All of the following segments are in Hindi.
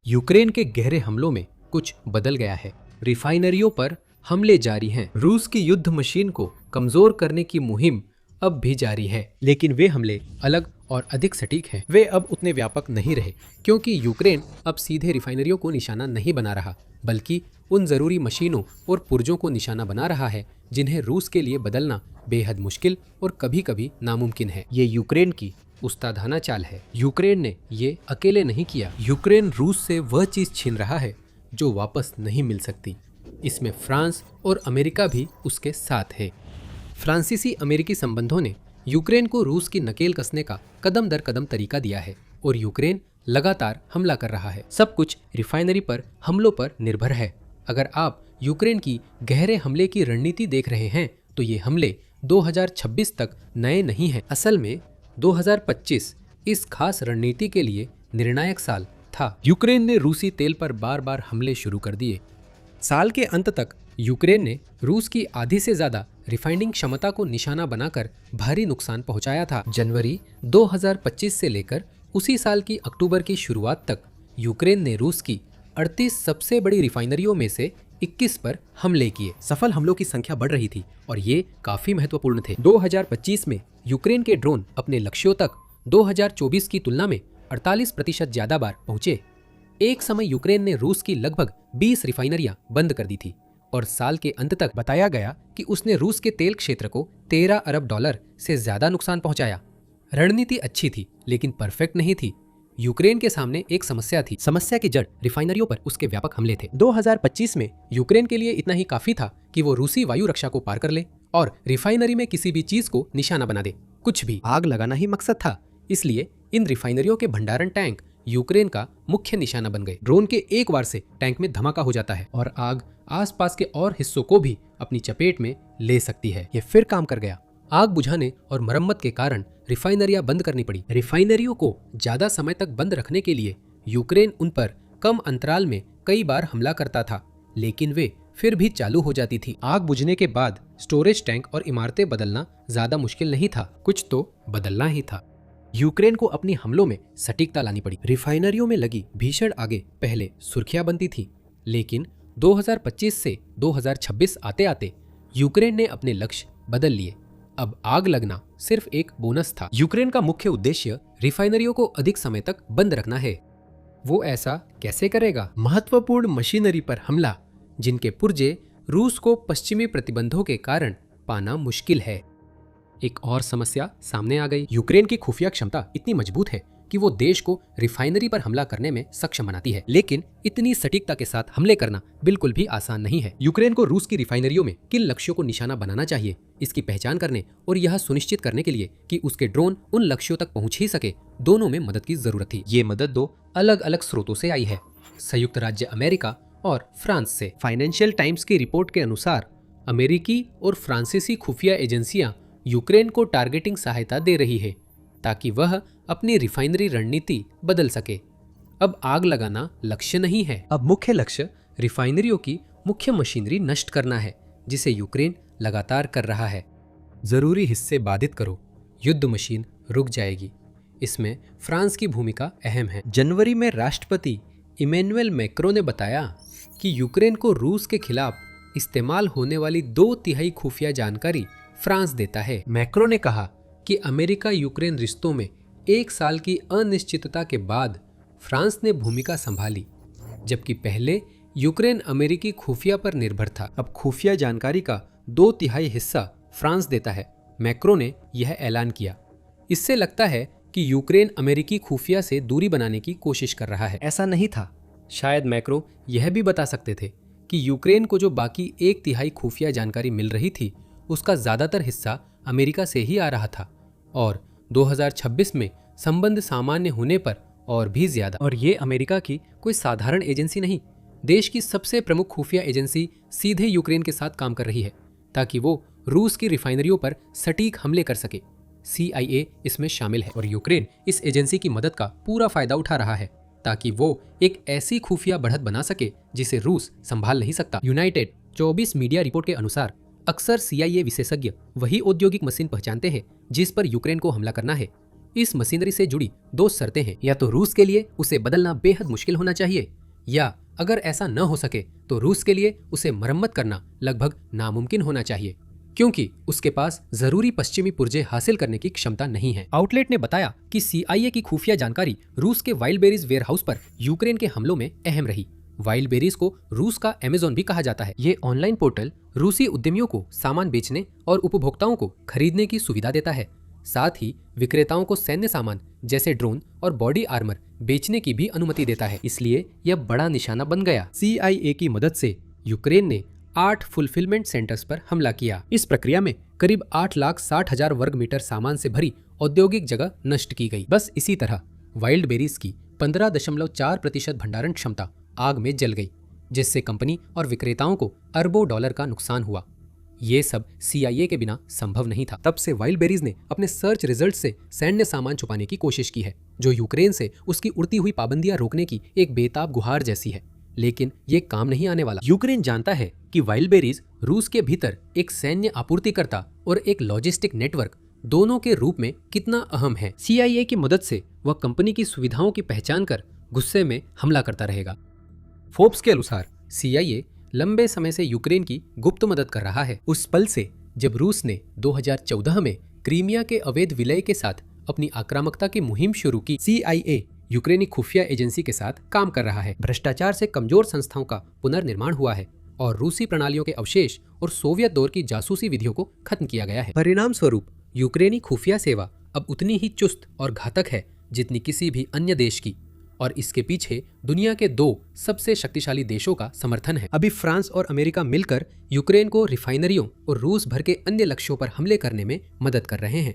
यूक्रेन के गहरे हमलों में कुछ बदल गया है। रिफाइनरियों पर हमले जारी हैं। रूस की युद्ध मशीन को कमजोर करने की मुहिम अब भी जारी है, लेकिन वे हमले अलग और अधिक सटीक हैं। वे अब उतने व्यापक नहीं रहे, क्योंकि यूक्रेन अब सीधे रिफाइनरियों को निशाना नहीं बना रहा, बल्कि उन जरूरी मशीनों और पुर्जों को निशाना बना रहा है जिन्हें रूस के लिए बदलना बेहद मुश्किल और कभी कभी नामुमकिन है। ये यूक्रेन की उस्तादाना चाल है। यूक्रेन ने ये अकेले नहीं किया। यूक्रेन रूस से वह चीज छीन रहा है जो वापस नहीं मिल सकती। इसमें फ्रांस और अमेरिका भी उसके साथ है। फ्रांसीसी अमेरिकी संबंधों ने यूक्रेन को रूस की नकेल कसने का कदम दर कदम तरीका दिया है और यूक्रेन लगातार हमला कर रहा है। सब कुछ रिफाइनरी पर हमलों पर निर्भर है। अगर आप यूक्रेन की गहरे हमले की रणनीति देख रहे हैं तो ये हमले 2026 तक नए नहीं हैं। असल में 2025 इस खास रणनीति के लिए निर्णायक साल था। यूक्रेन ने रूसी तेल पर बार बार हमले शुरू कर दिए। साल के अंत तक यूक्रेन ने रूस की आधी से ज्यादा रिफाइनिंग क्षमता को निशाना बनाकर भारी नुकसान पहुंचाया था। जनवरी 2025 से लेकर उसी साल की अक्टूबर की शुरुआत तक यूक्रेन ने रूस की 38 सबसे बड़ी रिफाइनरियों में से 21 पर हमले किए। सफल हमलों की संख्या बढ़ रही थी और ये काफी महत्वपूर्ण थे। 2025 में यूक्रेन के ड्रोन अपने लक्ष्यों तक 2024 की तुलना में 48% ज्यादा बार पहुंचे। एक समय यूक्रेन ने रूस की लगभग 20 रिफाइनरियां बंद कर दी थी और साल के अंत तक बताया गया कि उसने रूस के तेल क्षेत्र को $13 अरब से ज्यादा नुकसान पहुंचाया। रणनीति अच्छी थी लेकिन परफेक्ट नहीं थी। यूक्रेन के सामने एक समस्या थी। समस्या की जड़ रिफाइनरियों पर उसके व्यापक हमले थे। 2025 में यूक्रेन के लिए इतना ही काफी था कि वो रूसी वायु रक्षा को पार कर ले और रिफाइनरी में किसी भी चीज को निशाना बना दे। कुछ भी आग लगाना ही मकसद था। इसलिए इन रिफाइनरियों के भंडारण टैंक यूक्रेन का मुख्य निशाना बन गए। ड्रोन के एक वार से टैंक में धमाका हो जाता है और आग आसपास के और हिस्सों को भी अपनी चपेट में ले सकती है। ये फिर काम कर गया। आग बुझाने और मरम्मत के कारण रिफाइनरियां बंद करनी पड़ी। रिफाइनरियों को ज्यादा समय तक बंद रखने के लिए यूक्रेन उन पर कम अंतराल में कई बार हमला करता था, लेकिन वे फिर भी चालू हो जाती थी। आग बुझने के बाद स्टोरेज टैंक और इमारतें बदलना ज्यादा मुश्किल नहीं था, कुछ तो बदलना ही था। यूक्रेन को अपनी हमलों में सटीकता लानी पड़ी। रिफाइनरियों में लगी भीषण आगे पहले सुर्खियां बनती थी, लेकिन 2025 से 2026 आते आते यूक्रेन ने अपने लक्ष्य बदल लिए। अब आग लगना सिर्फ एक बोनस था। यूक्रेन का मुख्य उद्देश्य रिफाइनरियों को अधिक समय तक बंद रखना है। वो ऐसा कैसे करेगा? महत्वपूर्ण मशीनरी पर हमला, जिनके पुर्जे रूस को पश्चिमी प्रतिबंधों के कारण पाना मुश्किल है। एक और समस्या सामने आ गई। यूक्रेन की खुफिया क्षमता इतनी मजबूत है कि वो देश को रिफाइनरी पर हमला करने में सक्षम बनाती है, लेकिन इतनी सटीकता के साथ हमले करना बिल्कुल भी आसान नहीं है। यूक्रेन को रूस की रिफाइनरियों में किन लक्ष्यों को निशाना बनाना चाहिए, इसकी पहचान करने और यह सुनिश्चित करने के लिए कि उसके ड्रोन उन लक्ष्यों तक पहुंच ही सके, दोनों में मदद की जरूरत थी। ये मदद दो अलग अलग स्रोतों से आई है, संयुक्त राज्य अमेरिका और फ्रांस से। फाइनेंशियल टाइम्स की रिपोर्ट के अनुसार अमेरिकी और फ्रांसीसी खुफिया एजेंसियां यूक्रेन को टारगेटिंग सहायता दे रही है ताकि वह अपनी रिफाइनरी रणनीति बदल सके। अब आग लगाना लक्ष्य नहीं है। अब मुख्य लक्ष्य रिफाइनरियों की मुख्य मशीनरी नष्ट करना है, जिसे यूक्रेन लगातार कर रहा है। जरूरी हिस्से बाधित करो, युद्ध मशीन रुक जाएगी। इसमें फ्रांस की भूमिका अहम है। जनवरी में राष्ट्रपति इमैनुअल मैक्रों ने बताया कि यूक्रेन को रूस के खिलाफ इस्तेमाल होने वाली 2/3 खुफिया जानकारी फ्रांस देता है। मैक्रों ने कहा कि अमेरिका यूक्रेन रिश्तों में 1 साल की अनिश्चितता के बाद फ्रांस ने भूमिका संभाली, जबकि पहले यूक्रेन अमेरिकी खुफिया पर निर्भर था। अब खुफिया जानकारी का 2/3 हिस्सा फ्रांस देता है। मैक्रों ने यह ऐलान किया। इससे लगता है कि यूक्रेन अमेरिकी खुफिया से दूरी बनाने की कोशिश कर रहा है। ऐसा नहीं था। शायद मैक्रो यह भी बता सकते थे कि यूक्रेन को जो बाकी 1/3 खुफिया जानकारी मिल रही थी, उसका ज्यादातर हिस्सा अमेरिका से ही आ रहा था और 2026 में संबंध सामान्य होने पर और भी ज्यादा। और ये अमेरिका की कोई साधारण एजेंसी नहीं, देश की सबसे प्रमुख खुफिया एजेंसी सीधे यूक्रेन के साथ काम कर रही है ताकि वो रूस की रिफाइनरियों पर सटीक हमले कर सके। CIA इसमें शामिल है और यूक्रेन इस एजेंसी की मदद का पूरा फायदा उठा रहा है ताकि वो एक ऐसी खुफिया बढ़त बना सके जिसे रूस संभाल नहीं सकता। यूनाइटेड 24 मीडिया रिपोर्ट के अनुसार अक्सर CIA विशेषज्ञ वही औद्योगिक मशीन पहचानते हैं जिस पर यूक्रेन को हमला करना है। इस मशीनरी से जुड़ी दो शर्तें हैं, या तो रूस के लिए उसे बदलना बेहद मुश्किल होना चाहिए, या अगर ऐसा न हो सके तो रूस के लिए उसे मरम्मत करना लगभग नामुमकिन होना चाहिए, क्योंकि उसके पास जरूरी पश्चिमी पुर्जे हासिल करने की क्षमता नहीं है। आउटलेट ने बताया कि CIA की खुफिया जानकारी रूस के वाइल्ड बेरीज वेयरहाउस पर यूक्रेन के हमलों में अहम रही। वाइल्ड बेरीज को रूस का अमेज़न भी कहा जाता है। ये ऑनलाइन पोर्टल रूसी उद्यमियों को सामान बेचने और उपभोक्ताओं को खरीदने की सुविधा देता है। साथ ही विक्रेताओं को सैन्य सामान जैसे ड्रोन और बॉडी आर्मर बेचने की भी अनुमति देता है, इसलिए यह बड़ा निशाना बन गया। CIA की मदद से यूक्रेन ने 8 फुलफिलमेंट सेंटर्स पर हमला किया। इस प्रक्रिया में करीब 8,60,000 वर्ग मीटर सामान से भरी औद्योगिक जगह नष्ट की गई। बस इसी तरह वाइल्ड बेरीज की 15.4% भंडारण क्षमता आग में जल गई, जिससे कंपनी और विक्रेताओं को अरबों डॉलर का नुकसान हुआ। ये सब CIA के बिना संभव नहीं था। तब से वाइल्ड बेरीज ने अपने सर्च रिजल्ट से सैन्य सामान छुपाने की कोशिश की है, जो यूक्रेन से उसकी उड़ती हुई पाबंदियां रोकने की एक बेताब गुहार जैसी है, लेकिन ये काम नहीं आने वाला। यूक्रेन जानता है कि वाइल्ड बेरीज रूस के भीतर एक सैन्य आपूर्तिकर्ता और एक लॉजिस्टिक नेटवर्क दोनों के रूप में कितना अहम है। CIA की मदद से वह कंपनी की सुविधाओं की पहचान कर गुस्से में हमला करता रहेगा। फोर्ब्स के अनुसार CIA लंबे समय से यूक्रेन की गुप्त मदद कर रहा है, उस पल से जब रूस ने 2014 में क्रीमिया के अवैध विलय के साथ अपनी आक्रामकता की मुहिम शुरू की। CIA यूक्रेनी खुफिया एजेंसी के साथ काम कर रहा है। भ्रष्टाचार से कमजोर संस्थाओं का पुनर्निर्माण हुआ है और रूसी प्रणालियों के अवशेष और सोवियत दौर की जासूसी विधियों को खत्म किया गया है। परिणाम स्वरूप यूक्रेनी खुफिया सेवा अब उतनी ही चुस्त और घातक है जितनी किसी भी अन्य देश की, और इसके पीछे दुनिया के 2 सबसे शक्तिशाली देशों का समर्थन है। अभी फ्रांस और अमेरिका मिलकर यूक्रेन को रिफाइनरियों और रूस भर के अन्य लक्ष्यों पर हमले करने में मदद कर रहे हैं,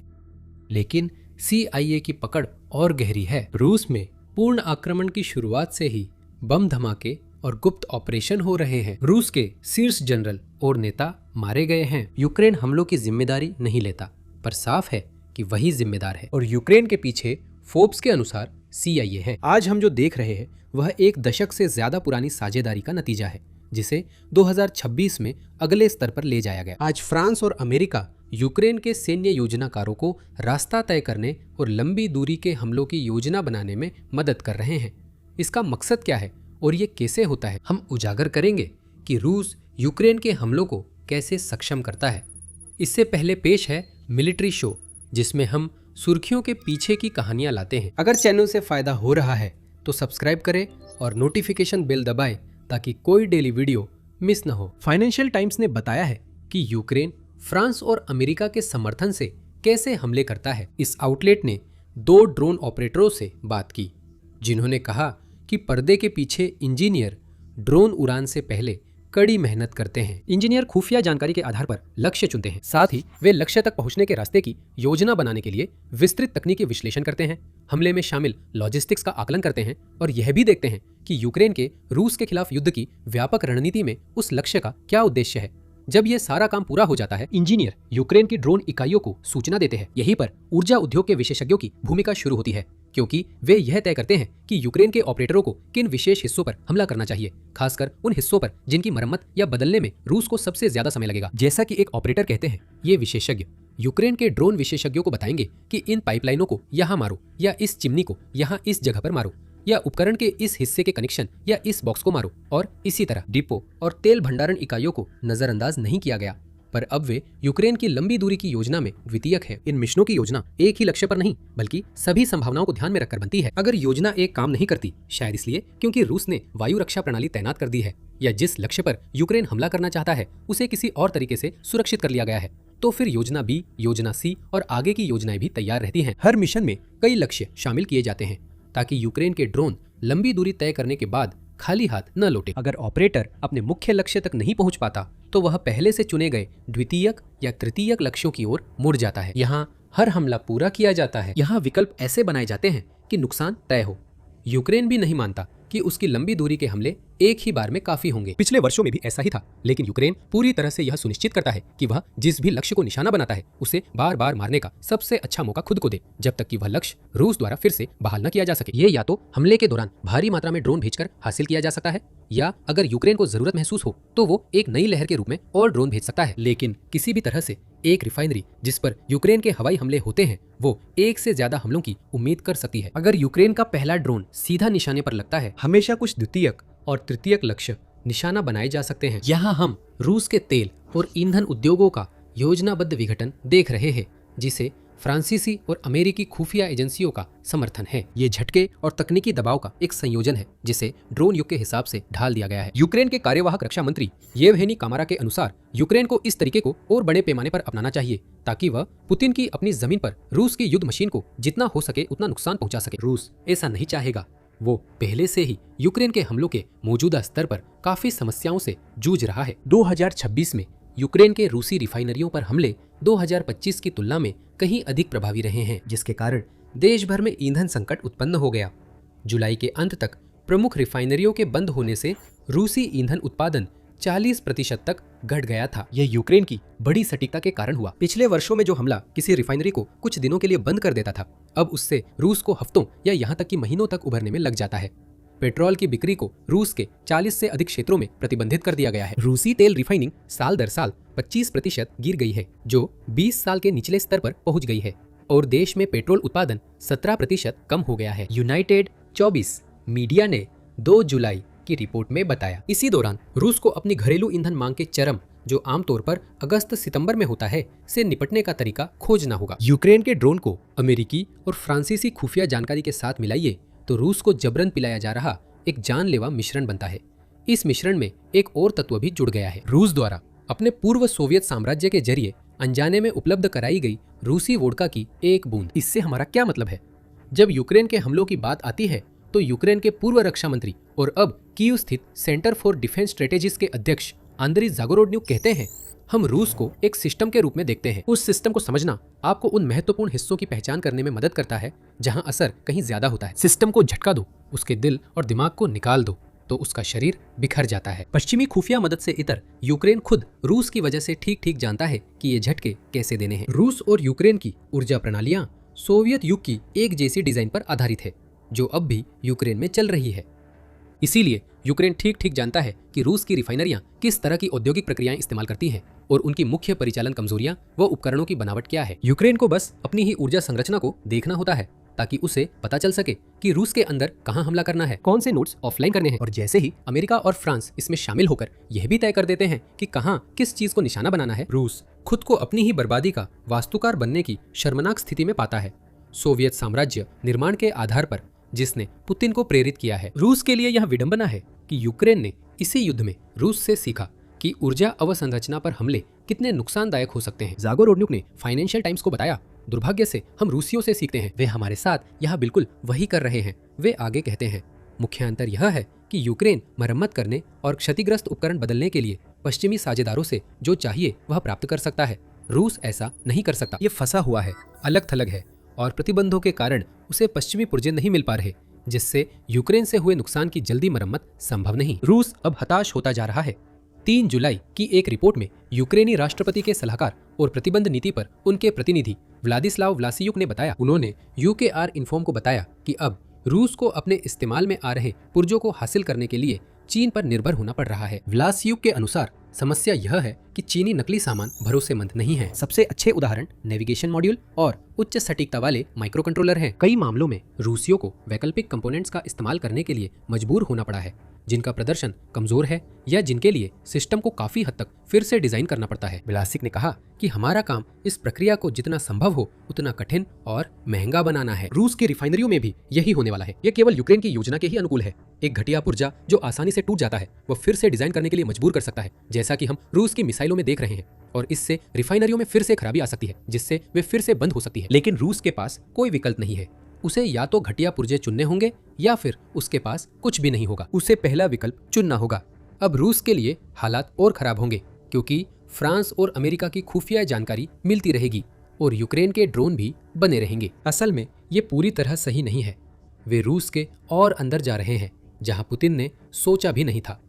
लेकिन CIA की पकड़ और गहरी है। रूस में पूर्ण आक्रमण की शुरुआत से ही बम धमाके और गुप्त ऑपरेशन हो रहे हैं। रूस के शीर्ष जनरल और नेता मारे गए हैं। यूक्रेन हमलों की जिम्मेदारी नहीं लेता, पर साफ है कि वही जिम्मेदार है, और यूक्रेन के पीछे फोर्ब्स के अनुसार CIA है। आज हम जो देख रहे हैं वह एक दशक से ज्यादा पुरानी साझेदारी का नतीजा है, जिसे 2026 में अगले स्तर पर ले जाया गया। आज फ्रांस और अमेरिका यूक्रेन के सैन्य योजनाकारों को रास्ता तय करने और लंबी दूरी के हमलों की योजना बनाने में मदद कर रहे हैं। इसका मकसद क्या है और ये कैसे होता है, हम उजागर करेंगे कि रूस यूक्रेन के हमलों को कैसे सक्षम करता है। इससे पहले पेश है मिलिट्री शो, जिसमें हम सुर्खियों के पीछे की कहानियां लाते हैं। अगर चैनल से फायदा हो रहा है तो सब्सक्राइब करें और नोटिफिकेशन बेल दबाएं ताकि कोई डेली वीडियो मिस न हो। फाइनेंशियल टाइम्स ने बताया है कि यूक्रेन फ्रांस और अमेरिका के समर्थन से कैसे हमले करता है। इस आउटलेट ने 2 ड्रोन ऑपरेटरों से बात की, जिन्होंने कहा कि पर्दे के पीछे इंजीनियर ड्रोन उड़ान से पहले कड़ी मेहनत करते हैं। इंजीनियर खुफिया जानकारी के आधार पर लक्ष्य चुनते हैं, साथ ही वे लक्ष्य तक पहुंचने के रास्ते की योजना बनाने के लिए विस्तृत तकनीकी विश्लेषण करते हैं, हमले में शामिल लॉजिस्टिक्स का आकलन करते हैं और यह भी देखते हैं कि यूक्रेन के रूस के खिलाफ युद्ध की व्यापक रणनीति में उस लक्ष्य का क्या उद्देश्य है। जब यह सारा काम पूरा हो जाता है, इंजीनियर यूक्रेन की ड्रोन इकाइयों को सूचना देते हैं। यहीं पर ऊर्जा उद्योग के विशेषज्ञों की भूमिका शुरू होती है, क्योंकि वे यह तय करते हैं कि यूक्रेन के ऑपरेटरों को किन विशेष हिस्सों पर हमला करना चाहिए, खासकर उन हिस्सों पर जिनकी मरम्मत या बदलने में रूस को सबसे ज्यादा समय लगेगा। जैसा कि एक ऑपरेटर कहते हैं, ये विशेषज्ञ यूक्रेन के ड्रोन विशेषज्ञों को बताएंगे कि इन पाइपलाइनों को यहाँ मारो, या इस चिमनी को यहाँ इस जगह पर मारो, या उपकरण के इस हिस्से के कनेक्शन या इस बॉक्स को मारो। और इसी तरह डिपो और तेल भंडारण इकाइयों को नजरअंदाज नहीं किया गया, पर अब वे यूक्रेन की लंबी दूरी की योजना में द्वितीयक है। इन मिशनों की योजना एक ही लक्ष्य पर नहीं, बल्कि सभी संभावनाओं को ध्यान में रखकर बनती है। अगर योजना एक काम नहीं करती, शायद इसलिए क्योंकि रूस ने वायु रक्षा प्रणाली तैनात कर दी है, या जिस लक्ष्य पर यूक्रेन हमला करना चाहता है उसे किसी और तरीके से सुरक्षित कर लिया गया है, तो फिर योजना B, योजना C और आगे की योजनाएं भी तैयार रहती हैं। हर मिशन में कई लक्ष्य शामिल किए जाते हैं ताकि यूक्रेन के ड्रोन लंबी दूरी तय करने के बाद खाली हाथ न लौटे। अगर ऑपरेटर अपने मुख्य लक्ष्य तक नहीं पहुंच पाता तो वह पहले से चुने गए द्वितीयक या तृतीयक लक्ष्यों की ओर मुड़ जाता है। यहाँ हर हमला पूरा किया जाता है। यहाँ विकल्प ऐसे बनाए जाते हैं कि नुकसान तय हो। यूक्रेन भी नहीं मानता कि उसकी लंबी दूरी के हमले एक ही बार में काफी होंगे। पिछले वर्षों में भी ऐसा ही था, लेकिन यूक्रेन पूरी तरह से यह सुनिश्चित करता है कि वह जिस भी लक्ष्य को निशाना बनाता है उसे बार बार मारने का सबसे अच्छा मौका खुद को दे, जब तक कि वह लक्ष्य रूस द्वारा फिर से बहाल न किया जा सके। ये या तो हमले के दौरान भारी मात्रा में ड्रोन भेजकर हासिल किया जा सकता है, या अगर यूक्रेन को जरूरत महसूस हो तो वो एक नई लहर के रूप में और ड्रोन भेज सकता है। लेकिन किसी भी तरह से एक रिफाइनरी जिस पर यूक्रेन के हवाई हमले होते हैं वो एक से ज्यादा हमलों की उम्मीद कर सकती है। अगर यूक्रेन का पहला ड्रोन सीधा निशाने पर लगता है, हमेशा कुछ द्वितीयक और तृतीयक लक्ष्य निशाना बनाए जा सकते हैं। यहाँ हम रूस के तेल और ईंधन उद्योगों का योजनाबद्ध विघटन देख रहे हैं, जिसे फ्रांसीसी और अमेरिकी खुफिया एजेंसियों का समर्थन है। ये झटके और तकनीकी दबाव का एक संयोजन है जिसे ड्रोन युग के हिसाब से ढाल दिया गया है। यूक्रेन के कार्यवाहक रक्षा मंत्री येवहेनी कामारा के अनुसार यूक्रेन को इस तरीके को और बड़े पैमाने पर अपनाना चाहिए ताकि वह पुतिन की अपनी जमीन पर रूस की युद्ध मशीन को जितना हो सके उतना नुकसान पहुंचा सके। रूस ऐसा नहीं चाहेगा। वो पहले से ही यूक्रेन के हमलों के मौजूदा स्तर पर काफी समस्याओं से जूझ रहा है। 2026 में यूक्रेन के रूसी रिफाइनरियों पर हमले 2025 की तुलना में कहीं अधिक प्रभावी रहे हैं, जिसके कारण देश भर में ईंधन संकट उत्पन्न हो गया। जुलाई के अंत तक प्रमुख रिफाइनरियों के बंद होने से रूसी ईंधन उत्पादन 40% तक घट गया था। यह यूक्रेन की बड़ी सटीकता के कारण हुआ। पिछले वर्षों में जो हमला किसी रिफाइनरी को कुछ दिनों के लिए बंद कर देता था, अब उससे रूस को हफ्तों या यहाँ तक कि महीनों तक उभरने में लग जाता है। पेट्रोल की बिक्री को रूस के 40 से अधिक क्षेत्रों में प्रतिबंधित कर दिया गया है। रूसी तेल रिफाइनिंग साल दर साल 25% गिर गई है, जो 20 साल के निचले स्तर पर पहुंच गई है, और देश में पेट्रोल उत्पादन 17% कम हो गया है। यूनाइटेड 24 मीडिया ने 2 जुलाई की रिपोर्ट में बताया। इसी दौरान रूस को अपनी घरेलू ईंधन मांग के चरम, जो आमतौर पर अगस्त सितंबर में होता है, से निपटने का तरीका खोजना होगा। यूक्रेन के ड्रोन को अमेरिकी और फ्रांसीसी खुफिया जानकारी के साथ मिलाइए तो रूस को जबरन पिलाया जा रहा एक जानलेवा मिश्रण बनता है। इस मिश्रण में एक और तत्व भी जुड़ गया है। रूस द्वारा अपने पूर्व सोवियत साम्राज्य के जरिए अनजाने में उपलब्ध कराई गई रूसी वोडका की एक बूंद। इससे हमारा क्या मतलब है? जब यूक्रेन के हमलों की बात आती है तो यूक्रेन के पूर्व रक्षा मंत्री और अब कीव स्थित सेंटर फॉर डिफेंस स्ट्रेटेजीज के अध्यक्ष आंद्री जागोरोडन्युक कहते हैं, हम रूस को एक सिस्टम के रूप में देखते हैं। उस सिस्टम को समझना आपको उन महत्वपूर्ण हिस्सों की पहचान करने में मदद करता है जहां असर कहीं ज्यादा होता है। सिस्टम को झटका दो, उसके दिल और दिमाग को निकाल दो तो उसका शरीर बिखर जाता है। पश्चिमी खुफिया मदद से इतर यूक्रेन खुद रूस की वजह से ठीक ठीक जानता है कि ये झटके कैसे देने हैं। रूस और यूक्रेन की ऊर्जा प्रणालियां सोवियत युग की एक जैसी डिजाइन पर आधारित है, जो अब भी यूक्रेन में चल रही है। इसीलिए यूक्रेन ठीक ठीक जानता है कि रूस की रिफाइनरियां किस तरह की औद्योगिक प्रक्रियाएं इस्तेमाल करती हैं और उनकी मुख्य परिचालन कमजोरियां व उपकरणों की बनावट क्या है। यूक्रेन को बस अपनी ही ऊर्जा संरचना को देखना होता है ताकि उसे पता चल सके कि रूस के अंदर कहां हमला करना है, कौन से नोड्स ऑफलाइन करने हैं, और जैसे ही अमेरिका और फ्रांस इसमें शामिल होकर यह भी तय कर देते हैं कि कहां किस चीज को निशाना बनाना है, रूस खुद को अपनी ही बर्बादी का वास्तुकार बनने की शर्मनाक स्थिति में पाता है। सोवियत साम्राज्य निर्माण के आधार पर जिसने पुतिन को प्रेरित किया है। रूस के लिए यह विडंबना है कि यूक्रेन ने इसी युद्ध में रूस से सीखा कि ऊर्जा अवसंरचना पर हमले कितने नुकसानदायक हो सकते हैं। जागोरोडन्युक ने फाइनेंशियल टाइम्स को बताया, दुर्भाग्य से हम रूसियों से सीखते हैं, वे हमारे साथ यहाँ बिल्कुल वही कर रहे हैं। वे आगे कहते हैं, मुख्य अंतर यह है कि यूक्रेन मरम्मत करने और क्षतिग्रस्त उपकरण बदलने के लिए पश्चिमी साझेदारों से जो चाहिए वह प्राप्त कर सकता है। रूस ऐसा नहीं कर सकता। ये फंसा हुआ है, अलग थलग है और प्रतिबंधों के कारण उसे पश्चिमी पुर्जे नहीं मिल पा रहे, जिससे यूक्रेन से हुए नुकसान की जल्दी मरम्मत संभव नहीं। रूस अब हताश होता जा रहा है। 3 जुलाई की एक रिपोर्ट में यूक्रेनी राष्ट्रपति के सलाहकार और प्रतिबंध नीति पर उनके प्रतिनिधि व्लादिस्लाव व्लासियुक ने बताया, उन्होंने यूकेआर इन्फॉर्म को बताया कि अब रूस को अपने इस्तेमाल में आ रहे पुर्जों को हासिल करने के लिए चीन पर निर्भर होना पड़ रहा है। व्लासियुक के अनुसार समस्या यह है कि चीनी नकली सामान भरोसेमंद नहीं है। सबसे अच्छे उदाहरण नेविगेशन मॉड्यूल और उच्च सटीकता वाले माइक्रो कंट्रोलर हैं। कई मामलों में रूसियों को वैकल्पिक कंपोनेंट्स का इस्तेमाल करने के लिए मजबूर होना पड़ा है, जिनका प्रदर्शन कमजोर है या जिनके लिए सिस्टम को काफी हद तक फिर से डिजाइन करना पड़ता है। व्लासिक ने कहा कि हमारा काम इस प्रक्रिया को जितना संभव हो उतना कठिन और महंगा बनाना है। रूस की रिफाइनरियों में भी यही होने वाला है। यह केवल यूक्रेन की योजना के ही अनुकूल है। एक घटिया पुर्जा जो आसानी से टूट जाता है वह फिर से डिजाइन करने के लिए मजबूर कर सकता है, जैसा कि हम रूस की मिसाइलों में देख रहे हैं, और इससे रिफाइनरियों में फिर से खराबी आ सकती है, जिससे वे फिर से बंद हो सकती है। लेकिन रूस के पास कोई विकल्प नहीं है। उसे या तो घटिया पुर्जे चुनने होंगे या फिर उसके पास कुछ भी नहीं होगा। उसे पहला विकल्प चुनना होगा। अब रूस के लिए हालात और खराब होंगे क्योंकि फ्रांस और अमेरिका की खुफिया जानकारी मिलती रहेगी और यूक्रेन के ड्रोन भी बने रहेंगे। असल में ये पूरी तरह सही नहीं है। वे रूस के और अंदर जा रहे हैं जहां पुतिन ने सोचा भी नहीं था।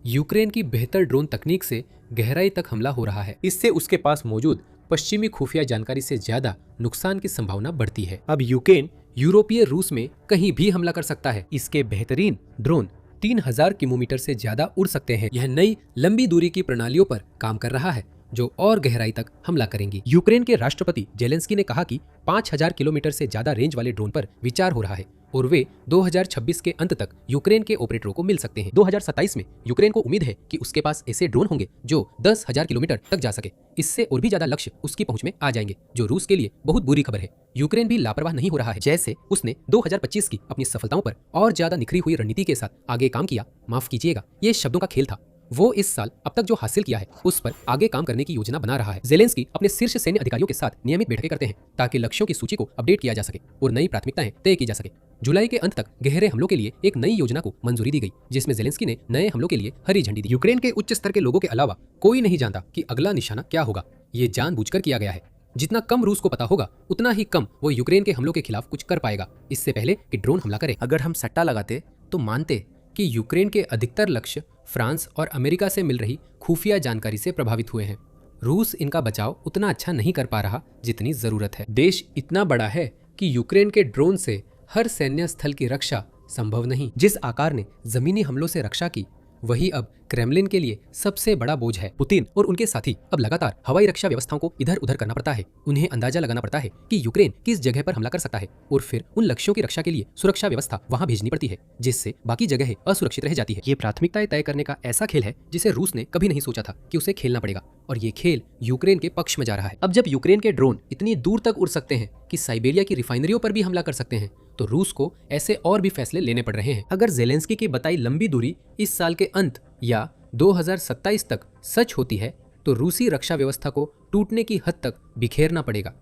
यूक्रेन की बेहतर ड्रोन तकनीक से गहराई तक हमला हो रहा है। इससे उसके पास मौजूद पश्चिमी खुफिया जानकारी से ज्यादा नुकसान की संभावना बढ़ती है। अब यूक्रेन यूरोपीय रूस में कहीं भी हमला कर सकता है। इसके बेहतरीन ड्रोन 3000 किलोमीटर से ज्यादा उड़ सकते हैं। यह नई लंबी दूरी की प्रणालियों पर काम कर रहा है जो और गहराई तक हमला करेंगी। यूक्रेन के राष्ट्रपति जेलेंस्की ने कहा कि 5000 किलोमीटर से ज्यादा रेंज वाले ड्रोन पर विचार हो रहा है और वे 2026 के अंत तक यूक्रेन के ऑपरेटरों को मिल सकते हैं। 2027 में यूक्रेन को उम्मीद है कि उसके पास ऐसे ड्रोन होंगे जो 10,000 किलोमीटर तक जा सके। इससे और भी ज्यादा लक्ष्य उसकी पहुंच में आ जाएंगे, जो रूस के लिए बहुत बुरी खबर है। यूक्रेन भी लापरवाह नहीं हो रहा है। जैसे उसने 2025 की अपनी सफलताओं पर और ज्यादा निखरी हुई रणनीति के साथ आगे काम किया, माफ कीजिएगा, ये शब्दों का खेल था। वो इस साल अब तक जो हासिल किया है उस पर आगे काम करने की योजना बना रहा है। जेलेंस्की अपने शीर्ष सैन्य अधिकारियों के साथ नियमित बैठकें करते हैं ताकि लक्ष्यों की सूची को अपडेट किया जा सके और नई प्राथमिकताएं तय की जा सके। जुलाई के अंत तक गहरे हमलों के लिए एक नई योजना को मंजूरी दी गई, जिसमें जेलेंस्की ने नए हमलों के लिए हरी झंडी दी। यूक्रेन के उच्च स्तर के लोगों के अलावा कोई नहीं जानता कि अगला निशाना क्या होगा। ये जानबूझकर किया गया है। जितना कम रूस को पता होगा उतना ही कम वो यूक्रेन के हमलों के खिलाफ कुछ कर पाएगा इससे पहले कि ड्रोन हमला करे। अगर हम सट्टा लगाते तो मानते कि यूक्रेन के अधिकतर लक्ष्य फ्रांस और अमेरिका से मिल रही खुफिया जानकारी से प्रभावित हुए हैं। रूस इनका बचाव उतना अच्छा नहीं कर पा रहा जितनी जरूरत है। देश इतना बड़ा है कि यूक्रेन के ड्रोन से हर सैन्य स्थल की रक्षा संभव नहीं। जिस आकार ने जमीनी हमलों से रक्षा की, वही अब क्रेमलिन के लिए सबसे बड़ा बोझ है। पुतिन और उनके साथी अब लगातार हवाई रक्षा व्यवस्थाओं को इधर उधर करना पड़ता है। उन्हें अंदाजा लगाना पड़ता है कि यूक्रेन किस जगह पर हमला कर सकता है और फिर उन लक्ष्यों की रक्षा के लिए सुरक्षा व्यवस्था वहां भेजनी पड़ती है, जिससे बाकी जगह असुरक्षित रह जाती है। ये प्राथमिकताएं तय करने का ऐसा खेल है जिसे रूस ने कभी नहीं सोचा था कि उसे खेलना पड़ेगा, और ये खेल यूक्रेन के पक्ष में जा रहा है। अब जब यूक्रेन के ड्रोन इतनी दूर तक उड़ सकते हैं कि साइबेरिया की रिफाइनरियों पर भी हमला कर सकते हैं, तो रूस को ऐसे और भी फैसले लेने पड़ रहे हैं। अगर जेलेंस्की की बताई लंबी दूरी इस साल के अंत या 2027 तक सच होती है, तो रूसी रक्षा व्यवस्था को टूटने की हद तक बिखेरना पड़ेगा।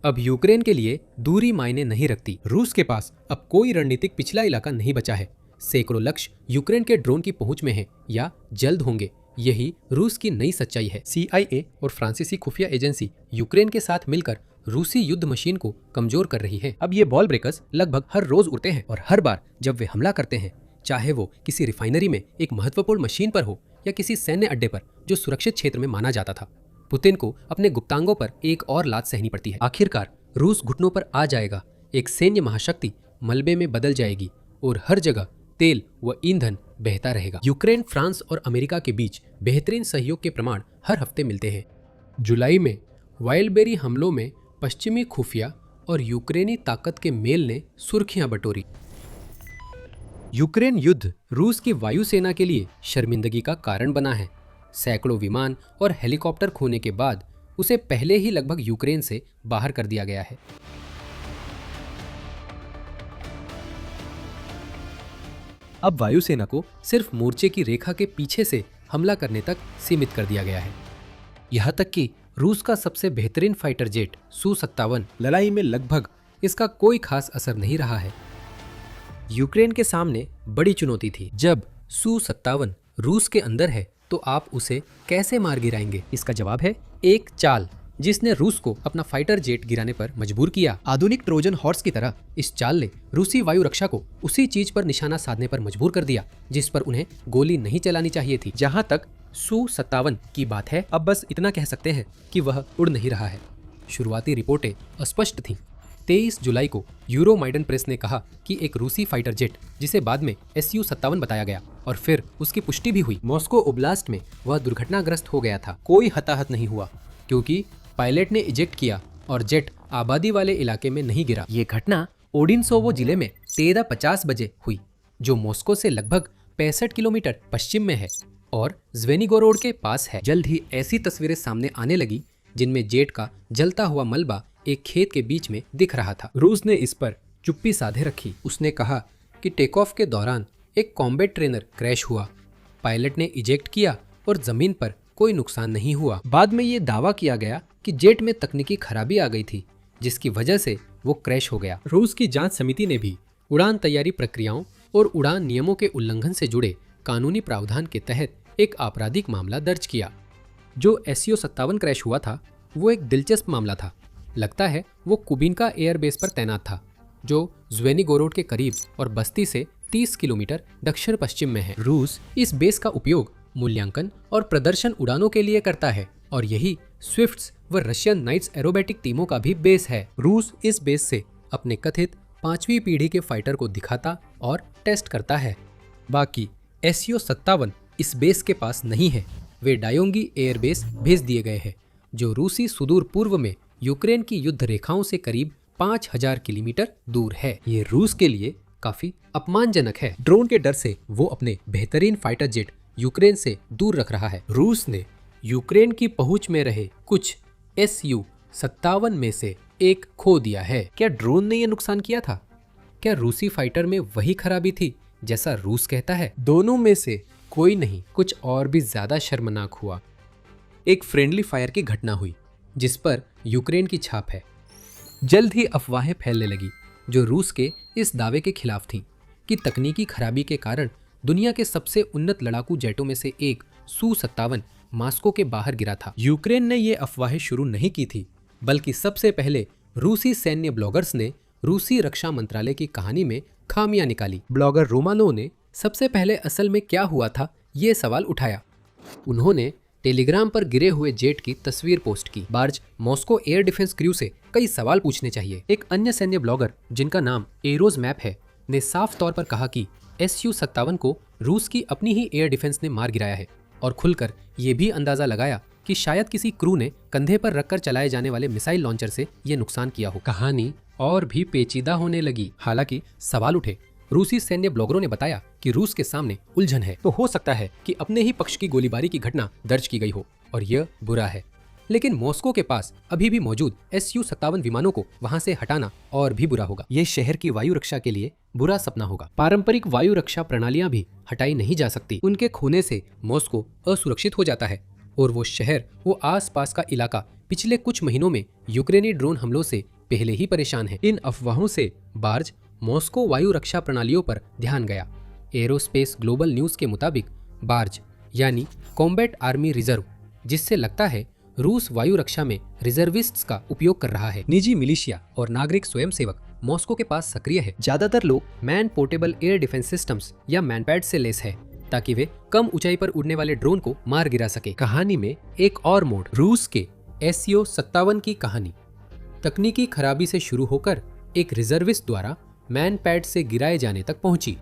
अब यूक्रेन के लिए दूरी मायने नहीं रखती। रूस के पास अब कोई रणनीतिक पिछला इलाका नहीं बचा है। सैकड़ों लक्ष्य यूक्रेन के ड्रोन की पहुंच में हैं या जल्द होंगे। यही रूस की नई सच्चाई है। CIA और फ्रांसीसी खुफिया एजेंसी यूक्रेन के साथ मिलकर रूसी युद्ध मशीन को कमजोर कर रही है। अब ये बॉल ब्रेकर्स लगभग हर रोज उड़ते हैं और हर बार जब वे हमला करते हैं, चाहे वो किसी रिफाइनरी में एक महत्वपूर्ण मशीन पर हो या किसी सैन्य अड्डे पर जो सुरक्षित क्षेत्र में माना जाता था, पुतिन को अपने गुप्तांगों पर एक और लात सहनी पड़ती है। आखिरकार रूस घुटनों पर आ जाएगा, एक सैन्य महाशक्ति मलबे में बदल जाएगी और हर जगह तेल व ईंधन बहता रहेगा। यूक्रेन, फ्रांस और अमेरिका के बीच बेहतरीन सहयोग के प्रमाण हर हफ्ते मिलते हैं। जुलाई में वाइल्डबेरी हमलों में पश्चिमी खुफिया और यूक्रेनी ताकत के मेल ने सुर्खियां बटोरी। यूक्रेन युद्ध रूस की वायुसेना के लिए शर्मिंदगी का कारण बना है। सैकड़ों विमान और हेलीकॉप्टर खोने के बाद उसे पहले ही लगभग यूक्रेन से बाहर कर दिया गया है। अब वायुसेना को सिर्फ मोर्चे की रेखा के पीछे से हमला करने तक सीमित कर दिया गया है। यहाँ तक कि रूस का सबसे बेहतरीन फाइटर जेट Su-57 लड़ाई में लगभग इसका कोई खास असर नहीं रहा है। यूक्रेन के सामने बड़ी चुनौती थी। जब Su-57 रूस के अंदर है तो आप उसे कैसे मार गिराएंगे? इसका जवाब है एक चाल, जिसने रूस को अपना फाइटर जेट गिराने पर मजबूर किया। आधुनिक ट्रोजन हॉर्स की तरह इस चाल ने रूसी वायु रक्षा को उसी चीज पर निशाना साधने पर मजबूर कर दिया जिस पर उन्हें गोली नहीं चलानी चाहिए थी। जहां तक Su-57 की बात है, अब बस इतना कह सकते हैं कि वह उड़ नहीं रहा है। शुरुआती रिपोर्टें अस्पष्ट थीं। 23 जुलाई को यूरोमाइडन प्रेस ने कहा कि एक रूसी फाइटर जेट, जिसे बाद में Su-57 बताया गया और फिर उसकी पुष्टि भी हुई, मॉस्को ओब्लास्ट में वह दुर्घटनाग्रस्त हो गया था। कोई हताहत नहीं हुआ क्योंकि पायलट ने इजेक्ट किया और जेट आबादी वाले इलाके में नहीं गिरा। ये घटना ओडिनसोवो जिले में 13:50 बजे हुई, जो मॉस्को से लगभग 65 किलोमीटर पश्चिम में है और ज़्वेनिगोरोड के पास है। जल्द ही ऐसी तस्वीरें सामने आने लगी जिनमें जेट का जलता हुआ मलबा एक खेत के बीच में दिख रहा था। रूस ने इस पर चुप्पी साधे रखी। उसने कहा कि टेक ऑफ के दौरान एक कॉम्बैट ट्रेनर क्रैश हुआ, पायलट ने इजेक्ट किया और जमीन पर कोई नुकसान नहीं हुआ। बाद में ये दावा किया गया कि जेट में तकनीकी खराबी आ गई थी जिसकी वजह से वो क्रैश हो गया। रूस की जांच समिति ने भी उड़ान तैयारी प्रक्रियाओं और उड़ान नियमों के उल्लंघन से जुड़े कानूनी प्रावधान के तहत एक आपराधिक मामला दर्ज किया। जो Su-57 क्रैश हुआ था वो एक दिलचस्प मामला था। लगता है वो कुबिनका एयरबेस पर तैनात था, जो ज़्वेनिगोरोड के करीब और बस्ती से 30 किलोमीटर दक्षिण पश्चिम में है। रूस इस बेस का उपयोग मूल्यांकन और प्रदर्शन उड़ानों के लिए करता है और यही स्विफ्ट्स व रशियन नाइट्स एरोबेटिक टीमों का भी बेस है। रूस इस बेस से अपने कथित 5वीं पीढ़ी के फाइटर को दिखाता और टेस्ट करता है। बाकी Su-57 इस बेस के पास नहीं है। वे डायोंगी एयरबेस भेज दिए गए हैं, जो रूसी सुदूर पूर्व में यूक्रेन की युद्ध रेखाओं से करीब 5000 किलोमीटर दूर है। ये रूस के लिए काफी अपमानजनक है। ड्रोन के डर से वो अपने बेहतरीन फाइटर जेट यूक्रेन से दूर रख रहा है। रूस ने यूक्रेन की पहुंच में रहे कुछ Su-57 में से एक खो दिया है। क्या ड्रोन ने यह नुकसान किया था? क्या रूसी फाइटर में वही खराबी थी जैसा रूस कहता है? दोनों में से कोई नहीं, कुछ और भी ज्यादा शर्मनाक हुआ। एक फ्रेंडली फायर की घटना हुई जिस पर यूक्रेन की छाप है। जल्द ही अफवाहें फैलने लगी जो रूस के इस दावे के खिलाफ थीं कि तकनीकी खराबी के कारण दुनिया के सबसे उन्नत लड़ाकू जेटों में से एक Su-57 मॉस्को के बाहर गिरा था। यूक्रेन ने ये अफवाहें शुरू नहीं की थी, बल्कि सबसे पहले रूसी सैन्य ब्लॉगर्स ने रूसी रक्षा मंत्रालय की कहानी में खामियां निकाली। ब्लॉगर रोमानोव ने सबसे पहले असल में क्या हुआ था ये सवाल उठाया। उन्होंने टेलीग्राम पर गिरे हुए जेट की तस्वीर पोस्ट की। Barge Moscow air defence crew से कई सवाल पूछने चाहिए। एक अन्य सैन्य ब्लॉगर जिनका नाम एरोज मैप है ने साफ तौर पर कहा कि Su-57 को रूस की अपनी ही एयर डिफेंस ने मार गिराया है और खुलकर ये भी अंदाजा लगाया कि शायद किसी क्रू ने कंधे पर रखकर चलाए जाने वाले मिसाइल लॉन्चर से ये नुकसान किया हो। कहानी और भी पेचीदा होने लगी। हालांकि सवाल उठे। रूसी सैन्य ब्लॉगरों ने बताया कि रूस के सामने उलझन है, तो हो सकता है कि अपने ही पक्ष की गोलीबारी की घटना दर्ज की गई हो और यह बुरा है। लेकिन मॉस्को के पास अभी भी मौजूद Su-57 विमानों को वहां से हटाना और भी बुरा होगा। यह शहर की वायु रक्षा के लिए बुरा सपना होगा। पारंपरिक वायु रक्षा प्रणालियां भी हटाई नहीं जा सकती। उनके खोने से मॉस्को असुरक्षित हो जाता है और वो शहर, वो आसपास का इलाका पिछले कुछ महीनों में यूक्रेनी ड्रोन हमलों से पहले ही परेशान है। इन अफवाहों से बार्ज मॉस्को वायु रक्षा प्रणालियों पर ध्यान गया। एरोस्पेस ग्लोबल न्यूज के मुताबिक बार्ज यानी कॉम्बैट आर्मी रिजर्व, जिससे लगता है रूस वायु रक्षा में रिजर्विस्ट्स का उपयोग कर रहा है। निजी मिलिशिया और नागरिक स्वयंसेवक मॉस्को के पास सक्रिय है। ज्यादातर लोग man portable air defence systems या मैनपैड से लेस है ताकि वे कम ऊंचाई पर उड़ने वाले ड्रोन को मार गिरा सके। कहानी में एक और मोड़, रूस के Su-57 की कहानी तकनीकी खराबी से शुरू होकर एक रिजर्विस्ट द्वारा मैनपैड से गिराए जाने तक पहुंची।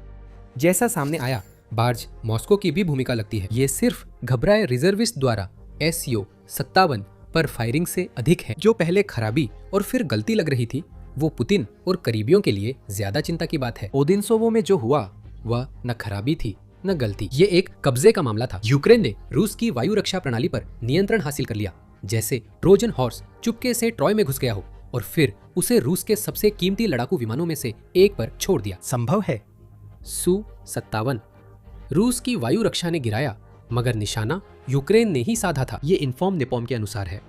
जैसा सामने आया, बार्ज मॉस्को की भी भूमिका लगती है। ये सिर्फ घबराए रिजर्विस्ट द्वारा Su-57 पर फायरिंग से अधिक है। जो पहले खराबी और फिर गलती लग रही थी, वो पुतिन और करीबियों के लिए ज्यादा चिंता की बात है। ओदेंसोवो में जो हुआ वह न खराबी थी न गलती, ये एक कब्जे का मामला था। यूक्रेन ने रूस की वायु रक्षा प्रणाली पर नियंत्रण हासिल कर लिया, जैसे ट्रोजन हॉर्स चुपके से ट्रॉय में घुस गया हो और फिर उसे रूस के सबसे कीमती लड़ाकू विमानों में से एक पर छोड़ दिया। संभव है Su-57 रूस की वायु रक्षा ने गिराया, मगर निशाना यूक्रेन ने ही साधा था। ये इन्फॉर्म नेपॉम के अनुसार है।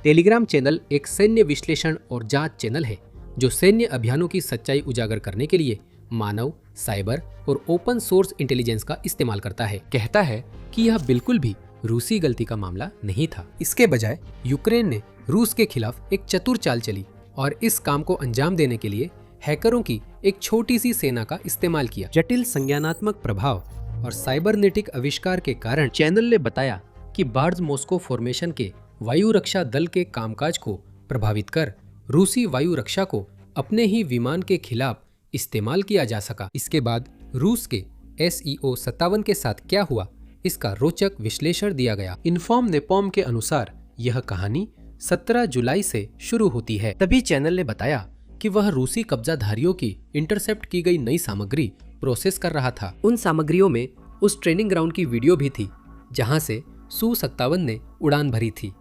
टेलीग्राम चैनल एक सैन्य विश्लेषण और जांच चैनल है जो सैन्य अभियानों की सच्चाई उजागर करने के लिए मानव, साइबर और ओपन सोर्स इंटेलिजेंस का इस्तेमाल करता है। कहता है कि यह बिल्कुल भी रूसी गलती का मामला नहीं था। इसके बजाय यूक्रेन ने रूस के खिलाफ एक चतुर चाल चली और इस काम को अंजाम देने के लिए हैकरों की एक छोटी सी सेना का इस्तेमाल किया। जटिल संज्ञानात्मक प्रभाव और साइबरनेटिक आविष्कार के कारण चैनल ने बताया कि बार्ज मॉस्को फॉर्मेशन के वायु रक्षा दल के कामकाज को प्रभावित कर रूसी वायु रक्षा को अपने ही विमान के खिलाफ इस्तेमाल किया जा सका। इसके बाद रूस के Su-57 के साथ क्या हुआ, इसका रोचक विश्लेषण दिया गया। इन्फॉर्म नेपॉम के अनुसार यह कहानी 17 जुलाई से शुरू होती है। तभी चैनल ने बताया कि वह रूसी कब्जाधारियों की इंटरसेप्ट की गई नई सामग्री प्रोसेस कर रहा था। उन सामग्रियों में उस ट्रेनिंग ग्राउंड की वीडियो भी थी जहां से Su-57 ने उड़ान भरी थी,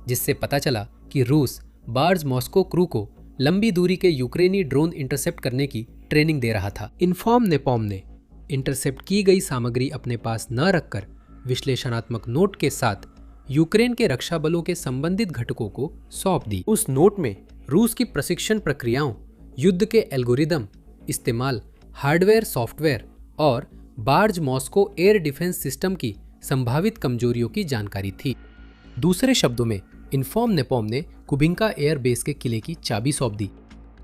जिससे पता चला कि रूस बार्ज मॉस्को क्रू को लंबी दूरी के यूक्रेनी ड्रोन इंटरसेप्ट करने की ट्रेनिंग दे रहा था। इन्फॉर्म नेपॉम ने इंटरसेप्ट की गई सामग्री अपने पास न रखकर विश्लेषणात्मक नोट के साथ यूक्रेन के रक्षा बलों के संबंधित घटकों को सौंप दी। उस नोट में रूस की प्रशिक्षण प्रक्रियाओं, युद्ध के एल्गोरिदम, इस्तेमाल, हार्डवेयर, सॉफ्टवेयर और barge Moscow air defence system की संभावित कमजोरियों की जानकारी थी। दूसरे शब्दों में इन्फॉर्म नेपॉम ने कुबिंका एयर बेस के किले की चाबी सौंप दी।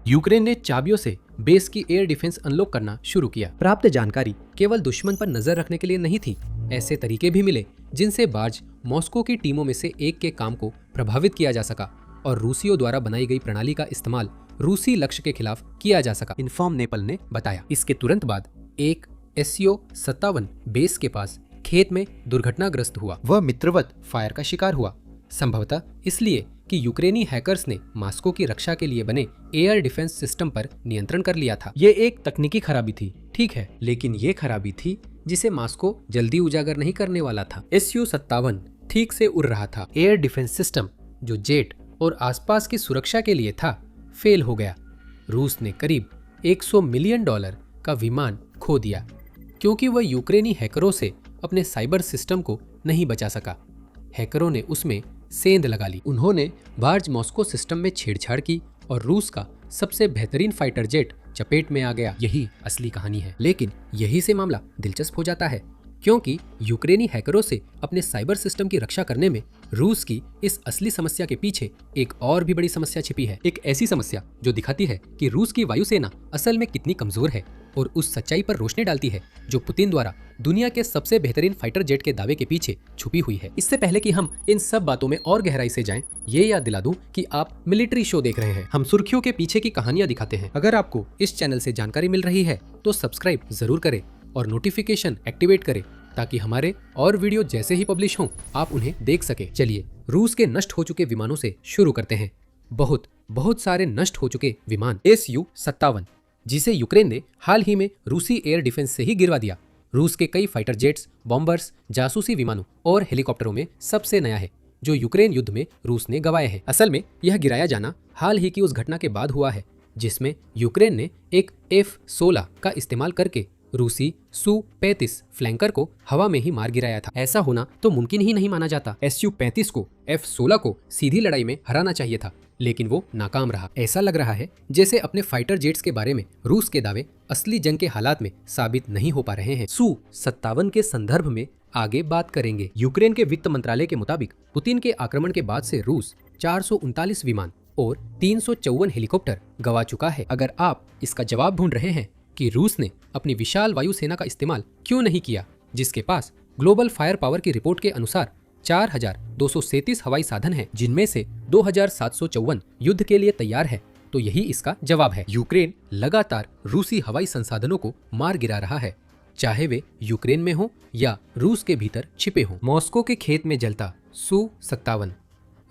यूक्रेन ने चाबियों से बेस की एयर डिफेंस अनलॉक करना शुरू किया। प्राप्त जानकारी केवल दुश्मन पर नजर रखने के लिए नहीं थी, ऐसे तरीके भी मिले जिनसे बार्ज मॉस्को की टीमों में से एक के काम को प्रभावित किया जा सका और रूसियों द्वारा बनाई गई प्रणाली का इस्तेमाल रूसी लक्ष्य के खिलाफ किया जा सका, इन्फॉर्म नेपल ने बताया। इसके तुरंत बाद एक Su-57 बेस के पास खेत में दुर्घटनाग्रस्त हुआ। वह मित्रवत फायर का शिकार हुआ, संभवतः इसलिए कि यूक्रेनी हैकर्स ने मॉस्को की रक्षा के लिए बने एयर डिफेंस सिस्टम पर नियंत्रण कर लिया था। ये एक तकनीकी खराबी थी, ठीक है, लेकिन ये खराबी थी जिसे मॉस्को जल्दी उजागर नहीं करने वाला था। Su-57 ठीक से उड़ रहा था। एयर डिफेंस सिस्टम जो जेट और आसपास की सुरक्षा के लिए था, फेल हो गया। रूस ने करीब $100 मिलियन का विमान खो दिया क्योंकि वह यूक्रेनी हैकरों से अपने साइबर सिस्टम को नहीं बचा सका। हैकरों ने उसमें सेंध लगा ली। उन्होंने बार्ज मॉस्को सिस्टम में छेड़छाड़ की और रूस का सबसे बेहतरीन फाइटर जेट चपेट में आ गया। यही असली कहानी है। लेकिन यही से मामला दिलचस्प हो जाता है क्योंकि यूक्रेनी हैकरों से अपने साइबर सिस्टम की रक्षा करने में रूस की इस असली समस्या के पीछे एक और भी बड़ी समस्या छिपी है। एक ऐसी समस्या जो दिखाती है कि रूस की वायुसेना असल में कितनी कमजोर है और उस सच्चाई पर रोशनी डालती है जो पुतिन द्वारा दुनिया के सबसे बेहतरीन फाइटर जेट के दावे के पीछे छुपी हुई है। इससे पहले कि हम इन सब बातों में और गहराई से जाएं, ये याद दिला दूं कि आप मिलिट्री शो देख रहे हैं। हम सुर्खियों के पीछे की कहानियां दिखाते हैं। अगर आपको इस चैनल से जानकारी मिल रही है तो सब्सक्राइब जरूर करें और नोटिफिकेशन एक्टिवेट करें ताकि हमारे और वीडियो जैसे ही पब्लिश हों आप उन्हें देख सके। चलिए रूस के नष्ट हो चुके विमानों से शुरू करते हैं। बहुत सारे नष्ट हो चुके विमान। Su-57 जिसे यूक्रेन ने हाल ही में रूसी एयर डिफेंस से ही गिरवा दिया, रूस के कई फाइटर जेट्स, बॉम्बर्स, जासूसी विमानों और हेलीकॉप्टरों में सबसे नया है जो यूक्रेन युद्ध में रूस ने गंवाए हैं। असल में यह गिराया जाना हाल ही की उस घटना के बाद हुआ है जिसमें यूक्रेन ने एक F-16 का इस्तेमाल करके रूसी Su-35 फ्लैंकर को हवा में ही मार गिराया था। ऐसा होना तो मुमकिन ही नहीं माना जाता। Su-35 को F-16 को सीधी लड़ाई में हराना चाहिए था, लेकिन वो नाकाम रहा। ऐसा लग रहा है जैसे अपने फाइटर जेट्स के बारे में रूस के दावे असली जंग के हालात में साबित नहीं हो पा रहे हैं। Su-57 के संदर्भ में आगे बात करेंगे। यूक्रेन के वित्त मंत्रालय के मुताबिक पुतिन के आक्रमण के बाद से रूस 439 विमान और 354 हेलीकॉप्टर गंवा चुका है। अगर आप इसका जवाब ढूंढ रहे हैं कि रूस ने अपनी विशाल वायुसेना का इस्तेमाल क्यों नहीं किया, जिसके पास ग्लोबल फायर पावर की रिपोर्ट के अनुसार 4237 हवाई साधन हैं, जिनमें से 2754 युद्ध के लिए तैयार है, तो यही इसका जवाब है। यूक्रेन लगातार रूसी हवाई संसाधनों को मार गिरा रहा है, चाहे वे यूक्रेन में हो या रूस के भीतर छिपे हों। मॉस्को के खेत में जलता Su-57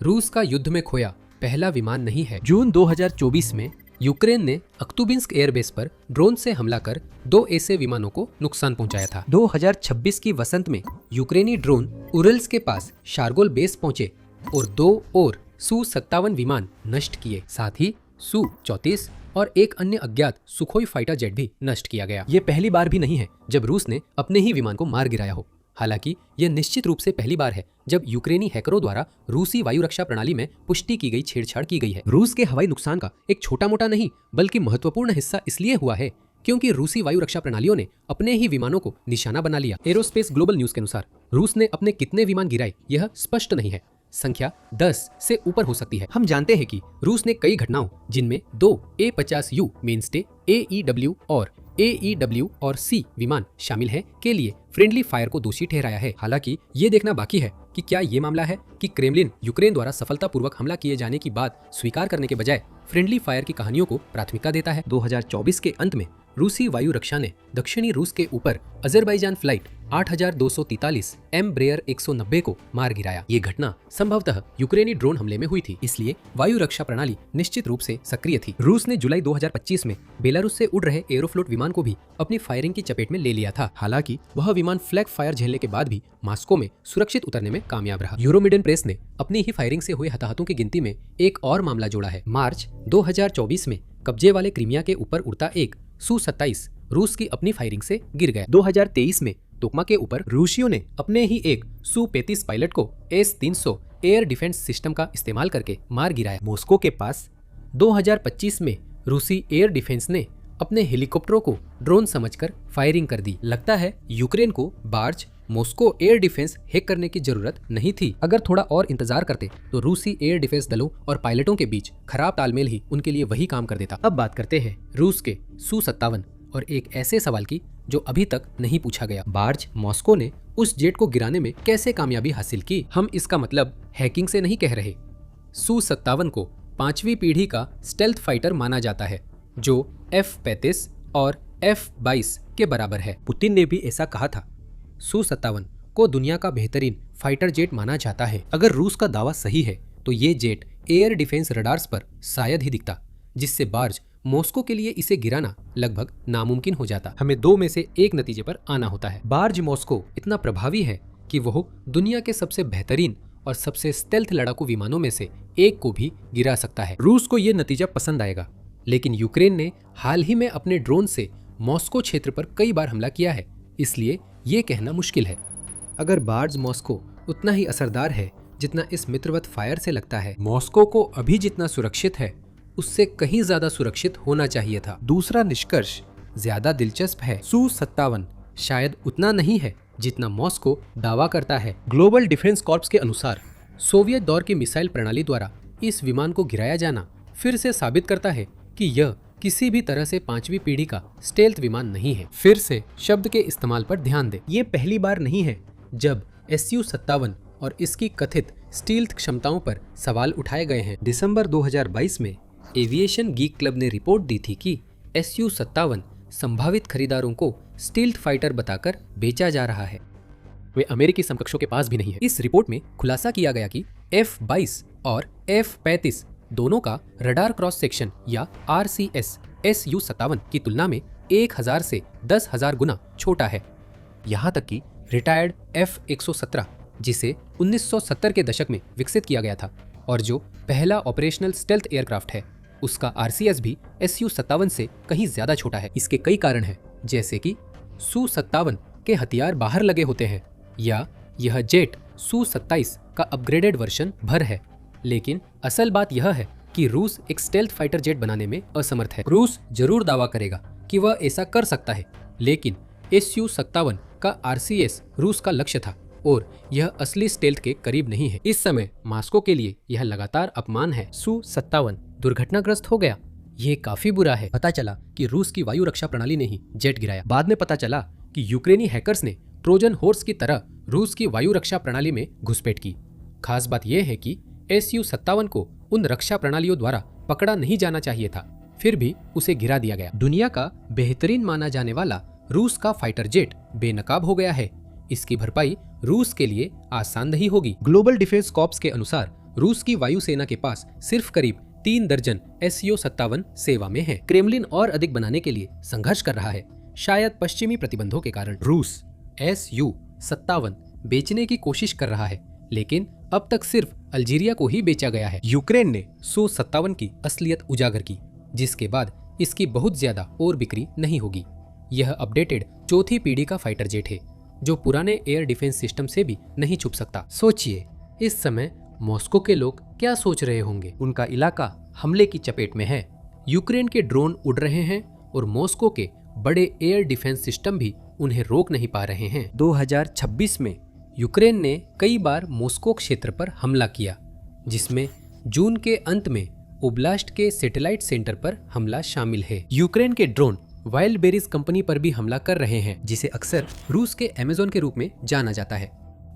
रूस का युद्ध में खोया पहला विमान नहीं है। जून 2024 में यूक्रेन ने अख्तुबिंस्क एयरबेस पर ड्रोन से हमला कर 2 ऐसे विमानों को नुकसान पहुंचाया था। 2026 की वसंत में यूक्रेनी ड्रोन उरल्स के पास शारगोल बेस पहुंचे और 2 और Su-57 विमान नष्ट किए। साथ ही Su-34 और एक अन्य अज्ञात सुखोई फाइटर जेट भी नष्ट किया गया। ये पहली बार भी नहीं है जब रूस ने अपने ही विमान को मार गिराया हो। हालांकि यह निश्चित रूप से पहली बार है जब यूक्रेनी हैकरों द्वारा रूसी वायु रक्षा प्रणाली में पुष्टि की गई छेड़छाड़ की गई है। रूस के हवाई नुकसान का एक छोटा मोटा नहीं बल्कि महत्वपूर्ण हिस्सा इसलिए हुआ है क्योंकि रूसी वायु रक्षा प्रणालियों ने अपने ही विमानों को निशाना बना लिया। एरोस्पेस ग्लोबल न्यूज के अनुसार रूस ने अपने कितने विमान गिराए यह स्पष्ट नहीं है, संख्या 10 से ऊपर हो सकती है। हम जानते हैं कि रूस ने कई घटनाओं जिनमें 2 A-50U मेनस्टे AEW और AEW और C विमान शामिल हैं के लिए फ्रेंडली फायर को दोषी ठहराया है। हालांकि ये देखना बाकी है कि क्या ये मामला है कि क्रेमलिन यूक्रेन द्वारा सफलतापूर्वक हमला किए जाने की बात स्वीकार करने के बजाय फ्रेंडली फायर की कहानियों को प्राथमिकता देता है। 2024 के अंत में रूसी वायु रक्षा ने दक्षिणी रूस के ऊपर अजरबैजान फ्लाइट 8243 एम्ब्रेयर 190 को मार गिराया। ये घटना संभवतः यूक्रेनी ड्रोन हमले में हुई थी, इसलिए वायु रक्षा प्रणाली निश्चित रूप से सक्रिय थी। रूस ने जुलाई 2025 में बेलारूस से उड़ रहे एरोफ्लोट विमान को भी अपनी फायरिंग की चपेट में ले लिया था। हालांकि वह विमान फ्लैग फायर झेलने के बाद भी मॉस्को में सुरक्षित उतरने में कामयाब रहा। यूरोमिडन प्रेस ने अपनी ही फायरिंग से हुए हताहतों की गिनती में एक और मामला जोड़ा है। मार्च 2024 में कब्जे वाले क्रीमिया के ऊपर उड़ता एक Su-27 रूस की अपनी फायरिंग से गिर गया। 2023 में तोकमा के ऊपर रूसियों ने अपने ही एक Su-35 पायलट को S-300 एयर डिफेंस सिस्टम का इस्तेमाल करके मार गिराया। मॉस्को के पास 2025 में रूसी एयर डिफेंस ने अपने हेलीकॉप्टरों को ड्रोन समझकर फायरिंग कर दी। लगता है यूक्रेन को barge Moscow air defence hack करने की जरूरत नहीं थी। अगर थोड़ा और इंतजार करते तो रूसी एयर डिफेंस दलों और पायलटों के बीच खराब तालमेल ही उनके लिए वही काम कर देता। अब बात करते हैं रूस के Su-57 और एक ऐसे सवाल की जो अभी तक नहीं पूछा गया। बार्ज मॉस्को ने उस जेट को गिराने में कैसे कामयाबी हासिल की? हम इसका मतलब हैकिंग से नहीं कह रहे। Su-57 को 5वीं पीढ़ी का स्टेल्थ फाइटर माना जाता है जो F-35 और F-22 के बराबर है। पुतिन ने भी ऐसा कहा था। Su-57 को दुनिया का बेहतरीन फाइटर जेट माना जाता है। अगर रूस का दावा सही है तो ये जेट एयर डिफेंस रडार्स पर शायद ही दिखता, जिससे बार्ज मॉस्को के लिए इसे गिराना लगभग नामुमकिन हो जाता। हमें दो में से एक नतीजे पर आना होता है। बार्ज मॉस्को इतना प्रभावी है कि वह दुनिया के सबसे बेहतरीन और सबसे स्टेल्थ लड़ाकू विमानों में से एक को भी गिरा सकता है। रूस को यह नतीजा पसंद आएगा, लेकिन यूक्रेन ने हाल ही में अपने ड्रोन से मॉस्को क्षेत्र पर कई बार हमला किया है, इसलिए ये कहना मुश्किल है। अगर बार्ज मॉस्को उतना ही असरदार है जितना इस मित्रवत फायर से लगता है, मॉस्को को अभी जितना सुरक्षित है उससे कहीं ज्यादा सुरक्षित होना चाहिए था। दूसरा निष्कर्ष ज्यादा दिलचस्प है। Su-57 शायद उतना नहीं है जितना मॉस्को दावा करता है। ग्लोबल डिफेंस कॉर्प्स के अनुसार सोवियत दौर की मिसाइल प्रणाली द्वारा इस विमान को गिराया जाना फिर से साबित करता है कि यह किसी भी तरह से 5वीं पीढ़ी का स्टेल्थ विमान नहीं है। फिर से शब्द के इस्तेमाल पर ध्यान दें। ये पहली बार नहीं है जब Su-57 और इसकी कथित स्टील्थ क्षमताओं पर सवाल उठाए गए हैं। दिसंबर 2022 में एविएशन गीक क्लब ने रिपोर्ट दी थी कि Su-57 संभावित खरीदारों को स्टील्थ फाइटर बताकर बेचा जा रहा है। वे अमेरिकी समकक्षों के पास भी नहीं है। इस रिपोर्ट में खुलासा किया गया कि F-22 और F-35 दोनों का रडार क्रॉस सेक्शन या RCS Su-57 की तुलना में 1000 से 10,000 गुना छोटा है। यहाँ तक कि रिटायर्ड F-117 जिसे 1970 के दशक में विकसित किया गया था और जो पहला ऑपरेशनल स्टेल्थ एयरक्राफ्ट है, उसका RCS भी Su-57 से कहीं ज्यादा छोटा है। इसके कई कारण हैं, जैसे कि Su-57 के हथियार बाहर लगे होते हैं या यह जेट Su-27 का अपग्रेडेड वर्जन भर है। लेकिन असल बात यह है कि रूस एक स्टेल्थ फाइटर जेट बनाने में असमर्थ है। रूस जरूर दावा करेगा कि वह ऐसा कर सकता है, लेकिन Su-57 का RCS रूस का लक्ष्य था और यह असली स्टेल्थ के करीब नहीं है। इस समय मॉस्को के लिए यह लगातार अपमान है। Su-57 दुर्घटनाग्रस्त हो गया, ये काफी बुरा है। पता चला कि रूस की वायु रक्षा प्रणाली ने ही जेट गिराया। बाद में पता चला कि यूक्रेनी हैकर्स ने ट्रोजन हॉर्स की तरह रूस की वायु रक्षा प्रणाली में घुसपैठ की। खास बात यह है कि Su-57 को उन रक्षा प्रणालियों द्वारा पकड़ा नहीं जाना चाहिए था, फिर भी उसे गिरा दिया गया। दुनिया का बेहतरीन माना जाने वाला रूस का फाइटर जेट बेनकाब हो गया है। इसकी भरपाई रूस के लिए आसान नहीं होगी। ग्लोबल डिफेंस कॉर्प्स के अनुसार रूस की वायुसेना के पास सिर्फ करीब 3 दर्जन Su-57 सेवा में है। क्रेमलिन और अधिक बनाने के लिए संघर्ष कर रहा है, शायद पश्चिमी प्रतिबंधों के कारण। रूस Su-57 बेचने की कोशिश कर रहा है, लेकिन अब तक सिर्फ अल्जीरिया को ही बेचा गया है। यूक्रेन ने Su-57 की असलियत उजागर की, जिसके बाद इसकी बहुत ज्यादा और बिक्री नहीं होगी। यह अपडेटेड चौथी पीढ़ी का फाइटर जेट है जो पुराने एयर डिफेंस सिस्टम से भी नहीं छुप सकता। सोचिए, इस समय मॉस्को के लोग क्या सोच रहे होंगे। उनका इलाका हमले की चपेट में है, यूक्रेन के ड्रोन उड़ रहे हैं और मॉस्को के बड़े एयर डिफेंस सिस्टम भी उन्हें रोक नहीं पा रहे हैं। 2026 में यूक्रेन ने कई बार मॉस्को क्षेत्र पर हमला किया, जिसमें जून के अंत में ओब्लास्ट के सैटेलाइट सेंटर पर हमला शामिल है। यूक्रेन के ड्रोन वाइल्ड बेरीज कंपनी पर भी हमला कर रहे हैं, जिसे अक्सर रूस के अमेज़न के रूप में जाना जाता है,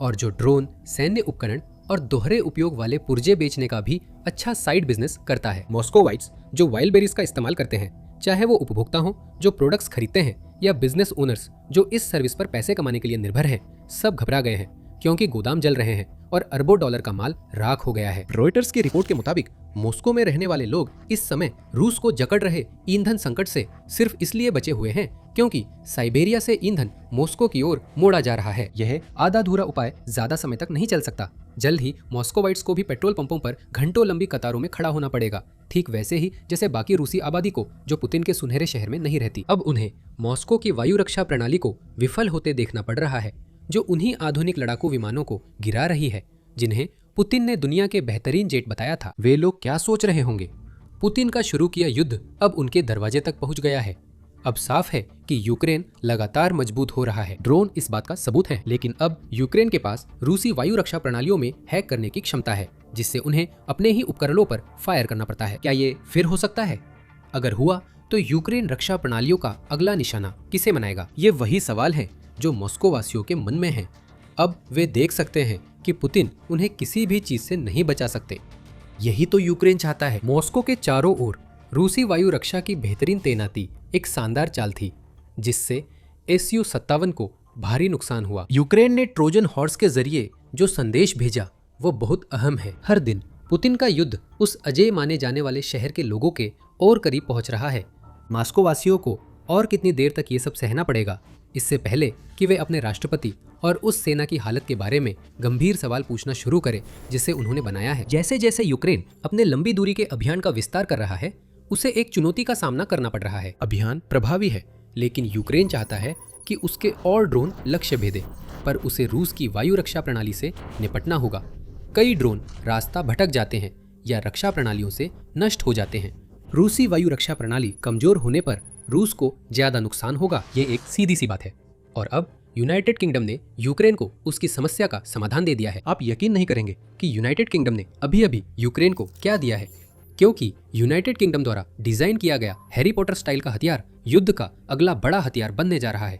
और जो ड्रोन, सैन्य उपकरण और दोहरे उपयोग वाले पुर्जे बेचने का भी अच्छा साइड बिजनेस करता है। मॉस्कोवाइट्स जो वाइल्ड बेरीज का इस्तेमाल करते हैं, चाहे वो उपभोक्ता हो जो प्रोडक्ट्स खरीदते हैं या बिजनेस ओनर्स जो इस सर्विस पर पैसे कमाने के लिए निर्भर हैं, सब घबरा गए हैं क्योंकि गोदाम जल रहे हैं और अरबों डॉलर का माल राख हो गया है। रॉयटर्स की रिपोर्ट के मुताबिक मॉस्को में रहने वाले लोग इस समय रूस को जकड़ रहे ईंधन संकट से सिर्फ इसलिए बचे हुए हैं क्योंकि साइबेरिया से ईंधन मॉस्को की ओर मोड़ा जा रहा है। यह आधा अधूरा उपाय ज्यादा समय तक नहीं चल सकता। जल्द ही मॉस्कोवाइट्स को भी पेट्रोल पंपों पर घंटों लंबी कतारों में खड़ा होना पड़ेगा, ठीक वैसे ही जैसे बाकी रूसी आबादी को जो पुतिन के सुनहरे शहर में नहीं रहती। अब उन्हें मॉस्को की वायु रक्षा प्रणाली को विफल होते देखना पड़ रहा है, जो उन्हीं आधुनिक लड़ाकू विमानों को गिरा रही है जिन्हें पुतिन ने दुनिया के बेहतरीन जेट बताया था। वे लोग क्या सोच रहे होंगे? पुतिन का शुरू किया युद्ध अब उनके दरवाजे तक पहुंच गया है। अब साफ है कि यूक्रेन लगातार मजबूत हो रहा है। ड्रोन इस बात का सबूत है, लेकिन अब यूक्रेन के पास रूसी वायु रक्षा प्रणालियों में हैक करने की क्षमता है, जिससे उन्हें अपने ही उपकरणों पर फायर करना पड़ता है। क्या ये फिर हो सकता है? अगर हुआ तो यूक्रेन रक्षा प्रणालियों का अगला निशाना किसे बनाएगा? ये वही सवाल है जो मॉस्को वासियों के मन में है। अब वे देख सकते हैं कि पुतिन उन्हें किसी भी चीज से नहीं बचा सकते। यही तो यूक्रेन चाहता है। मॉस्को के चारों ओर रूसी वायु रक्षा की बेहतरीन तैनाती एक शानदार चाल थी, जिससे Su-57 को भारी नुकसान हुआ। यूक्रेन ने ट्रोजन हॉर्स के जरिए जो संदेश भेजा वो बहुत अहम है। हर दिन पुतिन का युद्ध उस अजेय माने जाने वाले शहर के लोगों के और करीब पहुंच रहा है। मास्को वासियों को और कितनी देर तक ये सब सहना पड़ेगा, इससे पहले कि वे अपने राष्ट्रपति और उस सेना की हालत के बारे में गंभीर सवाल पूछना शुरू करें जिसे उन्होंने बनाया है। जैसे जैसे यूक्रेन अपने लंबी दूरी के अभियान का विस्तार कर रहा है, उसे एक चुनौती का सामना करना पड़ रहा है। अभियान प्रभावी है, लेकिन यूक्रेन चाहता है कि उसके और ड्रोन लक्ष्य भेदे, पर उसे रूस की वायु रक्षा प्रणाली से निपटना होगा। कई ड्रोन रास्ता भटक जाते हैं या रक्षा प्रणालियों से नष्ट हो जाते हैं। रूसी वायु रक्षा प्रणाली कमजोर होने पर रूस को ज्यादा नुकसान होगा, ये एक सीधी सी बात है। और अब यूनाइटेड किंगडम ने यूक्रेन को उसकी समस्या का समाधान दे दिया है। आप यकीन नहीं करेंगे कि यूनाइटेड किंगडम ने अभी अभी यूक्रेन को क्या दिया है, क्योंकि यूनाइटेड किंगडम द्वारा डिजाइन किया गया हैरी पॉटर स्टाइल का हथियार युद्ध का अगला बड़ा हथियार बनने जा रहा है।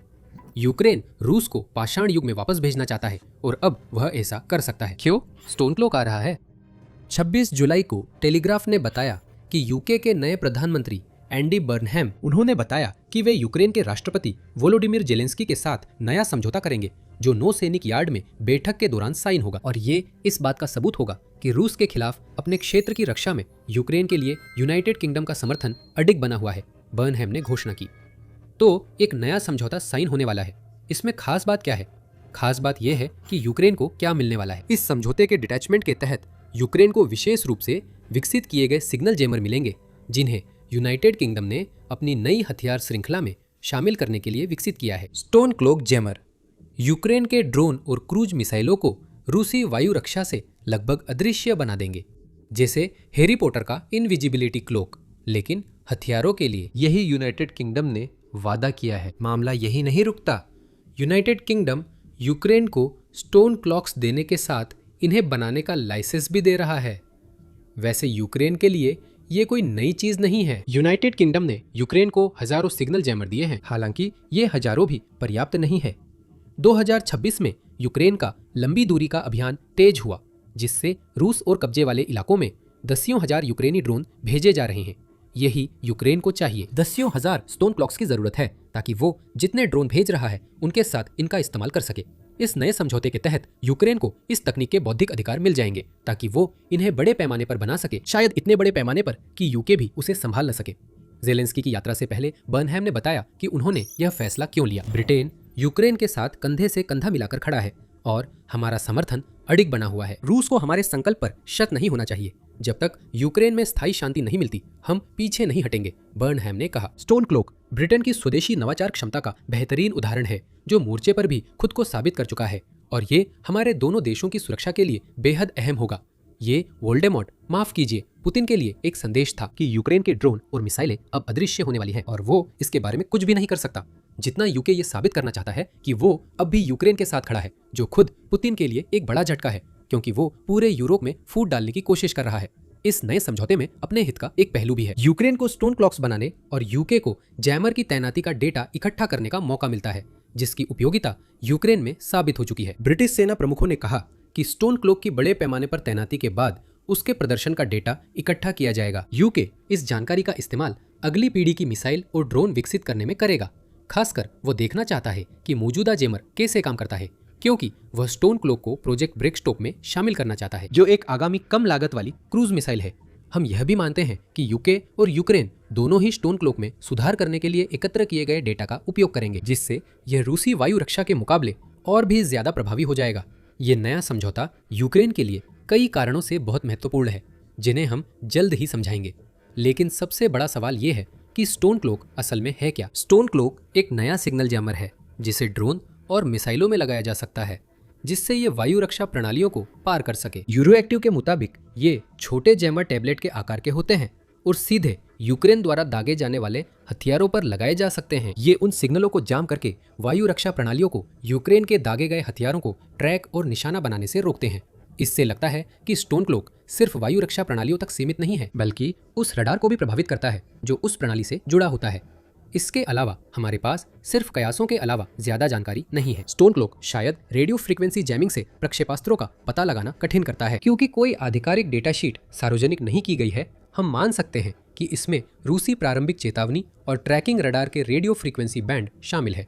यूक्रेन रूस को पाषाण युग में वापस भेजना चाहता है और अब वह ऐसा कर सकता है। क्यों? स्टोन क्लॉक आ रहा है। 26 जुलाई को टेलीग्राफ ने बताया कि यूके के नए प्रधानमंत्री एंडी बर्नहैम, उन्होंने बताया कि वे यूक्रेन के राष्ट्रपति वोलोडिमिर जेलेंस्की के साथ नया समझौता करेंगे जो नौसैनिक यार्ड में बैठक के दौरान साइन होगा। और ये इस बात का सबूत होगा कि रूस के खिलाफ अपने क्षेत्र की रक्षा में यूक्रेन के लिए यूनाइटेड किंगडम का समर्थन अडिग बना हुआ है, बर्नहैम ने घोषणा की। तो एक नया समझौता साइन होने वाला है। इसमें खास बात क्या है? खास बात यह है कि यूक्रेन को क्या मिलने वाला है। इस समझौते के डिटैचमेंट के तहत यूक्रेन को विशेष रूप से विकसित किए गए सिग्नल जैमर मिलेंगे, जिन्हें यूनाइटेड किंगडम ने अपनी नई हथियार श्रृंखला में शामिल करने के लिए विकसित किया है। स्टोन क्लॉक जैमर यूक्रेन के ड्रोन और क्रूज मिसाइलों को रूसी वायु रक्षा से लगभग अदृश्य बना देंगे, जैसे हैरी पॉटर का इनविजिबिलिटी क्लोक। लेकिन हथियारों के लिए यही यूनाइटेड किंगडम ने वादा किया है। मामला यही नहीं रुकता। यूनाइटेड किंगडम यूक्रेन को स्टोन क्लॉक्स देने के साथ इन्हें बनाने का लाइसेंस भी दे रहा है। वैसे यूक्रेन के लिए ये कोई नई चीज नहीं है। यूनाइटेड किंगडम ने यूक्रेन को हजारों सिग्नल जैमर दिए हैं, हालांकि ये हजारों भी पर्याप्त नहीं है। 2026 में यूक्रेन का लंबी दूरी का अभियान तेज हुआ, जिससे रूस और कब्जे वाले इलाकों में दसियों हजार यूक्रेनी ड्रोन भेजे जा रहे हैं। यही यूक्रेन को चाहिए। दसियों हजार स्टोन क्लॉक्स की जरूरत है ताकि वो जितने ड्रोन भेज रहा है उनके साथ इनका इस्तेमाल कर सके। इस नए समझौते के तहत यूक्रेन को इस तकनीक के बौद्धिक अधिकार मिल जाएंगे ताकि वो इन्हें बड़े पैमाने पर बना सके, शायद इतने बड़े पैमाने पर कि यूके भी उसे संभाल न सके। जेलेंस्की की यात्रा से पहले बर्नहैम ने बताया कि उन्होंने यह फैसला क्यों लिया। ब्रिटेन यूक्रेन के साथ कंधे से कंधा मिलाकर खड़ा है और हमारा समर्थन अडिग बना हुआ है। रूस को हमारे संकल्प पर शक नहीं होना चाहिए। जब तक यूक्रेन में स्थायी शांति नहीं मिलती, हम पीछे नहीं हटेंगे, बर्नहैम ने कहा। स्टोन क्लॉक ब्रिटेन की स्वदेशी नवाचार क्षमता का बेहतरीन उदाहरण है, जो मोर्चे पर भी खुद को साबित कर चुका है, और ये हमारे दोनों देशों की सुरक्षा के लिए बेहद अहम होगा। ये वोल्डेमॉर्ट, माफ कीजिए, पुतिन के लिए एक संदेश था कि यूक्रेन के ड्रोन और मिसाइलें अब अदृश्य होने वाली हैं और वो इसके बारे में कुछ भी नहीं कर सकता। जितना यूके ये साबित करना चाहता है कि वो अब भी यूक्रेन के साथ खड़ा है, जो खुद पुतिन के लिए एक बड़ा झटका है, क्योंकि वो पूरे यूरोप में फूट डालने की कोशिश कर रहा है। इस नए समझौते में अपने हित का एक पहलू भी है। यूक्रेन को स्टोन क्लॉक्स बनाने और यूके को जैमर की तैनाती का डेटा इकट्ठा करने का मौका मिलता है, जिसकी उपयोगिता यूक्रेन में साबित हो चुकी है। ब्रिटिश सेना प्रमुखों ने कहा कि स्टोन क्लॉक की बड़े पैमाने पर तैनाती के बाद उसके प्रदर्शन का डेटा इकट्ठा किया जाएगा। यूके इस जानकारी का इस्तेमाल अगली पीढ़ी की मिसाइल और ड्रोन विकसित करने में करेगा। खासकर वो देखना चाहता है कि मौजूदा जैमर कैसे काम करता है, क्योंकि वह स्टोन क्लॉक को प्रोजेक्ट ब्रेकस्टॉप में शामिल करना चाहता है, जो एक आगामी कम लागत वाली क्रूज मिसाइल है। हम यह भी मानते हैं कि यूके और यूक्रेन दोनों ही स्टोन क्लॉक में सुधार करने के लिए एकत्र किए गए डेटा का उपयोग करेंगे, जिससे यह रूसी वायु रक्षा के मुकाबले और भी ज्यादा प्रभावी हो जाएगा। ये नया समझौता यूक्रेन के लिए कई कारणों से बहुत महत्वपूर्ण है, जिन्हें हम जल्द ही समझाएंगे। लेकिन सबसे बड़ा सवाल ये है कि स्टोन क्लॉक असल में है क्या। स्टोन क्लॉक एक नया सिग्नल जैमर है जिसे ड्रोन और मिसाइलों में लगाया जा सकता है, जिससे ये वायु रक्षा प्रणालियों को पार कर सके। यूरोएक्टिव के मुताबिक ये छोटे जैमर टैबलेट के आकार के होते हैं और सीधे यूक्रेन द्वारा दागे जाने वाले हथियारों पर लगाए जा सकते हैं। ये उन सिग्नलों को जाम करके वायु रक्षा प्रणालियों को यूक्रेन के दागे गए हथियारों को ट्रैक और निशाना बनाने से रोकते हैं। इससे लगता है कि स्टोन क्लॉक सिर्फ वायु रक्षा प्रणालियों तक सीमित नहीं है, बल्कि उस रडार को भी प्रभावित करता है जो उस प्रणाली से जुड़ा होता है। इसके अलावा हमारे पास सिर्फ कयासों के अलावा ज्यादा जानकारी नहीं है। स्टोन क्लॉक शायद रेडियो फ्रीक्वेंसी जैमिंग से प्रक्षेपास्त्रों का पता लगाना कठिन करता है। क्योंकि कोई आधिकारिक डेटा शीट सार्वजनिक नहीं की गई है, हम मान सकते हैं कि इसमें रूसी प्रारंभिक चेतावनी और ट्रैकिंग रडार के रेडियो फ्रीक्वेंसी बैंड शामिल है।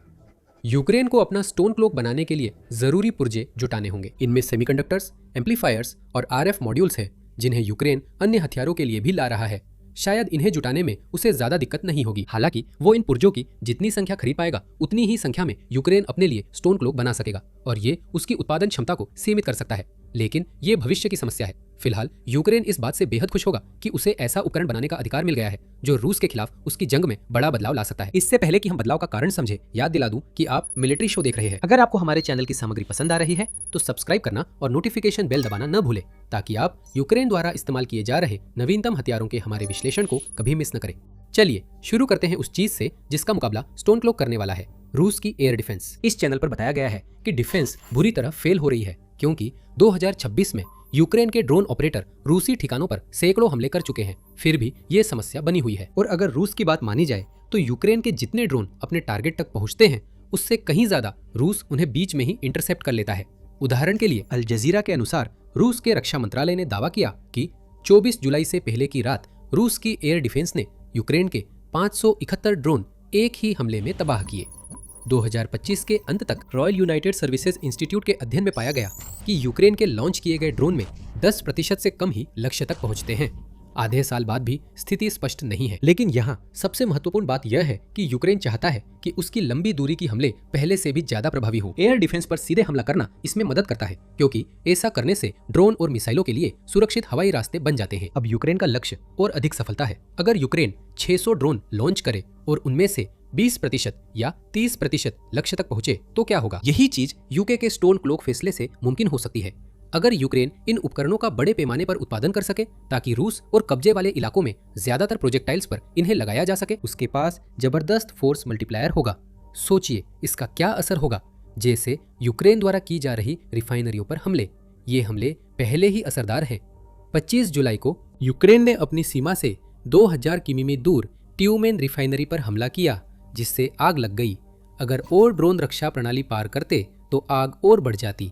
यूक्रेन को अपना स्टोन क्लॉक बनाने के लिए जरूरी पुर्जे जुटाने होंगे। इनमें सेमीकंडक्टर्स, एम्पलीफायर्स और आरएफ मॉड्यूल्स हैं, जिन्हें यूक्रेन अन्य हथियारों के लिए भी ला रहा है। शायद इन्हें जुटाने में उसे ज्यादा दिक्कत नहीं होगी। हालांकि वो इन पुर्जों की जितनी संख्या खरीद पाएगा उतनी ही संख्या में यूक्रेन अपने लिए स्टोन क्लॉक बना सकेगा और ये उसकी उत्पादन क्षमता को सीमित कर सकता है। लेकिन ये भविष्य की समस्या है। फिलहाल यूक्रेन इस बात से बेहद खुश होगा कि उसे ऐसा उपकरण बनाने का अधिकार मिल गया है जो रूस के खिलाफ उसकी जंग में बड़ा बदलाव ला सकता है। इससे पहले कि हम बदलाव का कारण समझे, याद दिला दूं कि आप मिलिट्री शो देख रहे हैं। अगर आपको हमारे चैनल की सामग्री पसंद आ रही है तो सब्सक्राइब करना और नोटिफिकेशन बेल दबाना न भूलें, ताकि आप यूक्रेन द्वारा इस्तेमाल किए जा रहे नवीनतम हथियारों के हमारे विश्लेषण को कभी मिस न करें। चलिए शुरू करते हैं उस चीज से जिसका मुकाबला स्टोन क्लॉक करने वाला है, रूस की एयर डिफेंस। इस चैनल पर बताया गया है कि डिफेंस बुरी तरह फेल हो रही है, क्योंकि 2026 में यूक्रेन के ड्रोन ऑपरेटर रूसी ठिकानों पर सैकड़ों हमले कर चुके हैं। फिर भी ये समस्या बनी हुई है। और अगर रूस की बात मानी जाए तो यूक्रेन के जितने ड्रोन अपने टारगेट तक पहुंचते हैं उससे कहीं ज्यादा रूस उन्हें बीच में ही इंटरसेप्ट कर लेता है। उदाहरण के लिए अल जजीरा के अनुसार रूस के रक्षा मंत्रालय ने दावा किया कि 24 जुलाई से पहले की रात रूस की एयर डिफेंस ने यूक्रेन के 571 ड्रोन एक ही हमले में तबाह किए। 2025 के अंत तक रॉयल यूनाइटेड सर्विसेज इंस्टीट्यूट के अध्ययन में पाया गया कि यूक्रेन के लॉन्च किए गए ड्रोन में 10% से कम ही लक्ष्य तक पहुंचते हैं। आधे साल बाद भी स्थिति स्पष्ट नहीं है। लेकिन यहाँ सबसे महत्वपूर्ण बात यह है कि यूक्रेन चाहता है कि उसकी लंबी दूरी की हमले पहले से भी ज्यादा प्रभावी हो। एयर डिफेंस पर सीधे हमला करना इसमें मदद करता है, क्योंकि ऐसा करने से ड्रोन और मिसाइलों के लिए सुरक्षित हवाई रास्ते बन जाते हैं। अब यूक्रेन का लक्ष्य और अधिक सफलता है। अगर यूक्रेन 600 ड्रोन लॉन्च करे और उनमें से 20% या 30% लक्ष्य तक पहुंचे तो क्या होगा? यही चीज यूके के स्टोन क्लॉक फैसले से मुमकिन हो सकती है। अगर यूक्रेन इन उपकरणों का बड़े पैमाने पर उत्पादन कर सके ताकि रूस और कब्जे वाले इलाकों में ज्यादातर प्रोजेक्टाइल्स पर इन्हें लगाया जा सके, उसके पास जबरदस्त फोर्स मल्टीप्लायर होगा। सोचिए इसका क्या असर होगा। जैसे यूक्रेन द्वारा की जा रही रिफाइनरियों पर हमले, ये हमले पहले ही असरदार हैं। 25 जुलाई को यूक्रेन ने अपनी सीमा से 2000 किमी दूर ट्यूमेन रिफाइनरी पर हमला किया, जिससे आग लग गई। अगर और ड्रोन रक्षा प्रणाली पार करते तो आग और बढ़ जाती।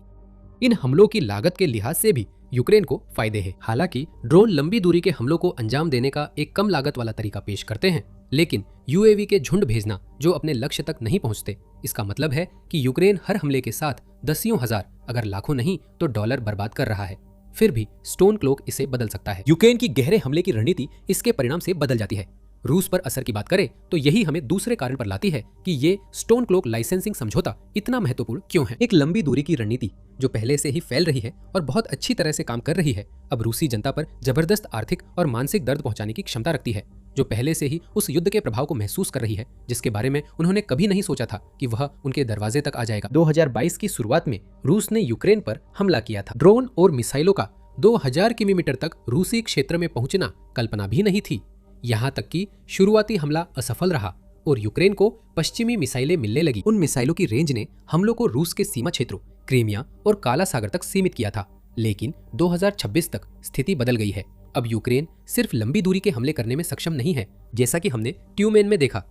इन हमलों की लागत के लिहाज से भी यूक्रेन को फायदे हैं। हालांकि ड्रोन लंबी दूरी के हमलों को अंजाम देने का एक कम लागत वाला तरीका पेश करते हैं, लेकिन यूएवी के झुंड भेजना जो अपने लक्ष्य तक नहीं पहुंचते, इसका मतलब है कि यूक्रेन हर हमले के साथ दसियों हजार अगर लाखों नहीं तो डॉलर बर्बाद कर रहा है। फिर भी स्टोन क्लॉक इसे बदल सकता है। यूक्रेन की गहरे हमले की रणनीति इसके परिणाम से बदल जाती है। रूस पर असर की बात करें तो यही हमें दूसरे कारण पर लाती है कि ये स्टोन क्लॉक लाइसेंसिंग समझौता इतना महत्वपूर्ण क्यों है। एक लंबी दूरी की रणनीति जो पहले से ही फैल रही है और बहुत अच्छी तरह से काम कर रही है, अब रूसी जनता पर जबरदस्त आर्थिक और मानसिक दर्द पहुंचाने की क्षमता रखती है, जो पहले से ही उस युद्ध के प्रभाव को महसूस कर रही है जिसके बारे में उन्होंने कभी नहीं सोचा था कि वह उनके दरवाजे तक आ जाएगा। 2022 की शुरुआत में रूस ने यूक्रेन पर हमला किया था। ड्रोन और मिसाइलों का 2000 किलोमीटर तक रूसी क्षेत्र में पहुंचना कल्पना भी नहीं थी। यहाँ तक कि शुरुआती हमला असफल रहा और यूक्रेन को पश्चिमी मिसाइलें मिलने लगी। उन मिसाइलों की रेंज ने हमलों को रूस के सीमा क्षेत्रों क्रीमिया और काला सागर तक सीमित किया था, लेकिन 2026 तक स्थिति बदल गई है। अब यूक्रेन सिर्फ लंबी दूरी के हमले करने में सक्षम नहीं है, जैसा कि हमने ट्यूमेन में देखा।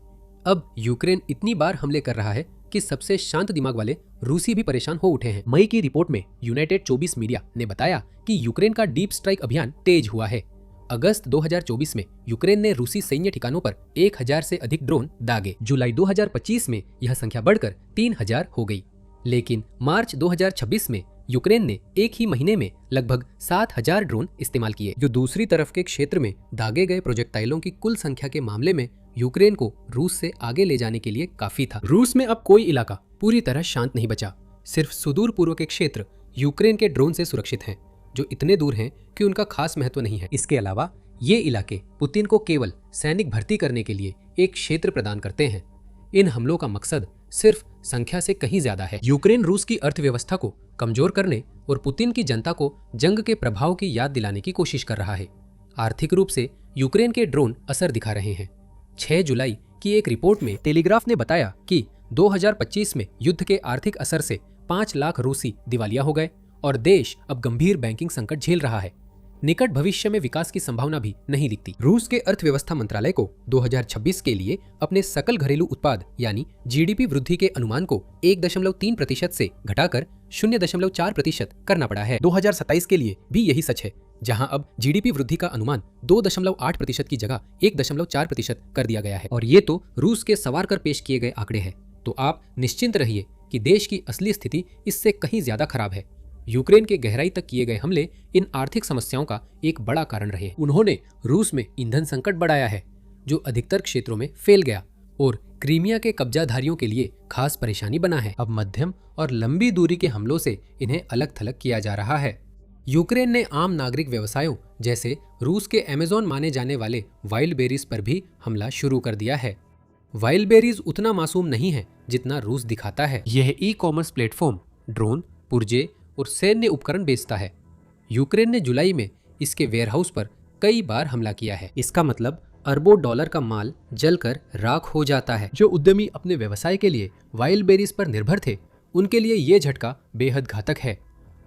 अब यूक्रेन इतनी बार हमले कर रहा है कि सबसे शांत दिमाग वाले रूसी भी परेशान हो उठे हैं। मई की रिपोर्ट में यूनाइटेड 24 मीडिया ने बताया कि यूक्रेन का डीप स्ट्राइक अभियान तेज हुआ है। अगस्त 2024 में यूक्रेन ने रूसी सैन्य ठिकानों पर 1000 से अधिक ड्रोन दागे। जुलाई 2025 में यह संख्या बढ़कर 3000 हो गई, लेकिन मार्च 2026 में यूक्रेन ने एक ही महीने में लगभग 7000 ड्रोन इस्तेमाल किए, जो दूसरी तरफ के क्षेत्र में दागे गए प्रोजेक्टाइलों की कुल संख्या के मामले में यूक्रेन को रूस से आगे ले जाने के लिए काफी था। रूस में अब कोई इलाका पूरी तरह शांत नहीं बचा। सिर्फ सुदूर पूर्व के क्षेत्र यूक्रेन के ड्रोन से सुरक्षित हैं, जो इतने दूर हैं कि उनका खास महत्व नहीं है। इसके अलावा ये इलाके पुतिन को केवल सैनिक भर्ती करने के लिए एक क्षेत्र प्रदान करते हैं। इन हमलों का मकसद सिर्फ संख्या से कहीं ज्यादा है। यूक्रेन रूस की अर्थव्यवस्था को कमजोर करने और पुतिन की जनता को जंग के प्रभाव की याद दिलाने की कोशिश कर रहा है। आर्थिक रूप से यूक्रेन के ड्रोन असर दिखा रहे हैं। 6 जुलाई की एक रिपोर्ट में टेलीग्राफ ने बताया कि 2025 में युद्ध के आर्थिक असर से 5 लाख रूसी दिवालिया हो गए और देश अब गंभीर बैंकिंग संकट झेल रहा है। निकट भविष्य में विकास की संभावना भी नहीं दिखती। रूस के अर्थव्यवस्था मंत्रालय को 2026 के लिए अपने सकल घरेलू उत्पाद यानी जीडीपी वृद्धि के अनुमान को 1.3% से घटाकर 0.4% करना पड़ा है। 2027 के लिए भी यही सच है, जहां अब जीडीपी वृद्धि का अनुमान 2.8% की जगह 1.4% कर दिया गया है। और ये तो रूस के सवार कर पेश किए गए आंकड़े हैं। तो आप निश्चिंत रहिए कि देश की असली स्थिति इससे कहीं ज्यादा खराब है। यूक्रेन के गहराई तक किए गए हमले इन आर्थिक समस्याओं का एक बड़ा कारण रहे। उन्होंने रूस में ईंधन संकट बढ़ाया है, जो अधिकतर क्षेत्रों में फैल गया और क्रीमिया के कब्जाधारियों के लिए खास परेशानी बना है। अब मध्यम और लंबी दूरी के हमलों से इन्हें अलग थलग किया जा रहा है। यूक्रेन ने आम नागरिक व्यवसायों जैसे रूस के अमेज़न माने जाने वाले वाइल्ड बेरीज पर भी हमला शुरू कर दिया है। वाइल्ड बेरीज उतना मासूम नहीं है जितना रूस दिखाता है। यह ई-कॉमर्स प्लेटफॉर्म ड्रोन, पुर्जे और सैन्य उपकरण बेचता है। यूक्रेन ने जुलाई में इसके वेयरहाउस पर कई बार हमला किया है। इसका मतलब अरबों डॉलर का माल जलकर राख हो जाता है। जो उद्यमी अपने व्यवसाय के लिए वाइल्ड बेरीज पर निर्भर थे, उनके लिए ये झटका बेहद घातक है।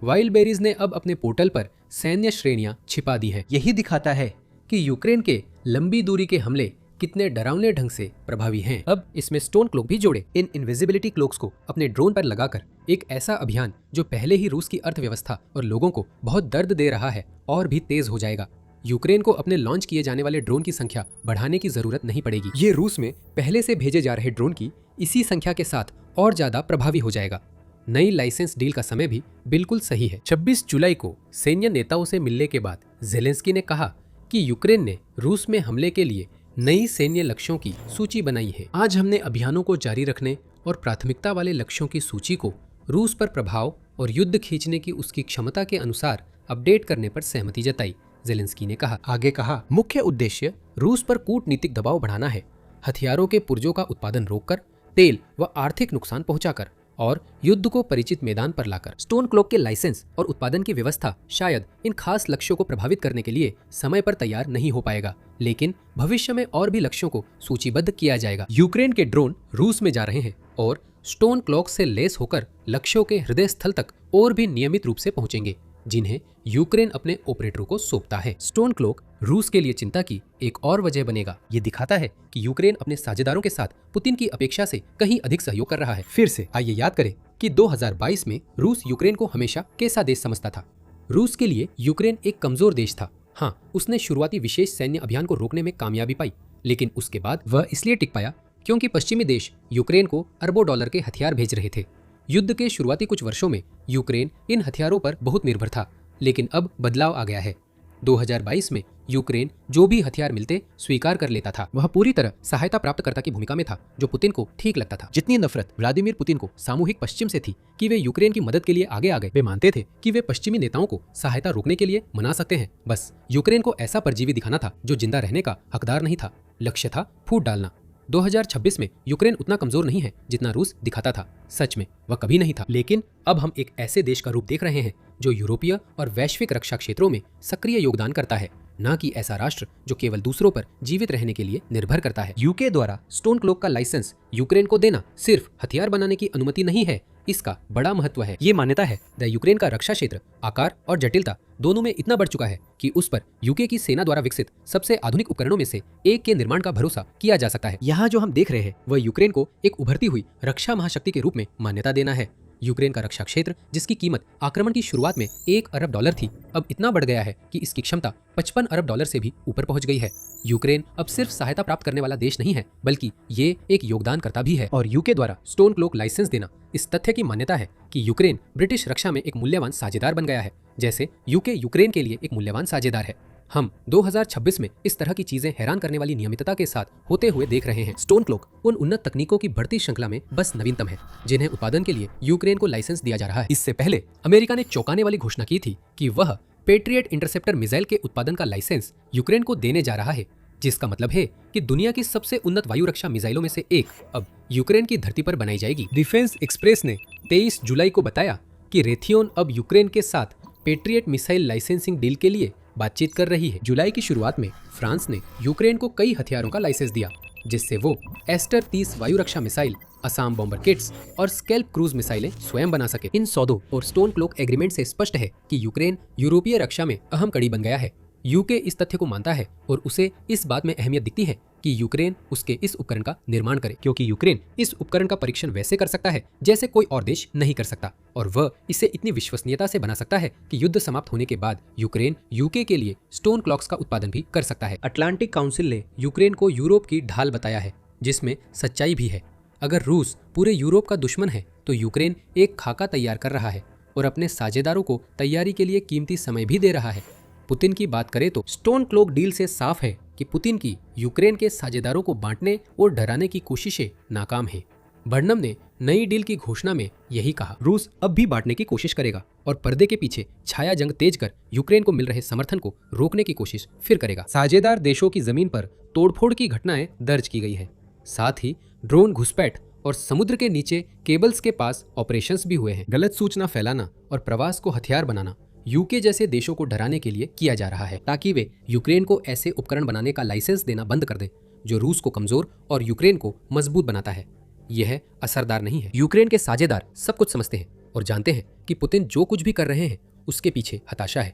वाइल्ड बेरीज ने अब अपने पोर्टल पर सैन्य श्रेणियां छिपा दी है। यही दिखाता है कि यूक्रेन के लंबी दूरी के हमले कितने डरावने ढंग से प्रभावी हैं। अब इसमें स्टोन क्लोक भी जोड़े। इन इनविजिबिलिटी क्लोक्स को अपने ड्रोन पर लगाकर एक ऐसा अभियान जो पहले ही रूस की अर्थव्यवस्था और लोगों को बहुत दर्द दे रहा है और भी तेज हो जाएगा। यूक्रेन को अपने लॉन्च किए जाने वाले ड्रोन की संख्या बढ़ाने की जरूरत नहीं पड़ेगी। ये रूस में पहले से भेजे जा रहे ड्रोन की इसी संख्या के साथ और ज्यादा प्रभावी हो जाएगा। नई लाइसेंस डील का समय भी बिल्कुल सही है। 26 जुलाई को सैन्य नेताओं से मिलने के बाद जेलेंस्की ने कहा कि यूक्रेन ने रूस में हमले के लिए नई सैन्य लक्ष्यों की सूची बनाई है। आज हमने अभियानों को जारी रखने और प्राथमिकता वाले लक्ष्यों की सूची को रूस पर प्रभाव और युद्ध खींचने की उसकी क्षमता के अनुसार अपडेट करने पर सहमति जताई, जेलेंस्की ने कहा। आगे कहा, मुख्य उद्देश्य रूस पर कूटनीतिक दबाव बढ़ाना है, हथियारों के पुर्जों का उत्पादन रोककर, तेल व आर्थिक नुकसान पहुंचाकर और युद्ध को परिचित मैदान पर लाकर। स्टोन क्लोक के लाइसेंस और उत्पादन की व्यवस्था शायद इन खास लक्ष्यों को प्रभावित करने के लिए समय पर तैयार नहीं हो पाएगा, लेकिन भविष्य में और भी लक्ष्यों को सूचीबद्ध किया जाएगा। यूक्रेन के ड्रोन रूस में जा रहे हैं और स्टोन क्लॉक से लेस होकर लक्ष्यों के हृदय स्थल तक और भी नियमित रूप से पहुंचेंगे, जिन्हें यूक्रेन अपने ऑपरेटरों को सौंपता है। स्टोन क्लॉक रूस के लिए चिंता की एक और वजह बनेगा। ये दिखाता है कि यूक्रेन अपने साझेदारों के साथ पुतिन की अपेक्षा से कहीं अधिक सहयोग कर रहा है। फिर से आइए याद करें कि 2022 में रूस यूक्रेन को हमेशा कैसा देश समझता था। रूस के लिए यूक्रेन एक कमजोर देश था। हाँ, उसने शुरुआती विशेष सैन्य अभियान को रोकने में कामयाबी पाई, लेकिन उसके बाद वह इसलिए टिक पाया क्योंकि पश्चिमी देश यूक्रेन को अरबों डॉलर के हथियार भेज रहे थे। युद्ध के शुरुआती कुछ वर्षों में यूक्रेन इन हथियारों पर बहुत निर्भर था, लेकिन अब बदलाव आ गया है। 2022 में यूक्रेन जो भी हथियार मिलते स्वीकार कर लेता था। वह पूरी तरह सहायता प्राप्तकर्ता की भूमिका में था, जो पुतिन को ठीक लगता था। जितनी नफरत व्लादिमीर पुतिन को सामूहिक पश्चिम से थी कि वे यूक्रेन की मदद के लिए आगे आ गए, वे मानते थे कि वे पश्चिमी नेताओं को सहायता रोकने के लिए मना सकते हैं। बस यूक्रेन को ऐसा परजीवी दिखाना था जो जिंदा रहने का हकदार नहीं था। लक्ष्य था फूट डालना। 2026 में यूक्रेन उतना कमजोर नहीं है जितना रूस दिखाता था। सच में वह कभी नहीं था, लेकिन अब हम एक ऐसे देश का रूप देख रहे हैं जो यूरोपीय और वैश्विक रक्षा क्षेत्रों में सक्रिय योगदान करता है, न कि ऐसा राष्ट्र जो केवल दूसरों पर जीवित रहने के लिए निर्भर करता है। यूके द्वारा स्टोन क्लोक का लाइसेंस यूक्रेन को देना सिर्फ हथियार बनाने की अनुमति नहीं है, इसका बड़ा महत्व है। ये मान्यता है द यूक्रेन का रक्षा क्षेत्र आकार और जटिलता दोनों में इतना बढ़ चुका है कि उस पर यूके की सेना द्वारा विकसित सबसे आधुनिक उपकरणों में से एक के निर्माण का भरोसा किया जा सकता है। यहाँ जो हम देख रहे हैं वह यूक्रेन को एक उभरती हुई रक्षा महाशक्ति के रूप में मान्यता देना है। यूक्रेन का रक्षा क्षेत्र, जिसकी कीमत आक्रमण की शुरुआत में $1 अरब थी, अब इतना बढ़ गया है कि इसकी क्षमता $55 अरब से भी ऊपर पहुंच गई है। यूक्रेन अब सिर्फ सहायता प्राप्त करने वाला देश नहीं है, बल्कि ये एक योगदानकर्ता भी है। और यूके द्वारा स्टोन क्लोक लाइसेंस देना इस तथ्य की मान्यता है कि यूक्रेन ब्रिटिश रक्षा में एक मूल्यवान साझेदार बन गया है, जैसे यूके यूक्रेन के लिए एक मूल्यवान साझेदार है। हम 2026 में इस तरह की चीजें हैरान करने वाली नियमितता के साथ होते हुए देख रहे हैं। स्टोन क्लोक उन उन्नत तकनीकों की बढ़ती श्रृंखला में बस नवीनतम है, जिन्हें उत्पादन के लिए यूक्रेन को लाइसेंस दिया जा रहा है। इससे पहले अमेरिका ने चौंकाने वाली घोषणा की थी कि वह पेट्रियट इंटरसेप्टर मिसाइल के उत्पादन का लाइसेंस यूक्रेन को देने जा रहा है, जिसका मतलब है कि दुनिया की सबसे उन्नत वायु रक्षा मिसाइलों में से एक अब यूक्रेन की धरती पर बनाई जाएगी। डिफेंस एक्सप्रेस ने 23 जुलाई को बताया कि रेथियोन अब यूक्रेन के साथ पेट्रियट मिसाइल लाइसेंसिंग डील के लिए बातचीत कर रही है। जुलाई की शुरुआत में फ्रांस ने यूक्रेन को कई हथियारों का लाइसेंस दिया, जिससे वो एस्टर 30 वायु रक्षा मिसाइल, असम बॉम्बर किट्स और स्कैल्प क्रूज मिसाइलें स्वयं बना सके। इन सौदों और स्टोन क्लोक एग्रीमेंट से स्पष्ट है कि यूक्रेन यूरोपीय रक्षा में अहम कड़ी बन गया है। यूके इस तथ्य को मानता है और उसे इस बात में अहमियत दिखती है कि यूक्रेन उसके इस उपकरण का निर्माण करे, क्योंकि यूक्रेन इस उपकरण का परीक्षण वैसे कर सकता है जैसे कोई और देश नहीं कर सकता, और वह इसे इतनी विश्वसनीयता से बना सकता है कि युद्ध समाप्त होने के बाद यूक्रेन यूके के लिए स्टोन क्लॉक्स का उत्पादन भी कर सकता है। अटलांटिक काउंसिल ने यूक्रेन को यूरोप की ढाल बताया है, जिसमें सच्चाई भी है। अगर रूस पूरे यूरोप का दुश्मन है तो यूक्रेन एक खाका तैयार कर रहा है और अपने साझेदारों को तैयारी के लिए कीमती समय भी दे रहा है। पुतिन की बात करें तो स्टोन क्लोक डील से साफ है कि पुतिन की यूक्रेन के साझेदारों को बांटने और डराने की कोशिशें नाकाम हैं। बर्नम ने नई डील की घोषणा में यही कहा, रूस अब भी बांटने की कोशिश करेगा और पर्दे के पीछे छाया जंग तेज कर यूक्रेन को मिल रहे समर्थन को रोकने की कोशिश फिर करेगा। साझेदार देशों की जमीन पर तोड़फोड़ की घटनाएं दर्ज की गई है। साथ ही ड्रोन घुसपैठ और समुद्र के नीचे केबल्स के पास ऑपरेशंस भी हुए हैं। गलत सूचना फैलाना और प्रवास को हथियार बनाना यूके जैसे देशों को डराने के लिए किया जा रहा है, ताकि वे यूक्रेन को ऐसे उपकरण बनाने का लाइसेंस देना बंद कर दें जो रूस को कमजोर और यूक्रेन को मजबूत बनाता है। यह असरदार नहीं है। यूक्रेन के साझेदार सब कुछ समझते हैं और जानते हैं कि पुतिन जो कुछ भी कर रहे हैं उसके पीछे हताशा है।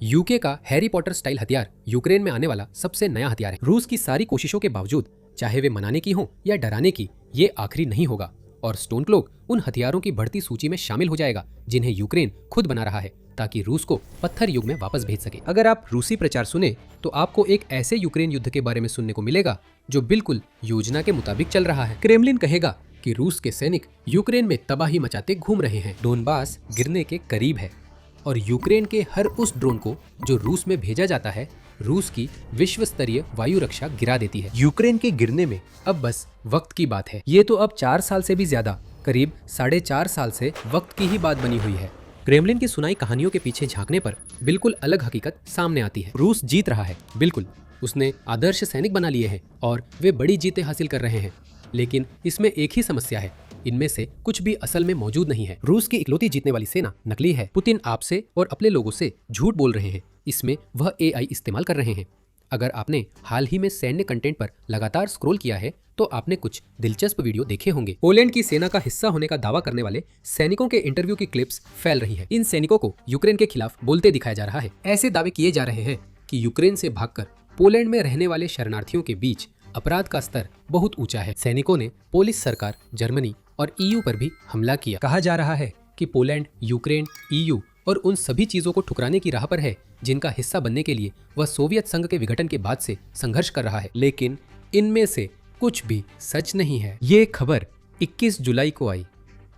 यूके का हैरी पॉटर स्टाइल हथियार यूक्रेन में आने वाला सबसे नया हथियार है। रूस की सारी कोशिशों के बावजूद, चाहे वे मनाने की हो या डराने की, ये आखिरी नहीं होगा और स्टोन क्लोक उन हथियारों की बढ़ती सूची में शामिल हो जाएगा जिन्हें यूक्रेन खुद बना रहा है, ताकि रूस को पत्थर युग में वापस भेज सके। अगर आप रूसी प्रचार सुने तो आपको एक ऐसे यूक्रेन युद्ध के बारे में सुनने को मिलेगा जो बिल्कुल योजना के मुताबिक चल रहा है। क्रेमलिन कहेगा कि रूस के सैनिक यूक्रेन में तबाही मचाते घूम रहे हैं। डोनबास गिरने के करीब है और यूक्रेन के हर उस ड्रोन को जो रूस में भेजा जाता है, रूस की विश्व स्तरीय वायु रक्षा गिरा देती है। यूक्रेन के गिरने में अब बस वक्त की बात है। ये तो अब 4 साल से भी ज्यादा, करीब 4.5 साल से वक्त की ही बात बनी हुई है। क्रेमलिन की सुनाई कहानियों के पीछे झांकने पर बिल्कुल अलग हकीकत सामने आती है। रूस जीत रहा है, बिल्कुल, उसने आदर्श सैनिक बना लिए हैं और वे बड़ी जीतें हासिल कर रहे हैं। लेकिन इसमें एक ही समस्या है, इनमें से कुछ भी असल में मौजूद नहीं है। रूस की इकलौती जीतने वाली सेना नकली है। पुतिन आपसे और अपने लोगों से झूठ बोल रहे हैं, इसमें वह AI इस्तेमाल कर रहे हैं। अगर आपने हाल ही में सैन्य कंटेंट पर लगातार स्क्रॉल किया है तो आपने कुछ दिलचस्प वीडियो देखे होंगे। पोलैंड की सेना का हिस्सा होने का दावा करने वाले सैनिकों के इंटरव्यू की क्लिप्स फैल रही है। इन सैनिकों को यूक्रेन के खिलाफ बोलते दिखाया जा रहा है। ऐसे दावे किए जा रहे हैं कि यूक्रेन से भागकर पोलैंड में रहने वाले शरणार्थियों के बीच अपराध का स्तर बहुत ऊंचा है। सैनिकों ने पोलिश सरकार, जर्मनी और EU पर भी हमला किया। कहा जा रहा है कि पोलैंड, यूक्रेन, EU और उन सभी चीजों को ठुकराने की राह पर है जिनका हिस्सा बनने के लिए वह सोवियत संघ के विघटन के बाद से संघर्ष कर रहा है। लेकिन इनमें से कुछ भी सच नहीं है। ये खबर 21 जुलाई को आई।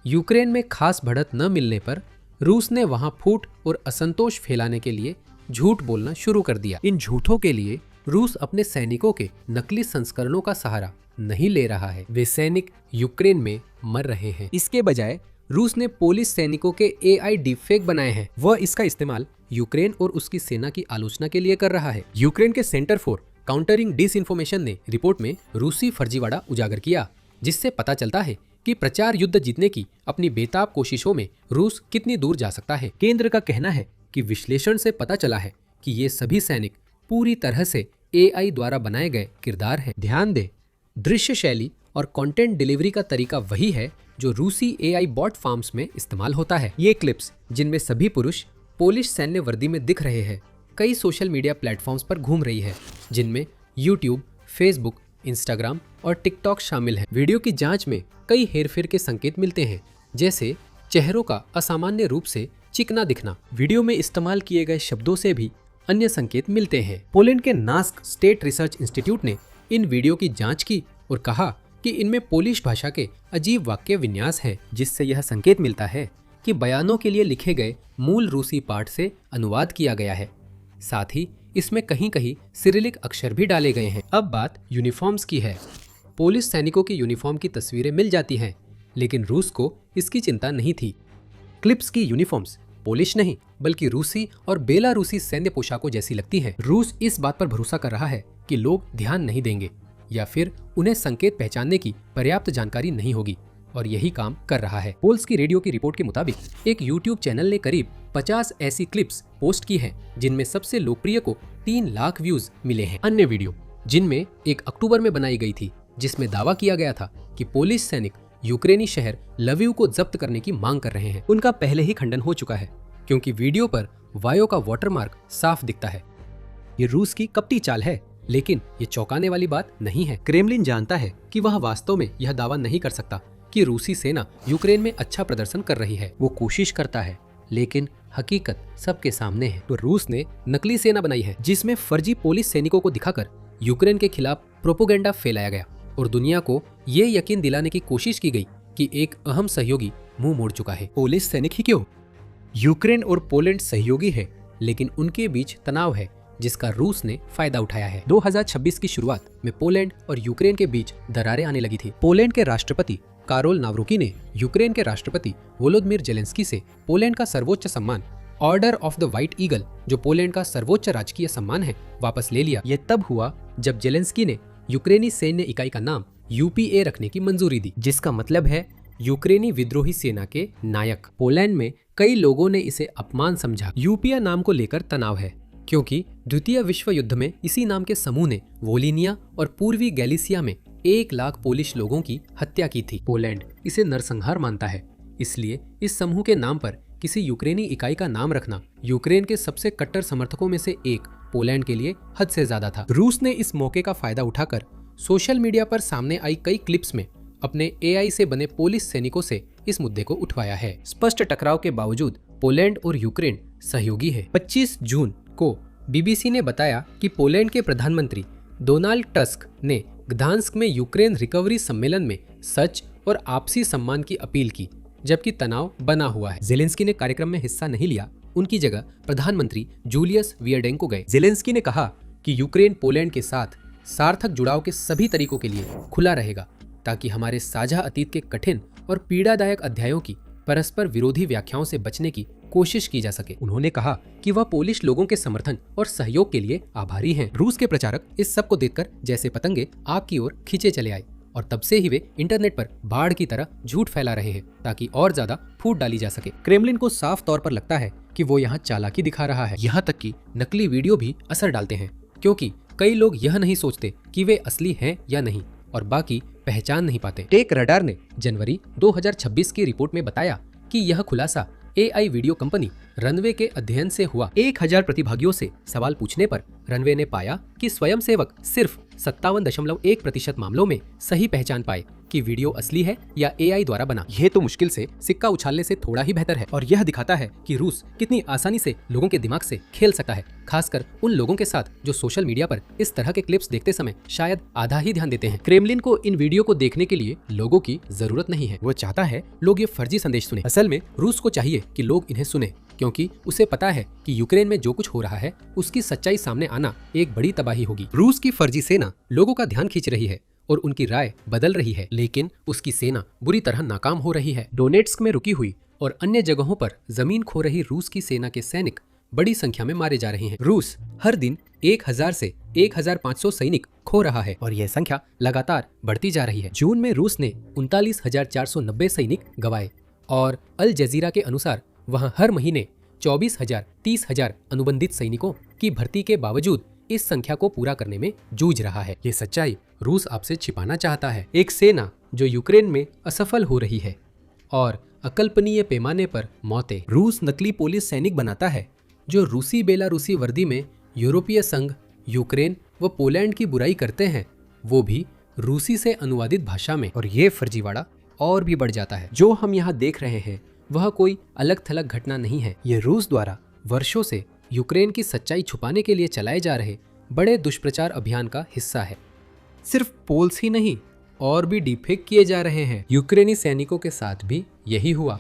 यूक्रेन में खास बढ़त न मिलने पर रूस ने वहां फूट और असंतोष फैलाने के लिए झूठ बोलना शुरू कर दिया। इन झूठों के लिए रूस अपने सैनिकों के नकली संस्करणों का सहारा नहीं ले रहा है। वे सैनिक यूक्रेन में मर रहे हैं। इसके बजाय रूस ने पोलिश सैनिकों के AI डीपफेक बनाए हैं। वह इसका इस्तेमाल यूक्रेन और उसकी सेना की आलोचना के लिए कर रहा है। यूक्रेन के सेंटर फॉर काउंटरिंग डिसइंफॉर्मेशन ने रिपोर्ट में रूसी फर्जीवाड़ा उजागर किया, जिससे पता चलता है कि प्रचार युद्ध जीतने की अपनी बेताब कोशिशों में रूस कितनी दूर जा सकता है। केंद्र का कहना है कि विश्लेषण से पता चला है कि ये सभी सैनिक पूरी तरह से AI द्वारा बनाए गए किरदार हैं। ध्यान दें, दृश्य शैली और कंटेंट डिलीवरी का तरीका वही है जो रूसी AI बॉट फार्म्स में इस्तेमाल होता है। ये क्लिप्स, जिनमें सभी पुरुष पोलिश सैन्य वर्दी में दिख रहे हैं, कई सोशल मीडिया प्लेटफॉर्म्स पर घूम रही है, जिनमें YouTube, Facebook, Instagram और TikTok शामिल हैं। वीडियो की जांच में कई हेरफेर के संकेत मिलते हैं, जैसे चेहरों का असामान्य रूप से चिकना दिखना। वीडियो में इस्तेमाल किए गए शब्दों से भी अन्य संकेत मिलते हैं। पोलैंड के नास्क स्टेट रिसर्च इंस्टीट्यूट ने इन वीडियो की जांच की और कहा कि इनमें पोलिश भाषा के अजीब वाक्य विन्यास है, जिससे यह संकेत मिलता है कि बयानों के लिए लिखे गए मूल रूसी पाठ से अनुवाद किया गया है। साथ ही इसमें कहीं कहीं सिरिलिक अक्षर भी डाले गए हैं। अब बात यूनिफॉर्म्स की है। पोलिश सैनिकों की यूनिफॉर्म की तस्वीरें मिल जाती हैं, लेकिन रूस को इसकी चिंता नहीं थी। क्लिप्स की यूनिफॉर्म्स पोलिश नहीं बल्कि रूसी और बेलारूसी सैन्य पोशाकों जैसी लगती है। रूस इस बात पर भरोसा कर रहा है कि लोग ध्यान नहीं देंगे या फिर उन्हें संकेत पहचानने की पर्याप्त जानकारी नहीं होगी, और यही काम कर रहा है। पोल्स की रेडियो की रिपोर्ट के मुताबिक एक YouTube चैनल ने करीब 50 ऐसी क्लिप्स पोस्ट की हैं, जिनमें सबसे लोकप्रिय को 3 लाख व्यूज मिले हैं। अन्य वीडियो, जिनमें 1 अक्टूबर में बनाई गई थी, जिसमें दावा किया गया था कि पोलिश सैनिक यूक्रेनी शहर लविव को जब्त करने की मांग कर रहे हैं, उनका पहले ही खंडन हो चुका है, क्योंकि वीडियो पर वायो का वाटरमार्क साफ दिखता है। ये रूस की कपटी चाल है, लेकिन ये चौंकाने वाली बात नहीं है। क्रेमलिन जानता है कि वह वास्तव में यह दावा नहीं कर सकता कि रूसी सेना यूक्रेन में अच्छा प्रदर्शन कर रही है। वो कोशिश करता है, लेकिन हकीकत सबके सामने है। तो रूस ने नकली सेना बनाई है, जिसमें फर्जी पोलिश सैनिकों को दिखाकर यूक्रेन के खिलाफ प्रोपोगेंडा फैलाया गया। और दुनिया को ये यकीन दिलाने की कोशिश की गई कि एक अहम सहयोगी मुंह मोड़ चुका है। पुलिस सैनिक ही क्यों? यूक्रेन और पोलैंड सहयोगी है, लेकिन उनके बीच तनाव है जिसका रूस ने फायदा उठाया है। 2026 की शुरुआत में पोलैंड और यूक्रेन के बीच दरारें आने लगी थी। पोलैंड के राष्ट्रपति कारोल नावरोकी ने यूक्रेन के राष्ट्रपति वोलोदिमीर जेलेंस्की से पोलैंड का सर्वोच्च सम्मान order of the white eagle, जो पोलैंड का सर्वोच्च राजकीय सम्मान है, वापस ले लिया। यह तब हुआ जब जेलेंस्की ने यूक्रेनी सैन्य इकाई का नाम यूपीए रखने की मंजूरी दी, जिसका मतलब है यूक्रेनी विद्रोही सेना के नायक। पोलैंड में कई लोगों ने इसे अपमान समझा। यूपीए नाम को लेकर तनाव है क्योंकि द्वितीय विश्व युद्ध में इसी नाम के समूह ने वोलिनिया और पूर्वी गैलिसिया में 1 लाख पोलिश लोगों की हत्या की थी। पोलैंड इसे नरसंहार मानता है, इसलिए इस समूह के नाम पर किसी यूक्रेनी इकाई का नाम रखना यूक्रेन के सबसे कट्टर समर्थकों में से एक पोलैंड के लिए हद से ज्यादा था। रूस ने इस मौके का फायदा उठाकर सोशल मीडिया पर सामने आई कई क्लिप्स में अपने एआई से बने पोलिश सैनिकों से इस मुद्दे को उठवाया है। स्पष्ट टकराव के बावजूद पोलैंड और यूक्रेन सहयोगी है। 25 जून को बीबीसी ने बताया कि पोलैंड के प्रधानमंत्री डोनाल्ड टस्क ने ग्दांस्क में यूक्रेन रिकवरी सम्मेलन में सच और आपसी सम्मान की अपील की, जबकि तनाव बना हुआ है। जेलेंस्की ने कार्यक्रम में हिस्सा नहीं लिया, उनकी जगह प्रधानमंत्री जूलियस वियरडेंको गए। जेलेंस्की ने कहा कि यूक्रेन पोलैंड के साथ सार्थक जुड़ाव के सभी तरीकों के लिए खुला रहेगा ताकि हमारे साझा अतीत के कठिन और पीड़ादायक अध्यायों की परस्पर विरोधी व्याख्याओं से बचने की कोशिश की जा सके। उन्होंने कहा कि वह पोलिश लोगों के समर्थन और सहयोग के लिए आभारी हैं। रूस के प्रचारक इस सब को देखकर जैसे पतंगे आग की ओर खींचे चले आए और तब से ही वे इंटरनेट पर बाढ़ की तरह झूठ फैला रहे हैं ताकि और ज्यादा फूट डाली जा सके। क्रेमलिन को साफ तौर पर लगता है कि वो यहाँ चालाकी दिखा रहा है। यहाँ तक कि नकली वीडियो भी असर डालते हैं, क्योंकि कई लोग यह नहीं सोचते कि वे असली हैं या नहीं और बाकी पहचान नहीं पाते। टेक रडार ने जनवरी 2026 की रिपोर्ट में बताया कि यह खुलासा एआई वीडियो कंपनी रनवे के अध्ययन से हुआ। 1000 प्रतिभागियों से सवाल पूछने पर रनवे ने पाया कि स्वयंसेवक सिर्फ 57.1% मामलों में सही पहचान पाए कि वीडियो असली है या एआई द्वारा बना। यह तो मुश्किल से सिक्का उछालने से थोड़ा ही बेहतर है और यह दिखाता है कि रूस कितनी आसानी से लोगों के दिमाग से खेल सकता है, खासकर उन लोगों के साथ जो सोशल मीडिया पर इस तरह के क्लिप्स देखते समय शायद आधा ही ध्यान देते हैं। क्रेमलिन को इन वीडियो को देखने के लिए लोगों की जरूरत नहीं है, वो चाहता है लोग ये फर्जी संदेश सुने। असल में रूस को चाहिए कि लोग इन्हें सुने, क्योंकि उसे पता है कि यूक्रेन में जो कुछ हो रहा है उसकी सच्चाई सामने आना एक बड़ी तबाही होगी। रूस की फर्जी सेना लोगों का ध्यान खींच रही है और उनकी राय बदल रही है, लेकिन उसकी सेना बुरी तरह नाकाम हो रही है। डोनेट्स्क में रुकी हुई और अन्य जगहों पर जमीन खो रही रूस की सेना के सैनिक बड़ी संख्या में मारे जा रहे हैं। रूस हर दिन 1000 से 1500 सैनिक खो रहा है और यह संख्या लगातार बढ़ती जा रही है। जून में रूस ने 39,490 सैनिक गंवाए और अल जजीरा के अनुसार वहां हर महीने 24,000-30,000 अनुबंधित सैनिकों की भर्ती के बावजूद इस संख्या को पूरा करने में जूझ रहा है। ये सच्चाई रूस आपसे छिपाना चाहता है। एक सेना जो यूक्रेन में असफल हो रही है और अकल्पनीय पैमाने पर मौतें। रूस नकली पुलिस सैनिक बनाता है जो रूसी बेलारूसी वर्दी में यूरोपीय संघ, यूक्रेन व पोलैंड की बुराई करते हैं, वो भी रूसी से अनुवादित भाषा में। और ये फर्जीवाड़ा और भी बढ़ जाता है। जो हम यहाँ देख रहे हैं वह कोई अलग थलग घटना नहीं है। ये रूस द्वारा वर्षों से यूक्रेन की सच्चाई छुपाने के लिए चलाए जा रहे बड़े दुष्प्रचार अभियान का हिस्सा है। सिर्फ पोल्स ही नहीं, और भी डीपफेक किए जा रहे हैं। यूक्रेनी सैनिकों के साथ भी यही हुआ।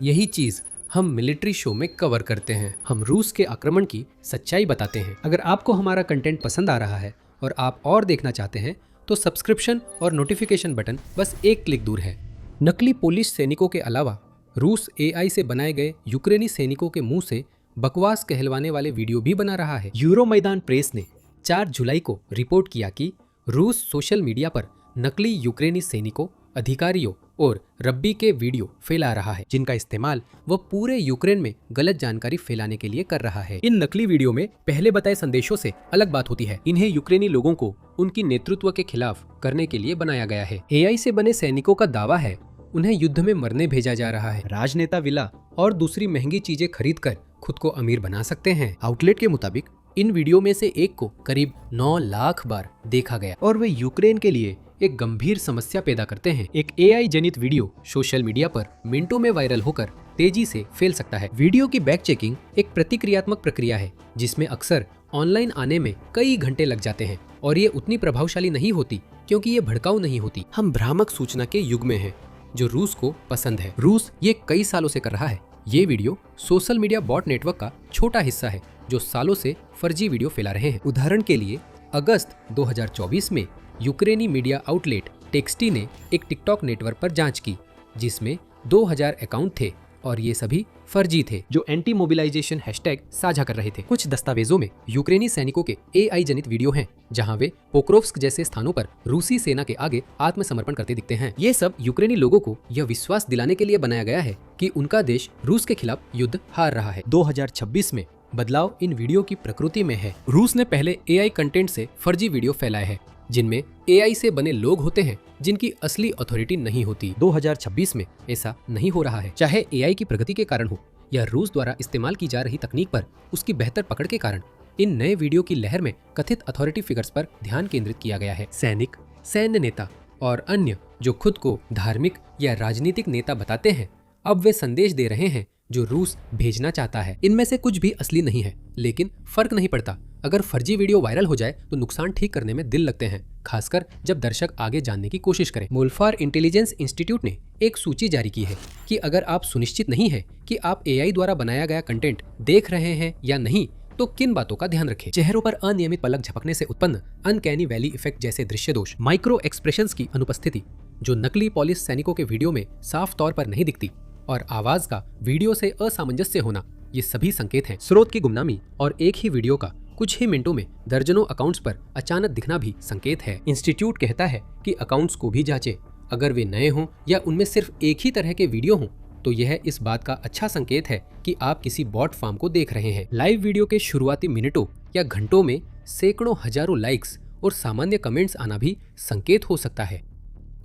यही चीज हम मिलिट्री शो में कवर करते हैं। हम रूस के आक्रमण की सच्चाई बताते हैं। अगर आपको हमारा कंटेंट पसंद आ रहा है और आप और देखना चाहते हैं तो सब्सक्रिप्शन और नोटिफिकेशन बटन बस एक क्लिक दूर है। नकली पुलिस सैनिकों के अलावा रूस एआई से बनाए गए यूक्रेनी सैनिकों के मुंह से बकवास कहलवाने वाले वीडियो भी बना रहा है। यूरोमैदान प्रेस ने 4 जुलाई को रिपोर्ट किया कि रूस सोशल मीडिया पर नकली यूक्रेनी सैनिकों, अधिकारियों और रब्बी के वीडियो फैला रहा है, जिनका इस्तेमाल वह पूरे यूक्रेन में गलत जानकारी फैलाने के लिए कर रहा है। इन नकली वीडियो में पहले बताए संदेशों से अलग बात होती है। इन्हें यूक्रेनी लोगों को उनकी नेतृत्व के खिलाफ करने के लिए बनाया गया है। एआई से बने सैनिकों का दावा है उन्हें युद्ध में मरने भेजा जा रहा है। राजनेता विला और दूसरी महंगी चीजें खरीदकर खुद को अमीर बना सकते हैं। आउटलेट के मुताबिक इन वीडियो में से एक को करीब 9 लाख बार देखा गया और वे यूक्रेन के लिए एक गंभीर समस्या पैदा करते हैं। एक एआई जनित वीडियो सोशल मीडिया पर मिनटों में वायरल होकर तेजी से फैल सकता है। वीडियो की बैक चेकिंग एक प्रतिक्रियात्मक प्रक्रिया है जिसमें अक्सर ऑनलाइन आने में कई घंटे लग जाते हैं और ये उतनी प्रभावशाली नहीं होती क्योंकि ये भड़काऊ नहीं होती। हम भ्रामक सूचना के युग में हैं जो रूस को पसंद है। रूस ये कई सालों से कर रहा है। ये video social media bot network का छोटा हिस्सा है जो सालों से फर्जी वीडियो फैला रहे हैं। उदाहरण के लिए अगस्त 2024 में यूक्रेनी मीडिया आउटलेट टेक्सटी ने एक टिकटॉक नेटवर्क पर जांच की जिसमें 2000 अकाउंट थे और ये सभी फर्जी थे जो एंटी मोबिलाइजेशन हैशटैग साझा कर रहे थे। कुछ दस्तावेजों में यूक्रेनी सैनिकों के AI जनित वीडियो हैं जहां वे पोक्रोव्स्क जैसे स्थानों पर रूसी सेना के आगे आत्मसमर्पण करते दिखते हैं। ये सब यूक्रेनी लोगों को यह विश्वास दिलाने के लिए बनाया गया है कि उनका देश रूस के खिलाफ युद्ध हार रहा है। 2026 में बदलाव इन वीडियो की प्रकृति में है। रूस ने पहले AI कंटेंट से फर्जी वीडियो फैलाए हैं जिनमें AI से बने लोग होते हैं जिनकी असली अथॉरिटी नहीं होती। 2026 में ऐसा नहीं हो रहा है, चाहे AI की प्रगति के कारण हो या रूस द्वारा इस्तेमाल की जा रही तकनीक पर उसकी बेहतर पकड़ के कारण। इन नए वीडियो की लहर में कथित अथॉरिटी फिगर्स पर ध्यान केंद्रित किया गया है। सैनिक, सैन्य नेता और अन्य जो खुद को धार्मिक या राजनीतिक नेता बताते हैं अब वे संदेश दे रहे हैं जो रूस भेजना चाहता है। इनमें से कुछ भी असली नहीं है, लेकिन फर्क नहीं पड़ता। अगर फर्जी वीडियो वायरल हो जाए तो नुकसान ठीक करने में दिल लगते हैं, खासकर जब दर्शक आगे जानने की कोशिश करें। मोल्फार इंटेलिजेंस इंस्टीट्यूट ने एक सूची जारी की है कि अगर आप सुनिश्चित नहीं है कि आप AI द्वारा बनाया गया कंटेंट देख रहे हैं या नहीं तो किन बातों का ध्यान रखें। चेहरों पर अनियमित पलक झपकने से उत्पन्न अनकैनी वैली इफेक्ट जैसे दृश्य दोष, माइक्रो एक्सप्रेशंस की अनुपस्थिति जो नकली पॉलिस सैनिकों के वीडियो में साफ तौर पर नहीं दिखती, और आवाज का वीडियो से असामंजस्य होना, ये सभी संकेत हैं। स्रोत की गुमनामी और एक ही वीडियो का कुछ ही मिनटों में दर्जनों अकाउंट्स पर अचानक दिखना भी संकेत है। इंस्टीट्यूट कहता है कि अकाउंट्स को भी जांचें। अगर वे नए हों या उनमें सिर्फ एक ही तरह के वीडियो हों तो यह इस बात का अच्छा संकेत है कि आप किसी बॉट फार्म को देख रहे हैं। लाइव वीडियो के शुरुआती मिनटों या घंटों में सैकड़ों हजारों लाइक्स और सामान्य कमेंट्स आना भी संकेत हो सकता है।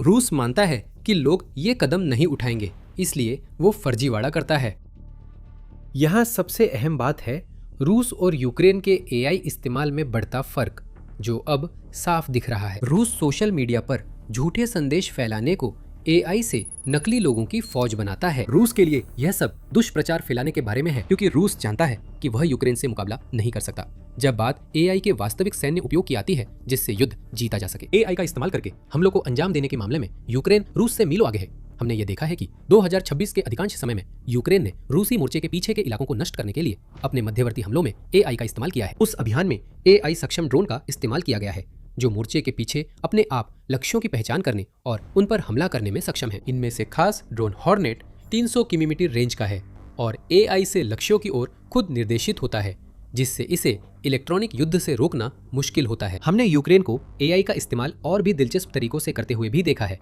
रूस मानता है कि लोग ये कदम नहीं उठाएंगे, इसलिए वो फर्जीवाड़ा करता है। यहाँ सबसे अहम बात है रूस और यूक्रेन के AI इस्तेमाल में बढ़ता फर्क जो अब साफ दिख रहा है। रूस सोशल मीडिया पर झूठे संदेश फैलाने को AI से नकली लोगों की फौज बनाता है। रूस के लिए यह सब दुष्प्रचार फैलाने के बारे में है क्योंकि रूस जानता है कि वह यूक्रेन से मुकाबला नहीं कर सकता जब बात AI के वास्तविक सैन्य उपयोग की आती है जिससे युद्ध जीता जा सके। AI का इस्तेमाल करके हमलों को अंजाम देने के मामले में यूक्रेन रूस से मीलों आगे है। हमने ये देखा है कि 2026 के अधिकांश समय में यूक्रेन ने रूसी मोर्चे के पीछे के इलाकों को नष्ट करने के लिए अपने मध्यवर्ती हमलों में AI का इस्तेमाल किया है। उस अभियान में AI सक्षम ड्रोन का इस्तेमाल किया गया है जो मोर्चे के पीछे अपने आप लक्ष्यों की पहचान करने और उन पर हमला करने में सक्षम है। इनमें से खास ड्रोन हॉर्नेट 300 किलोमीटर रेंज का है और AI से लक्ष्यों की ओर खुद निर्देशित होता है जिससे इसे इलेक्ट्रॉनिक युद्ध से रोकना मुश्किल होता है। हमने यूक्रेन को AI का इस्तेमाल और भी दिलचस्प तरीकों से करते हुए भी देखा है।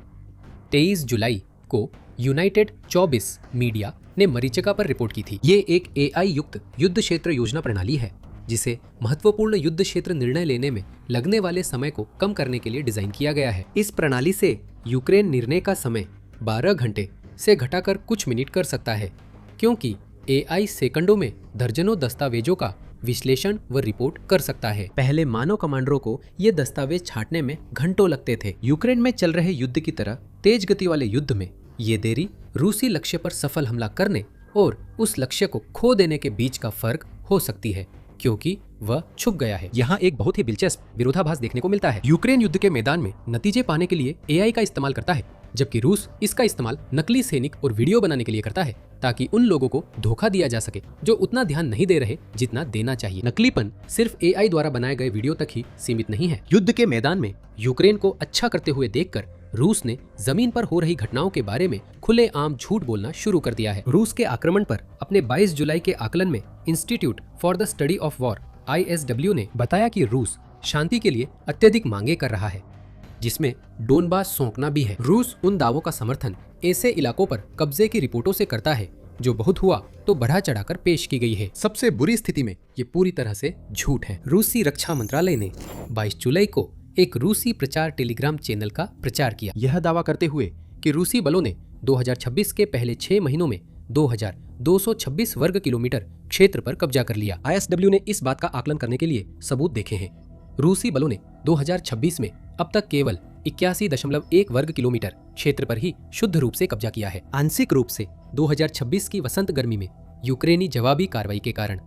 23 जुलाई को यूनाइटेड 24 मीडिया ने मरीचिका पर रिपोर्ट की थी। ये एक AI युक्त युद्ध क्षेत्र योजना प्रणाली है जिसे महत्वपूर्ण युद्ध क्षेत्र निर्णय लेने में लगने वाले समय को कम करने के लिए डिजाइन किया गया है। इस प्रणाली से यूक्रेन निर्णय का समय 12 घंटे से घटाकर कुछ मिनट कर सकता है क्योंकि AI सेकंडों में दर्जनों दस्तावेजों का विश्लेषण व रिपोर्ट कर सकता है। पहले मानव कमांडरों को ये दस्तावेज छांटने में घंटों लगते थे। यूक्रेन में चल रहे युद्ध की तरह तेज गति वाले युद्ध में ये देरी रूसी लक्ष्य पर सफल हमला करने और उस लक्ष्य को खो देने के बीच का फर्क हो सकती है क्योंकि वह छुप गया है। यहाँ एक बहुत ही दिलचस्प विरोधाभास देखने को मिलता है। यूक्रेन युद्ध के मैदान में नतीजे पाने के लिए AI का इस्तेमाल करता है जबकि रूस इसका इस्तेमाल नकली सैनिक और वीडियो बनाने के लिए करता है ताकि उन लोगों को धोखा दिया जा सके जो उतना ध्यान नहीं दे रहे जितना देना चाहिए। नकलीपन सिर्फ AI द्वारा बनाए गए वीडियो तक ही सीमित नहीं है। युद्ध के मैदान में यूक्रेन को अच्छा करते हुए देखकर रूस ने जमीन पर हो रही घटनाओं के बारे में खुलेआम झूठ बोलना शुरू कर दिया है। रूस के आक्रमण पर अपने 22 जुलाई के आकलन में institute for the study of war ISW ने बताया कि रूस शांति के लिए अत्यधिक मांगे कर रहा है जिसमें डोनबास सौंपना भी है। रूस उन दावों का समर्थन ऐसे इलाकों पर कब्जे की रिपोर्टों से करता है जो बहुत हुआ तो बढ़ा चढ़ाकर पेश की गई है। सबसे बुरी स्थिति में ये पूरी तरह से झूठ है। रूसी रक्षा मंत्रालय ने 22 जुलाई को एक रूसी प्रचार टेलीग्राम चैनल का प्रचार किया यह दावा करते हुए कि रूसी बलों ने 2026 के पहले 6 महीनों में 2226 वर्ग किलोमीटर क्षेत्र पर कब्जा कर लिया। ISW ने इस बात का आकलन करने के लिए सबूत देखे हैं। रूसी बलों ने 2026 में अब तक केवल 81.1 वर्ग किलोमीटर क्षेत्र पर ही शुद्ध रूप से कब्जा किया है, आंशिक रूप से 2026 की वसंत गर्मी में यूक्रेनी जवाबी कार्रवाई के कारण।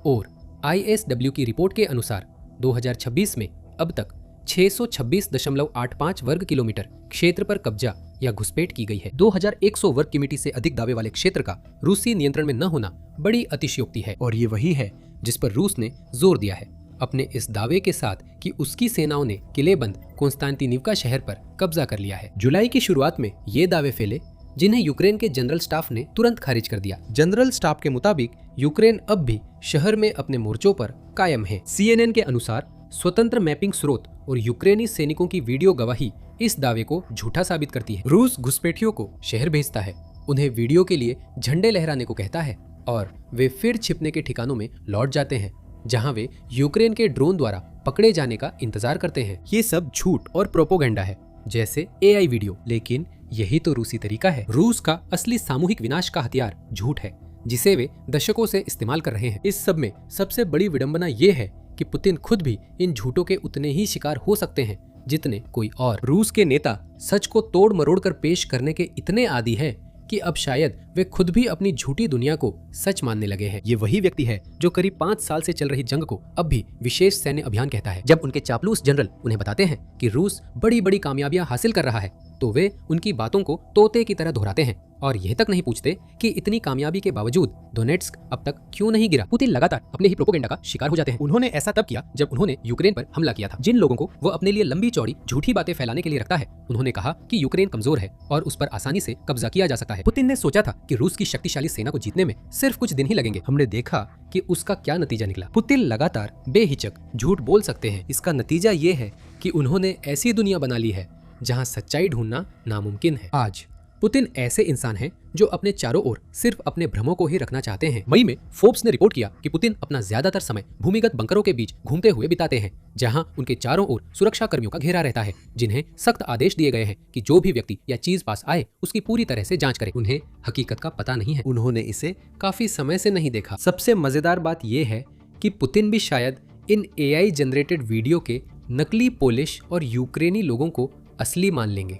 और ISW की रिपोर्ट के अनुसार 2026 में अब तक 626.85 वर्ग किलोमीटर क्षेत्र पर कब्जा या घुसपैठ की गई है। 2100 वर्ग किलोमीटर से अधिक दावे वाले क्षेत्र का रूसी नियंत्रण में न होना बड़ी अतिशयोक्ति है और ये वही है जिस पर रूस ने जोर दिया है अपने इस दावे के साथ कि उसकी सेनाओं ने किलेबंद कॉन्स्टेंटिनोवका शहर पर कब्जा कर लिया है। जुलाई की शुरुआत में ये दावे फैले जिन्हें यूक्रेन के जनरल स्टाफ ने तुरंत खारिज कर दिया। जनरल स्टाफ के मुताबिक यूक्रेन अब भी शहर में अपने मोर्चों पर कायम है। CNN के अनुसार स्वतंत्र मैपिंग स्रोत और यूक्रेनी सैनिकों की वीडियो गवाही इस दावे को झूठा साबित करती है। रूस घुसपैठियों को शहर भेजता है, उन्हें वीडियो के लिए झंडे लहराने को कहता है और वे फिर छिपने के ठिकानों में लौट जाते हैं जहां वे यूक्रेन के ड्रोन द्वारा पकड़े जाने का इंतजार करते हैं। ये सब झूठ और प्रोपोगेंडा है, जैसे AI वीडियो। लेकिन यही तो रूसी तरीका है। रूस का असली सामूहिक विनाश का हथियार झूठ है, जिसे वे दशकों से इस्तेमाल कर रहे हैं। इस सब में सबसे बड़ी विडंबना ये है कि पुतिन खुद भी इन झूठों के उतने ही शिकार हो सकते हैं जितने कोई और। रूस के नेता सच को तोड़ मरोड़ कर पेश करने के इतने आदी हैं कि अब शायद वे खुद भी अपनी झूठी दुनिया को सच मानने लगे हैं। ये वही व्यक्ति है जो करीब 5 साल से चल रही जंग को अब भी विशेष सैन्य अभियान कहता है। जब उनके चापलूस जनरल उन्हें बताते हैं कि रूस बड़ी बड़ी कामयाबियां हासिल कर रहा है तो वे उनकी बातों को तोते की तरह दोहराते हैं और यह तक नहीं पूछते कि इतनी कामयाबी के बावजूद डोनेट्स्क अब तक क्यों नहीं गिरा। पुतिन लगातार अपने ही प्रोपोगेंडा का शिकार हो जाते हैं। उन्होंने ऐसा तब किया जब उन्होंने यूक्रेन पर हमला किया था। जिन लोगों को वो अपने लिए लंबी चौड़ी झूठी बातें फैलाने के लिए रखता है, उन्होंने कहा कि यूक्रेन कमजोर है और उस पर आसानी से कब्जा किया जा सकता है। पुतिन ने सोचा था कि रूस की शक्तिशाली सेना को जीतने में सिर्फ कुछ दिन ही लगेंगे। हमने देखा कि उसका क्या नतीजा निकला। पुतिन लगातार बेहिचक झूठ बोल सकते हैं। इसका नतीजा ये है कि उन्होंने ऐसी दुनिया बना ली है जहां सच्चाई ढूंढना नामुमकिन है। आज पुतिन ऐसे इंसान हैं जो अपने चारों ओर सिर्फ अपने भ्रमों को ही रखना चाहते हैं। मई में फोर्ब्स ने रिपोर्ट किया कि पुतिन अपना ज्यादातर समय भूमिगत बंकरों के बीच घूमते हुए बिताते हैं, जहां उनके चारों ओर सुरक्षा कर्मियों का घेरा रहता है, जिन्हें सख्त आदेश दिए गए हैं कि जो भी व्यक्ति या चीज पास आए उसकी पूरी तरह से जांच करे। उन्हें हकीकत का पता नहीं है, उन्होंने इसे काफी समय से नहीं देखा। सबसे मजेदार बात यह है कि पुतिन भी शायद इन AI जनरेटेड वीडियो के नकली पोलिश और यूक्रेनी लोगों को असली मान लेंगे।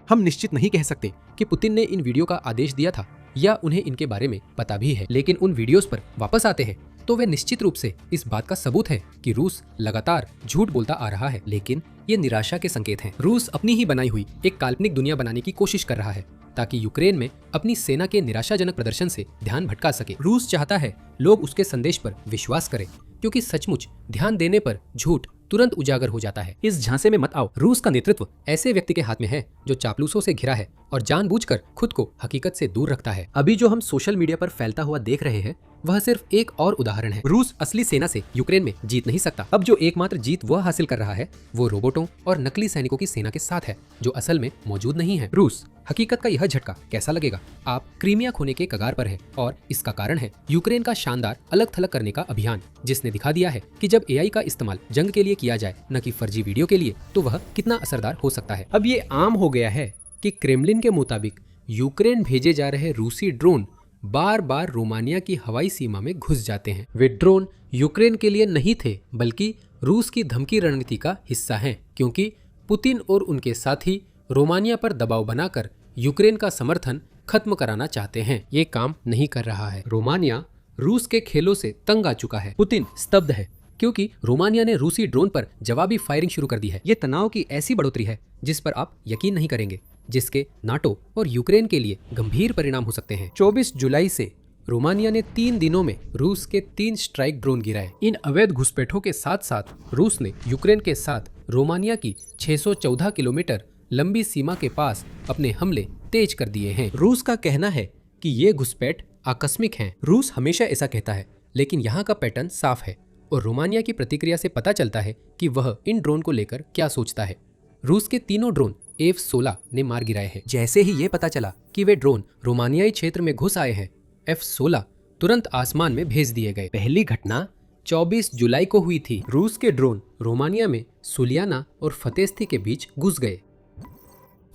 हम निश्चित नहीं कह सकते कि पुतिन ने इन वीडियो का आदेश दिया था या उन्हें इनके बारे में पता भी है, लेकिन उन वीडियोस पर वापस आते हैं तो वे निश्चित रूप से इस बात का सबूत है कि रूस लगातार झूठ बोलता आ रहा है। लेकिन ये निराशा के संकेत हैं। रूस अपनी ही बनाई हुई एक काल्पनिक दुनिया बनाने की कोशिश कर रहा है ताकि यूक्रेन में अपनी सेना के निराशाजनक प्रदर्शन से ध्यान भटका सके। रूस चाहता है लोग उसके संदेश पर विश्वास करें, क्योंकि सचमुच ध्यान देने पर झूठ तुरंत उजागर हो जाता है। इस झांसे में मत आओ। रूस का नेतृत्व ऐसे व्यक्ति के हाथ में है जो चापलूसों से घिरा है और जानबूझकर खुद को हकीकत से दूर रखता है। अभी जो हम सोशल मीडिया पर फैलता हुआ देख रहे हैं वह सिर्फ एक और उदाहरण है। रूस असली सेना से यूक्रेन में जीत नहीं सकता। अब जो एकमात्र जीत वह हासिल कर रहा है वो रोबोटों और नकली सैनिकों की सेना के साथ है जो असल में मौजूद नहीं है। रूस हकीकत का यह झटका कैसा लगेगा? आप क्रीमिया खोने के कगार पर है और इसका कारण है यूक्रेन का शानदार अलग थलग करने का अभियान, जिसने दिखा दिया है कि जब AI का इस्तेमाल जंग के लिए किया जाए न कि फर्जी वीडियो के लिए तो वह कितना असरदार हो सकता है। अब ये आम हो गया है कि क्रेमलिन के मुताबिक यूक्रेन भेजे जा रहे रूसी ड्रोन बार बार रोमानिया की हवाई सीमा में घुस जाते हैं। वे ड्रोन यूक्रेन के लिए नहीं थे बल्कि रूस की धमकी रणनीति का हिस्सा हैं, क्योंकि पुतिन और उनके साथी रोमानिया पर दबाव बनाकर यूक्रेन का समर्थन खत्म कराना चाहते हैं। ये काम नहीं कर रहा है। रोमानिया रूस के खेलों से तंग आ चुका है। पुतिन स्तब्ध है क्योंकि रोमानिया ने रूसी ड्रोन पर जवाबी फायरिंग शुरू कर दी है। ये तनाव की ऐसी बढ़ोतरी है जिस पर आप यकीन नहीं करेंगे, जिसके नाटो और यूक्रेन के लिए गंभीर परिणाम हो सकते हैं। 24 जुलाई से रोमानिया ने 3 दिनों में रूस के 3 स्ट्राइक ड्रोन गिराए। इन अवैध घुसपैठों के साथ साथ रूस ने यूक्रेन के साथ रोमानिया की 614 किलोमीटर लंबी सीमा के पास अपने हमले तेज कर दिए हैं। रूस का कहना है कि ये घुसपैठ आकस्मिक हैं। रूस हमेशा ऐसा कहता है, लेकिन यहाँ का पैटर्न साफ है और रोमानिया की प्रतिक्रिया से पता चलता है कि वह इन ड्रोन को लेकर क्या सोचता है। रूस के तीनों ड्रोन F-16 ने मार गिराए हैं। जैसे ही ये पता चला कि वे ड्रोन रोमानियाई क्षेत्र में घुस आए हैं, F-16 तुरंत आसमान में भेज दिए गए। पहली घटना 24 जुलाई को हुई थी। रूस के ड्रोन रोमानिया में सुलियाना और फतेस्ती के बीच घुस गए।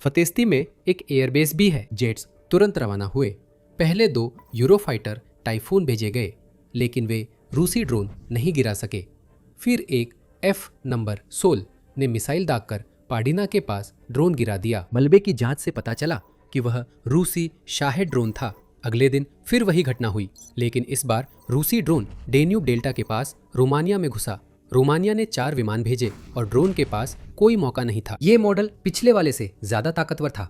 फतेस्ती में एक एयरबेस भी है। जेट्स तुरंत रवाना हुए। पहले 2 यूरोफाइटर टाइफून भेजे गए, लेकिन वे रूसी ड्रोन नहीं गिरा सके। फिर एक F-16 ने मिसाइल दागकर पाडिना के पास ड्रोन गिरा दिया। मलबे की जांच से पता चला कि वह रूसी शाहेड ड्रोन था। अगले दिन फिर वही घटना हुई, लेकिन इस बार रूसी ड्रोन डेन्यूब डेल्टा के पास रोमानिया में घुसा। रोमानिया ने 4 विमान भेजे और ड्रोन के पास कोई मौका नहीं था। ये मॉडल पिछले वाले से ज्यादा ताकतवर था।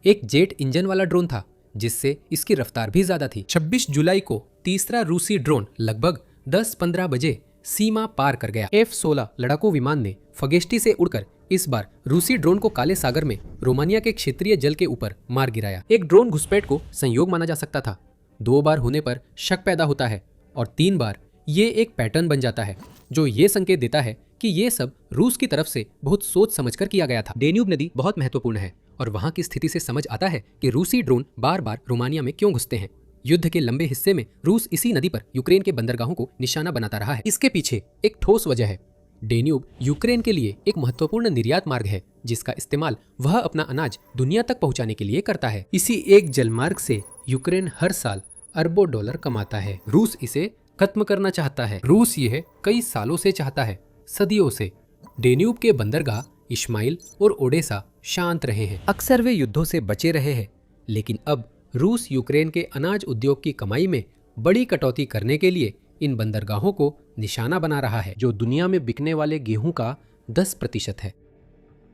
एक जेट इंजन वाला ड्रोन था जिससे इसकी रफ्तार भी ज्यादा थी। 26 जुलाई को तीसरा रूसी ड्रोन लगभग 10-15 बजे सीमा पार कर गया। F-16 लड़ाकू विमान ने फगेश्ती से उड़कर इस बार रूसी ड्रोन को काले सागर में रोमानिया के क्षेत्रीय जल के ऊपर मार गिराया। एक ड्रोन घुसपैठ को संयोग माना जा सकता था। 2 बार होने पर शक पैदा होता है और 3 बार ये एक पैटर्न बन जाता है जो ये संकेत देता है कि ये सब रूस की तरफ से बहुत सोच समझकर किया गया था। डेन्यूब नदी बहुत महत्वपूर्ण है और वहां की स्थिति से समझ आता है कि रूसी ड्रोन बार बार रोमानिया में क्यों घुसते हैं। युद्ध के लंबे हिस्से में रूस इसी नदी पर यूक्रेन के बंदरगाहों को निशाना बनाता रहा है। इसके पीछे एक ठोस वजह है। डेन्यूब यूक्रेन के लिए एक महत्वपूर्ण निर्यात मार्ग है जिसका इस्तेमाल वह अपना अनाज दुनिया तक पहुंचाने के लिए करता है। इसी एक जलमार्ग से यूक्रेन हर साल अरबों डॉलर कमाता है। रूस इसे खत्म करना चाहता है। रूस यह कई सालों से चाहता है, सदियों से। डेन्यूब के बंदरगाह इस्माइल और ओडेसा शांत रहे हैं। अक्सर वे युद्धों से बचे रहे हैं, लेकिन अब रूस यूक्रेन के अनाज उद्योग की कमाई में बड़ी कटौती करने के लिए इन बंदरगाहों को निशाना बना रहा है, जो दुनिया में बिकने वाले गेहूं का 10% है।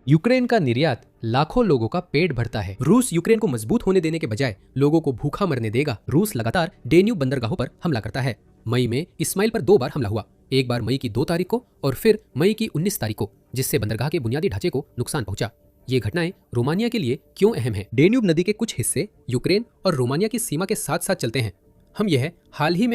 यूक्रेन का निर्यात लाखों लोगों का पेट भरता है। रूस यूक्रेन को मजबूत होने देने के बजाय लोगों को भूखा मरने देगा। रूस लगातार डेन्यूब बंदरगाहों पर हमला करता है। मई में इस्माइल पर 2 बार हमला हुआ, एक बार मई की 2 तारीख को और फिर मई की 19 तारीख को, जिससे बंदरगाह के बुनियादी ढांचे को नुकसान पहुंचा। ये घटनाएं रोमानिया के लिए क्यों अहम है? डेन्यूब नदी के कुछ हिस्से यूक्रेन और रोमानिया की सीमा के साथ साथ चलते हैं। हम यह हाल ही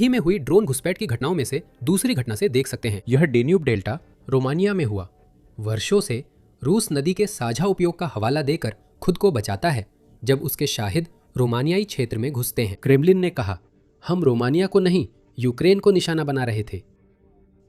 में हुई ड्रोन घुसपैठ की घटनाओं में से दूसरी घटना से देख सकते हैं। यह डेन्यूब डेल्टा रोमानिया में हुआ। वर्षों से रूस नदी के साझा उपयोग का हवाला देकर खुद को बचाता है जब उसके शाहिद रोमानियाई क्षेत्र में घुसते हैं। क्रेमलिन ने कहा, हम रोमानिया को नहीं यूक्रेन को निशाना बना रहे थे।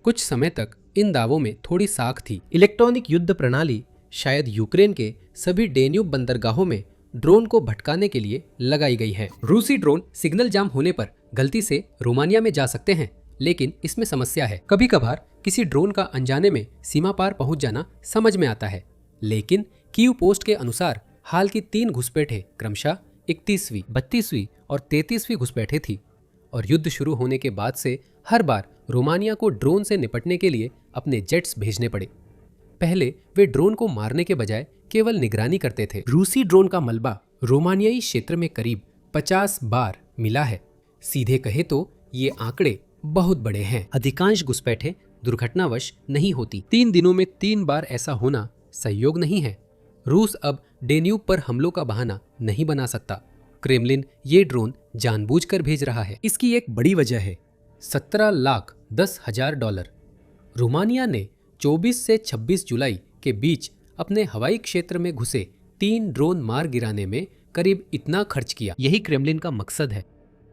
कुछ समय तक इन दावों में थोड़ी साख थी। इलेक्ट्रॉनिक युद्ध प्रणाली शायद यूक्रेन के सभी डेन्यूब बंदरगाहों में ड्रोन को भटकाने के लिए लगाई गई है। रूसी ड्रोन सिग्नल जाम होने पर गलती से रोमानिया में जा सकते हैं, लेकिन इसमें समस्या है। कभी कभार किसी ड्रोन का अनजाने में सीमा पार पहुंच जाना समझ में आता है, लेकिन कीव पोस्ट के अनुसार हाल की 3 घुसपैठें क्रमशः 31वीं, 32वीं और 33वीं घुसपैठें थी और युद्ध शुरू होने के बाद से हर बार रोमानिया को ड्रोन से निपटने के लिए अपने जेट्स भेजने पड़े। पहले वे ड्रोन को मारने के बजाय केवल निगरानी करते थे। रूसी ड्रोन का मलबा रोमानियाई क्षेत्र में करीब 50 बार मिला है। सीधे कहे तो ये आंकड़े बहुत बड़े हैं। अधिकांश घुसपैठें दुर्घटनावश नहीं होती। 3 दिनों में 3 बार ऐसा होना संयोग नहीं है। रूस अब डेन्यूब पर हमलों का बहाना नहीं बना सकता। क्रेमलिन ये ड्रोन जानबूझकर भेज रहा है। इसकी एक बड़ी वजह है 17,10,000 डॉलर। रोमानिया ने 24 से 26 जुलाई के बीच अपने हवाई क्षेत्र में घुसे 3 ड्रोन मार गिराने में करीब इतना खर्च किया। यही क्रेमलिन का मकसद है।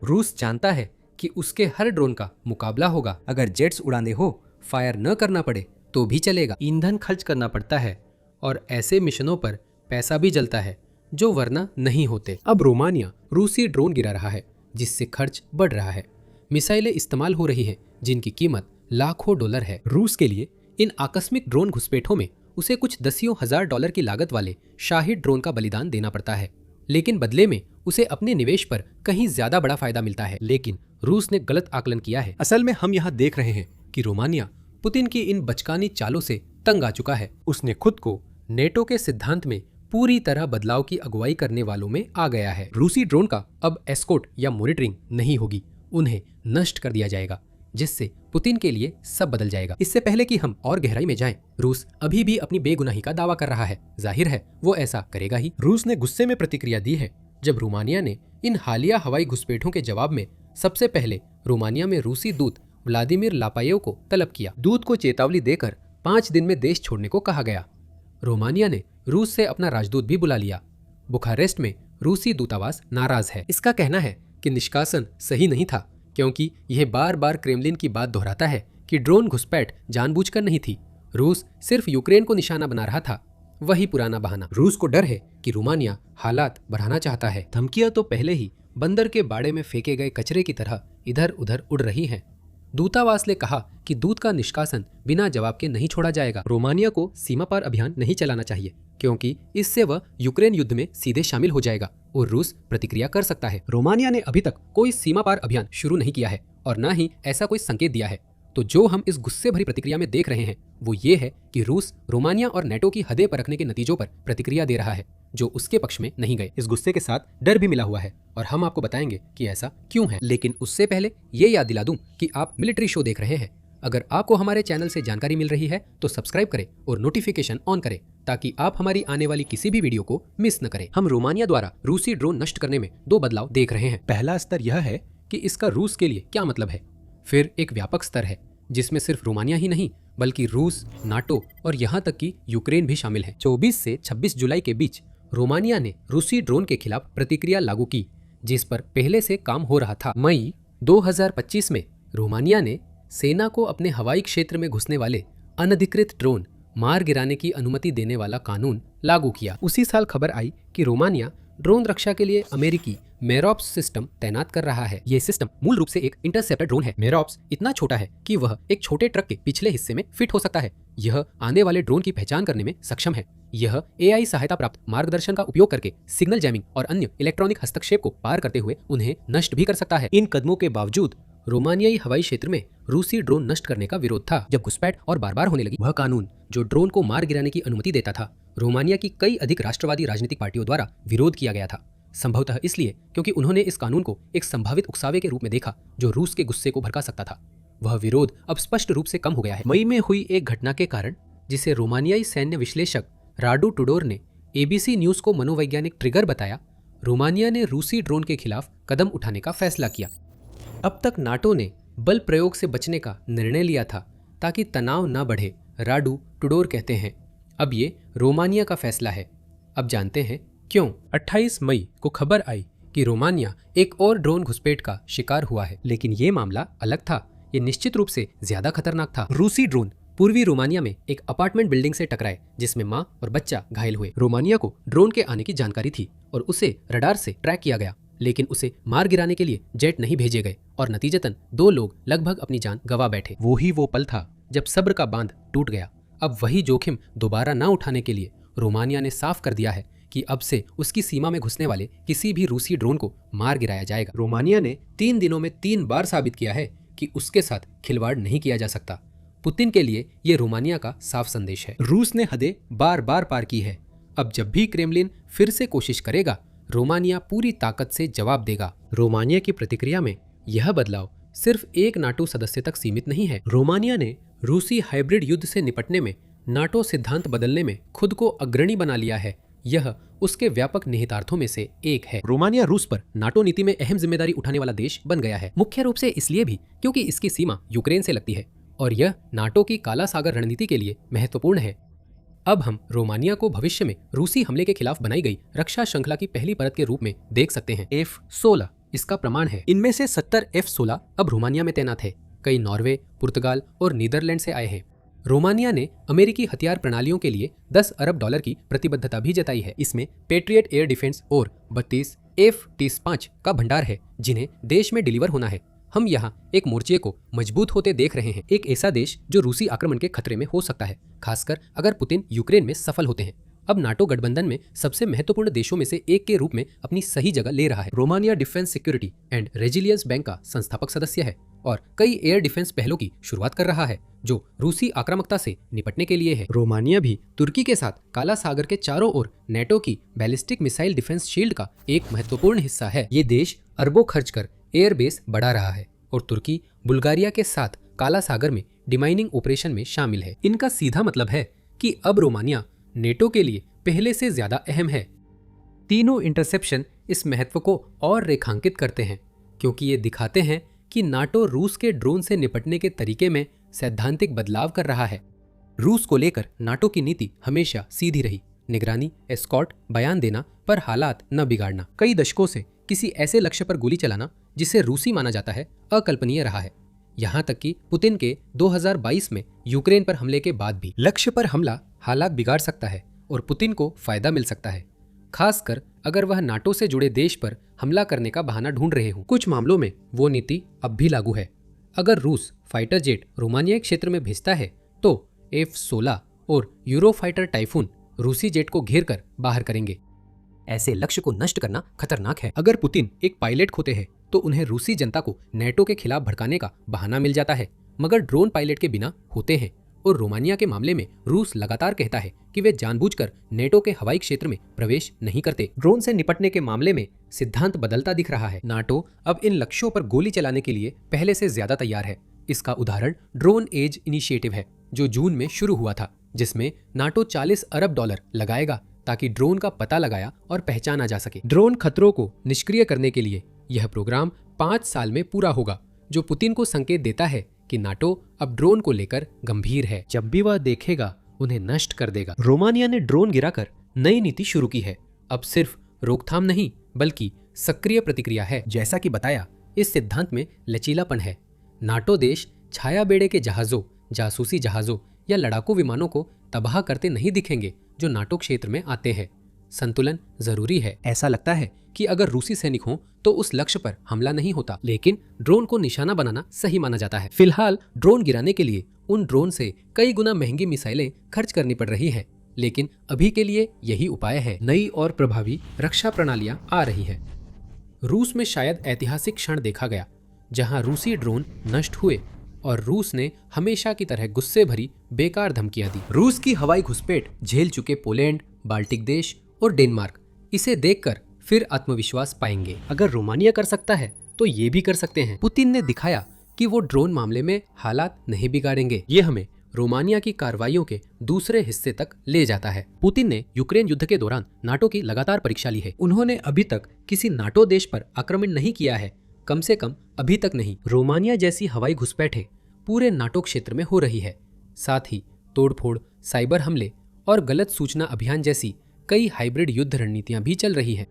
रूस जानता है कि उसके हर ड्रोन का मुकाबला होगा। अगर जेट्स उड़ाने हो, फायर न करना पड़े तो भी चलेगा। ईंधन खर्च करना पड़ता है और ऐसे मिशनों पर पैसा भी जलता है जो वरना नहीं होते। अब रोमानिया रूसी ड्रोन गिरा रहा है, जिससे खर्च बढ़ रहा है। मिसाइलें इस्तेमाल हो रही हैं जिनकी कीमत लाखों डॉलर है। रूस के लिए इन आकस्मिक ड्रोन घुसपैठों में उसे कुछ दसियों हजार डॉलर की लागत वाले शाही ड्रोन का बलिदान देना पड़ता है, लेकिन बदले में उसे अपने निवेश पर कहीं ज्यादा बड़ा फायदा मिलता है। लेकिन रूस ने गलत आकलन किया है। असल में हम यहाँ देख रहे हैं कि रोमानिया पुतिन की इन बचकानी चालों से तंग आ चुका है। उसने खुद को नेटो के सिद्धांत में पूरी तरह बदलाव की अगुवाई करने वालों में आ गया है। रूसी ड्रोन का अब एस्कोर्ट या मॉनिटरिंग नहीं होगी, उन्हें नष्ट कर दिया जाएगा, जिससे पुतिन के लिए सब बदल जाएगा। इससे पहले कि हम और गहराई में जाएं, रूस अभी भी अपनी बेगुनाही का दावा कर रहा है। जाहिर है वो ऐसा करेगा ही। रूस ने गुस्से में प्रतिक्रिया दी है जब रोमानिया ने इन हालिया हवाई घुसपैठों के जवाब में सबसे पहले रोमानिया में रूसी दूत व्लादिमीर लापायेव को तलब किया। दूत को चेतावनी देकर 5 दिन में देश छोड़ने को कहा गया। रोमानिया ने रूस से अपना राजदूत भी बुला लिया। बुखारेस्ट में रूसी दूतावास नाराज है। इसका कहना है कि निष्कासन सही नहीं था, क्योंकि यह बार बार क्रेमलिन की बात दोहराता है कि ड्रोन घुसपैठ जानबूझकर नहीं थी। रूस सिर्फ यूक्रेन को निशाना बना रहा था, वही पुराना बहाना। रूस को डर है कि रोमानिया हालात बढ़ाना चाहता है। धमकियां तो पहले ही बंदर के बाड़े में फेंके गए कचरे की तरह इधर उधर उड़ रही हैं। दूतावास ने कहा कि दूत का निष्कासन बिना जवाब के नहीं छोड़ा जाएगा। रोमानिया को सीमा पार अभियान नहीं चलाना चाहिए, क्योंकि इससे वह यूक्रेन युद्ध में सीधे शामिल हो जाएगा और रूस प्रतिक्रिया कर सकता है। रोमानिया ने अभी तक कोई सीमा पार अभियान शुरू नहीं किया है और न ही ऐसा कोई संकेत दिया है। तो जो हम इस गुस्से भरी प्रतिक्रिया में देख रहे हैं वो ये है कि रूस रोमानिया और नेटो की हदें परखने के नतीजों पर प्रतिक्रिया दे रहा है जो उसके पक्ष में नहीं गए। इस गुस्से के साथ डर भी मिला हुआ है और हम आपको बताएंगे कि ऐसा क्यों है। लेकिन उससे पहले ये याद दिला दूं कि आप मिलिट्री शो देख रहे हैं। अगर आपको हमारे चैनल से जानकारी मिल रही है तो सब्सक्राइब करें और नोटिफिकेशन ऑन करें ताकि आप हमारी आने वाली किसी भी वीडियो को मिस न करें। हम रोमानिया द्वारा रूसी ड्रोन नष्ट करने में 2 बदलाव देख रहे हैं। पहला स्तर यह है कि इसका रूस के लिए क्या मतलब है। फिर एक व्यापक स्तर है जिसमें सिर्फ रोमानिया ही नहीं बल्कि रूस, नाटो और यहाँ तक कि यूक्रेन भी शामिल है। 24 से 26 जुलाई के बीच रोमानिया ने रूसी ड्रोन के खिलाफ प्रतिक्रिया लागू की जिस पर पहले से काम हो रहा था। मई 2025 में रोमानिया ने सेना को अपने हवाई क्षेत्र में घुसने वाले अनधिकृत ड्रोन मार गिराने की अनुमति देने वाला कानून लागू किया। उसी साल खबर आई कि रोमानिया ड्रोन रक्षा के लिए अमेरिकी मेरॉप्स सिस्टम तैनात कर रहा है। ये सिस्टम मूल रूप से एक इंटरसेप्टर ड्रोन है। मेरॉप्स इतना छोटा है कि वह एक छोटे ट्रक के पिछले हिस्से में फिट हो सकता है। यह आने वाले ड्रोन की पहचान करने में सक्षम है। यह AI सहायता प्राप्त मार्गदर्शन का उपयोग करके सिग्नल जैमिंग और अन्य इलेक्ट्रॉनिक हस्तक्षेप को पार करते हुए उन्हें नष्ट भी कर सकता है। इन कदमों के बावजूद रोमानियाई हवाई क्षेत्र में रूसी ड्रोन नष्ट करने का विरोध था। जब घुसपैठ और बार होने लगी, वह कानून जो ड्रोन को मार गिराने की अनुमति देता था रोमानिया की कई अधिक राष्ट्रवादी राजनीतिक पार्टियों द्वारा विरोध किया गया था। संभवतः इसलिए क्योंकि उन्होंने इस कानून को एक संभावित उकसावे के रूप में देखा जो रूस के गुस्से को भड़का सकता था। वह विरोध अब स्पष्ट रूप से कम हो गया है। मई में हुई एक घटना के कारण जिसे रोमानियाई सैन्य विश्लेषक राडू टुडोर ने ABC न्यूज को मनोवैज्ञानिक ट्रिगर बताया, रोमानिया ने रूसी ड्रोन के खिलाफ कदम उठाने का फैसला किया। अब तक नाटो ने बल प्रयोग से बचने का निर्णय लिया था ताकि तनाव न बढ़े, राडू टुडोर कहते हैं। अब ये रोमानिया का फैसला है। अब जानते हैं क्यों। 28 मई को खबर आई कि रोमानिया एक और ड्रोन घुसपैठ का शिकार हुआ है, लेकिन ये मामला अलग था। ये निश्चित रूप से ज्यादा खतरनाक था। रूसी ड्रोन पूर्वी रोमानिया में एक अपार्टमेंट बिल्डिंग से टकराए जिसमें मां और बच्चा घायल हुए। रोमानिया को ड्रोन के आने की जानकारी थी और उसे रडार से ट्रैक किया गया, लेकिन उसे मार गिराने के लिए जेट नहीं भेजे गए और नतीजतन 2 लोग लगभग अपनी जान गंवा बैठे। वो पल था जब सब्र का बांध टूट गया। अब वही जोखिम दोबारा न उठाने के लिए रोमानिया ने साफ कर दिया है कि अब से उसकी सीमा में घुसने वाले किसी भी रूसी ड्रोन को मार गिराया जाएगा। रोमानिया ने 3 दिनों में 3 बार साबित किया है कि उसके साथ खिलवाड़ नहीं किया जा सकता। पुतिन के लिए ये रोमानिया का साफ संदेश है। रूस ने हदें बार पार की है। अब जब भी क्रेमलिन फिर से कोशिश करेगा, रोमानिया पूरी ताकत से जवाब देगा। रोमानिया की प्रतिक्रिया में यह बदलाव सिर्फ एक नाटो सदस्य तक सीमित नहीं है। रोमानिया ने रूसी हाइब्रिड युद्ध से निपटने में नाटो सिद्धांत बदलने में खुद को अग्रणी बना लिया है। यह उसके व्यापक निहितार्थों में से एक है। रोमानिया रूस पर नाटो नीति में अहम जिम्मेदारी उठाने वाला देश बन गया है, मुख्य रूप से इसलिए भी क्योंकि इसकी सीमा यूक्रेन से लगती है और यह नाटो की काला सागर रणनीति के लिए महत्वपूर्ण है। अब हम रोमानिया को भविष्य में रूसी हमले के खिलाफ बनाई गई रक्षा श्रृंखला की पहली परत के रूप में देख सकते हैं। F-16 इसका प्रमाण है। इनमें से 70 F-16 अब रोमानिया में तैनात है। कई नॉर्वे, पुर्तगाल और नीदरलैंड से आए हैं। रोमानिया ने अमेरिकी हथियार प्रणालियों के लिए $10 अरब की प्रतिबद्धता भी जताई है। इसमें पेट्रियट एयर डिफेंस और 32 F-35 का भंडार है जिन्हें देश में डिलीवर होना है। हम यहाँ एक मोर्चे को मजबूत होते देख रहे हैं, एक ऐसा देश जो रूसी आक्रमण के खतरे में हो सकता है, खासकर अगर पुतिन यूक्रेन में सफल होते हैं। अब नाटो गठबंधन में सबसे महत्वपूर्ण देशों में से एक के रूप में अपनी सही जगह ले रहा है। Romania defence security and resilience bank का संस्थापक सदस्य है और कई एयर डिफेंस पहलों की शुरुआत कर रहा है जो रूसी आक्रामकता से निपटने के लिए है। रोमानिया भी तुर्की के साथ काला सागर के चारों ओर नेटो की बैलिस्टिक मिसाइल डिफेंस शील्ड का एक महत्वपूर्ण हिस्सा है। ये देश अरबों खर्च कर एयरबेस बढ़ा रहा है और तुर्की बुल्गारिया के साथ काला सागर में डिमाइनिंग ऑपरेशन में शामिल है। इनका सीधा मतलब है कि अब रोमानिया नेटो के लिए पहले से ज्यादा अहम है। तीनों इंटरसेप्शन इस महत्व को और रेखांकित करते हैं क्योंकि ये दिखाते हैं कि नाटो रूस के ड्रोन से निपटने के तरीके में सैद्धांतिक बदलाव कर रहा है। रूस को लेकर नाटो की नीति हमेशा सीधी रही, निगरानी, एस्कॉर्ट, बयान देना पर हालात न बिगाड़ना। कई दशकों से किसी ऐसे लक्ष्य पर गोली चलाना जिसे रूसी माना जाता है अकल्पनीय रहा है। यहाँ तक कि पुतिन के 2022 में यूक्रेन पर हमले के बाद भी लक्ष्य पर हमला हालात बिगाड़ सकता है और पुतिन को फायदा मिल सकता है, खासकर अगर वह नाटो से जुड़े देश पर हमला करने का बहाना ढूंढ रहे हों। कुछ मामलों में वो नीति अब भी लागू है। अगर रूस फाइटर जेट रोमानिया क्षेत्र में भेजता है तो F-16 और यूरोफाइटर टाइफून रूसी जेट को घेर कर बाहर करेंगे। ऐसे लक्ष्य को नष्ट करना खतरनाक है। अगर पुतिन एक पायलट खोते हैं तो उन्हें रूसी जनता को नेटो के खिलाफ भड़काने का बहाना मिल जाता है मगर ड्रोन पायलट के बिना होते हैं। और रोमानिया के मामले में रूस लगातार कहता है कि वे जानबूझकर नेटो के हवाई क्षेत्र में प्रवेश नहीं करते। ड्रोन से निपटने के मामले में सिद्धांत बदलता दिख रहा है। नाटो अब इन लक्ष्यों पर गोली चलाने के लिए पहले से ज्यादा तैयार है। इसका उदाहरण ड्रोन एज इनिशिएटिव है, जो जून में शुरू हुआ था, जिसमें नाटो $40 अरब लगाएगा ताकि ड्रोन का पता लगाया और पहचाना जा सके। ड्रोन खतरों को निष्क्रिय करने के लिए यह प्रोग्राम 5 साल में पूरा होगा, जो पुतिन को संकेत देता है कि नाटो अब ड्रोन को लेकर गंभीर है। जब भी वह देखेगा उन्हें नष्ट कर देगा। रोमानिया ने ड्रोन गिराकर नई नीति शुरू की है। अब सिर्फ रोकथाम नहीं बल्कि सक्रिय प्रतिक्रिया है। जैसा कि बताया, इस सिद्धांत में लचीलापन है। नाटो देश छाया बेड़े के जहाजों, जासूसी जहाजों या लड़ाकू विमानों को तबाह करते नहीं दिखेंगे जो नाटो क्षेत्र में आते हैं। संतुलन जरूरी है। ऐसा लगता है कि अगर रूसी सैनिक हों तो उस लक्ष्य पर हमला नहीं होता, लेकिन ड्रोन को निशाना बनाना सही माना जाता है। फिलहाल ड्रोन गिराने के लिए उन ड्रोन से कई गुना महंगी मिसाइलें खर्च करनी पड़ रही है, लेकिन अभी के लिए यही उपाय है। नई और प्रभावी रक्षा प्रणालियां आ रही है। रूस में शायद ऐतिहासिक क्षण देखा गया जहां रूसी ड्रोन नष्ट हुए और रूस ने हमेशा की तरह गुस्से भरी बेकार धमकियां दी। रूस की हवाई घुसपैठ झेल चुके पोलैंड, बाल्टिक देश और डेनमार्क इसे देखकर फिर आत्मविश्वास पाएंगे। अगर रोमानिया कर सकता है तो ये भी कर सकते हैं। पुतिन ने दिखाया कि वो ड्रोन मामले में हालात नहीं बिगाड़ेंगे। ये हमें रोमानिया की कार्रवाइयों के दूसरे हिस्से तक ले जाता है। पुतिन ने यूक्रेन युद्ध के दौरान नाटो की लगातार परीक्षा ली है। उन्होंने अभी तक किसी नाटो देश पर आक्रमण नहीं किया है, कम से कम अभी तक नहीं। रोमानिया जैसी हवाई घुसपैठें पूरे नाटो क्षेत्र में हो रही है। साथ ही तोड़फोड़, साइबर हमले और गलत सूचना अभियान जैसी कई हाइब्रिड युद्ध रणनीतियां भी चल रही हैं।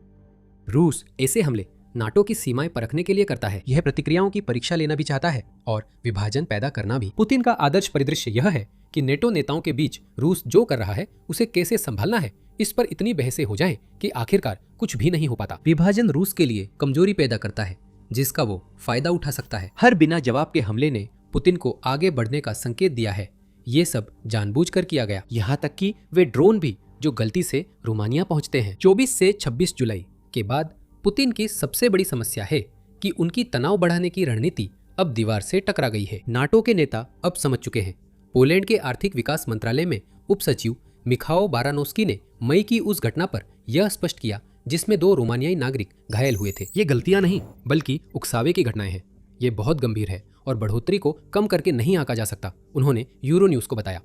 रूस ऐसे हमले नाटो की सीमाएं परखने के लिए करता है। यह प्रतिक्रियाओं की परीक्षा लेना भी चाहता है और विभाजन पैदा करना भी। पुतिन का आदर्श परिदृश्य यह है कि नेटो नेताओं के बीच रूस जो कर रहा है उसे कैसे संभालना है, इस पर इतनी बहसें हो जाएं कि आखिरकार कुछ भी नहीं हो पाता। विभाजन रूस के लिए कमजोरी पैदा करता है जिसका वो फायदा उठा सकता है। हर बिना जवाब के हमले ने पुतिन को आगे बढ़ने का संकेत दिया है। ये सब जानबूझकर किया गया, यहाँ तक कि वे ड्रोन भी जो गलती से रोमानिया पहुंचते हैं। 24 से 26 जुलाई के बाद पुतिन की सबसे बड़ी समस्या है कि उनकी तनाव बढ़ाने की रणनीति अब दीवार से टकरा गई है। नाटो के नेता अब समझ चुके हैं। पोलैंड के आर्थिक विकास मंत्रालय में उप सचिव मिखाओ बारानोस्की ने मई की उस घटना पर यह स्पष्ट किया जिसमें 2 रोमानियाई नागरिक घायल हुए थे। ये गलतियां नहीं बल्कि उकसावे की घटनाएं हैं। ये बहुत गंभीर है और बढ़ोतरी को कम करके नहीं आंका जा सकता, उन्होंने यूरो न्यूज को बताया।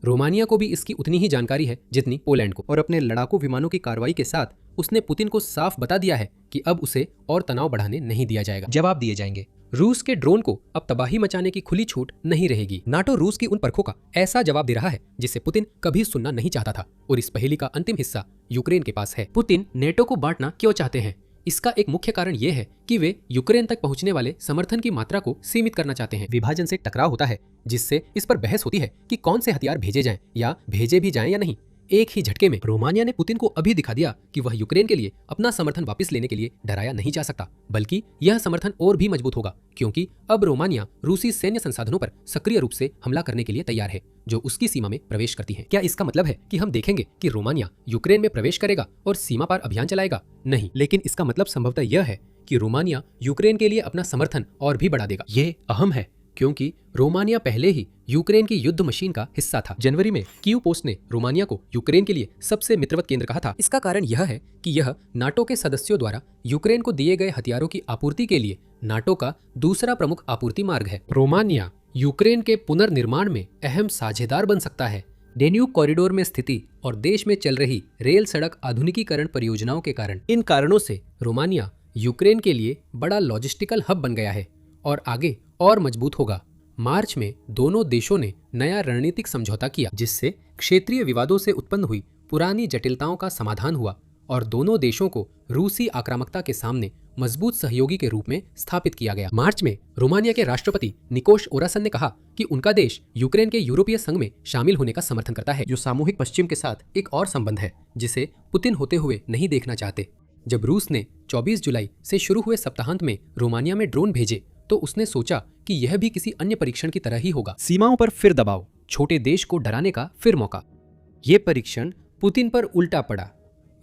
रोमानिया को भी इसकी उतनी ही जानकारी है जितनी पोलैंड को, और अपने लड़ाकू विमानों की कार्रवाई के साथ उसने पुतिन को साफ बता दिया है कि अब उसे और तनाव बढ़ाने नहीं दिया जाएगा, जवाब दिए जाएंगे। रूस के ड्रोन को अब तबाही मचाने की खुली छूट नहीं रहेगी। नाटो रूस की उन परखों का ऐसा जवाब दे रहा है जिसे पुतिन कभी सुनना नहीं चाहता था, और इस पहेली का अंतिम हिस्सा यूक्रेन के पास है। पुतिन नेटो को बांटना क्यों चाहते हैं? इसका एक मुख्य कारण यह है कि वे यूक्रेन तक पहुंचने वाले समर्थन की मात्रा को सीमित करना चाहते हैं। विभाजन से टकराव होता है जिससे इस पर बहस होती है कि कौन से हथियार भेजे जाएं या भेजे भी जाएं या नहीं। एक ही झटके में रोमानिया ने पुतिन को अभी दिखा दिया कि वह यूक्रेन के लिए अपना समर्थन वापस लेने के लिए डराया नहीं जा सकता, बल्कि यह समर्थन और भी मजबूत होगा, क्योंकि अब रोमानिया रूसी सैन्य संसाधनों पर सक्रिय रूप से हमला करने के लिए तैयार है जो उसकी सीमा में प्रवेश करती है। क्या इसका मतलब है कि हम देखेंगे कि रोमानिया यूक्रेन में प्रवेश करेगा और सीमा पार अभियान चलाएगा? नहीं, लेकिन इसका मतलब संभवतः यह है कि रोमानिया यूक्रेन के लिए अपना समर्थन और भी बढ़ा देगा। ये अहम है क्योंकि रोमानिया पहले ही यूक्रेन की युद्ध मशीन का हिस्सा था। जनवरी में कीव पोस्ट ने रोमानिया को यूक्रेन के लिए सबसे मित्रवत केंद्र कहा था। इसका कारण यह है कि यह नाटो के सदस्यों द्वारा यूक्रेन को दिए गए हथियारों की आपूर्ति के लिए नाटो का दूसरा प्रमुख आपूर्ति मार्ग है। रोमानिया यूक्रेन के पुनर्निर्माण में अहम साझेदार बन सकता है। डेन्यूब कॉरिडोर में स्थिति और देश में चल रही रेल सड़क आधुनिकीकरण परियोजनाओं के कारण, इन कारणों से रोमानिया यूक्रेन के लिए बड़ा लॉजिस्टिकल हब बन गया है और आगे और मजबूत होगा। मार्च में दोनों देशों ने नया रणनीतिक समझौता किया जिससे क्षेत्रीय विवादों से उत्पन्न हुई पुरानी जटिलताओं का समाधान हुआ और दोनों देशों को रूसी आक्रामकता के सामने मजबूत सहयोगी के रूप में स्थापित किया गया। मार्च में रोमानिया के राष्ट्रपति निकोश ओरासन ने कहा कि उनका देश यूक्रेन के यूरोपीय संघ में शामिल होने का समर्थन करता है, जो सामूहिक पश्चिम के साथ एक और संबंध है जिसे पुतिन होते हुए नहीं देखना चाहते। जब रूस ने 24 जुलाई से शुरू हुए सप्ताहांत में रोमानिया में ड्रोन भेजे तो उसने सोचा कि यह भी किसी अन्य परीक्षण की तरह ही होगा। सीमाओं पर फिर दबाव, छोटे देश को डराने का फिर मौका। ये परीक्षण पुतिन पर उल्टा पड़ा।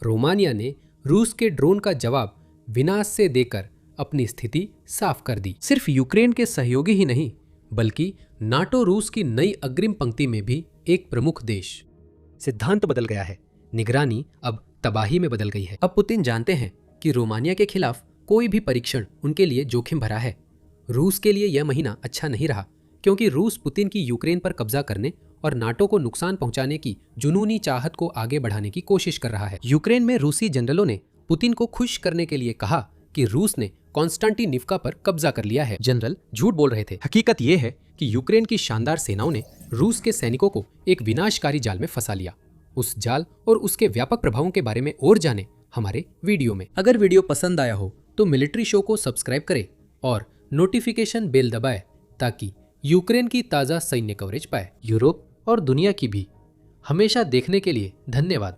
रोमानिया ने रूस के ड्रोन का जवाब विनाश से देकर अपनी स्थिति साफ कर दी। सिर्फ यूक्रेन के सहयोगी ही नहीं बल्कि नाटो रूस की नई अग्रिम पंक्ति में भी एक प्रमुख देश। सिद्धांत बदल गया है, निगरानी अब तबाही में बदल गई है। अब पुतिन जानते हैं कि रोमानिया के खिलाफ कोई भी परीक्षण उनके लिए जोखिम भरा है। रूस के लिए यह महीना अच्छा नहीं रहा, क्योंकि रूस पुतिन की यूक्रेन पर कब्जा करने और नाटो को नुकसान पहुंचाने की जुनूनी चाहत को आगे बढ़ाने की कोशिश कर रहा है। यूक्रेन में रूसी जनरलों ने पुतिन को खुश करने के लिए कहा कि रूस ने कॉन्स्टेंटिनिवका पर कब्जा कर लिया है। जनरल झूठ बोल रहे थे। हकीकत यह है कि यूक्रेन की शानदार सेनाओं ने रूस के सैनिकों को एक विनाशकारी जाल में फंसा लिया। उस जाल और उसके व्यापक प्रभावों के बारे में और जाने हमारे वीडियो में। अगर वीडियो पसंद आया हो तो मिलिट्री शो को सब्सक्राइब करें और नोटिफिकेशन बेल दबाएं ताकि यूक्रेन की ताज़ा सैन्य कवरेज पाए। यूरोप और दुनिया की भी हमेशा देखने के लिए धन्यवाद।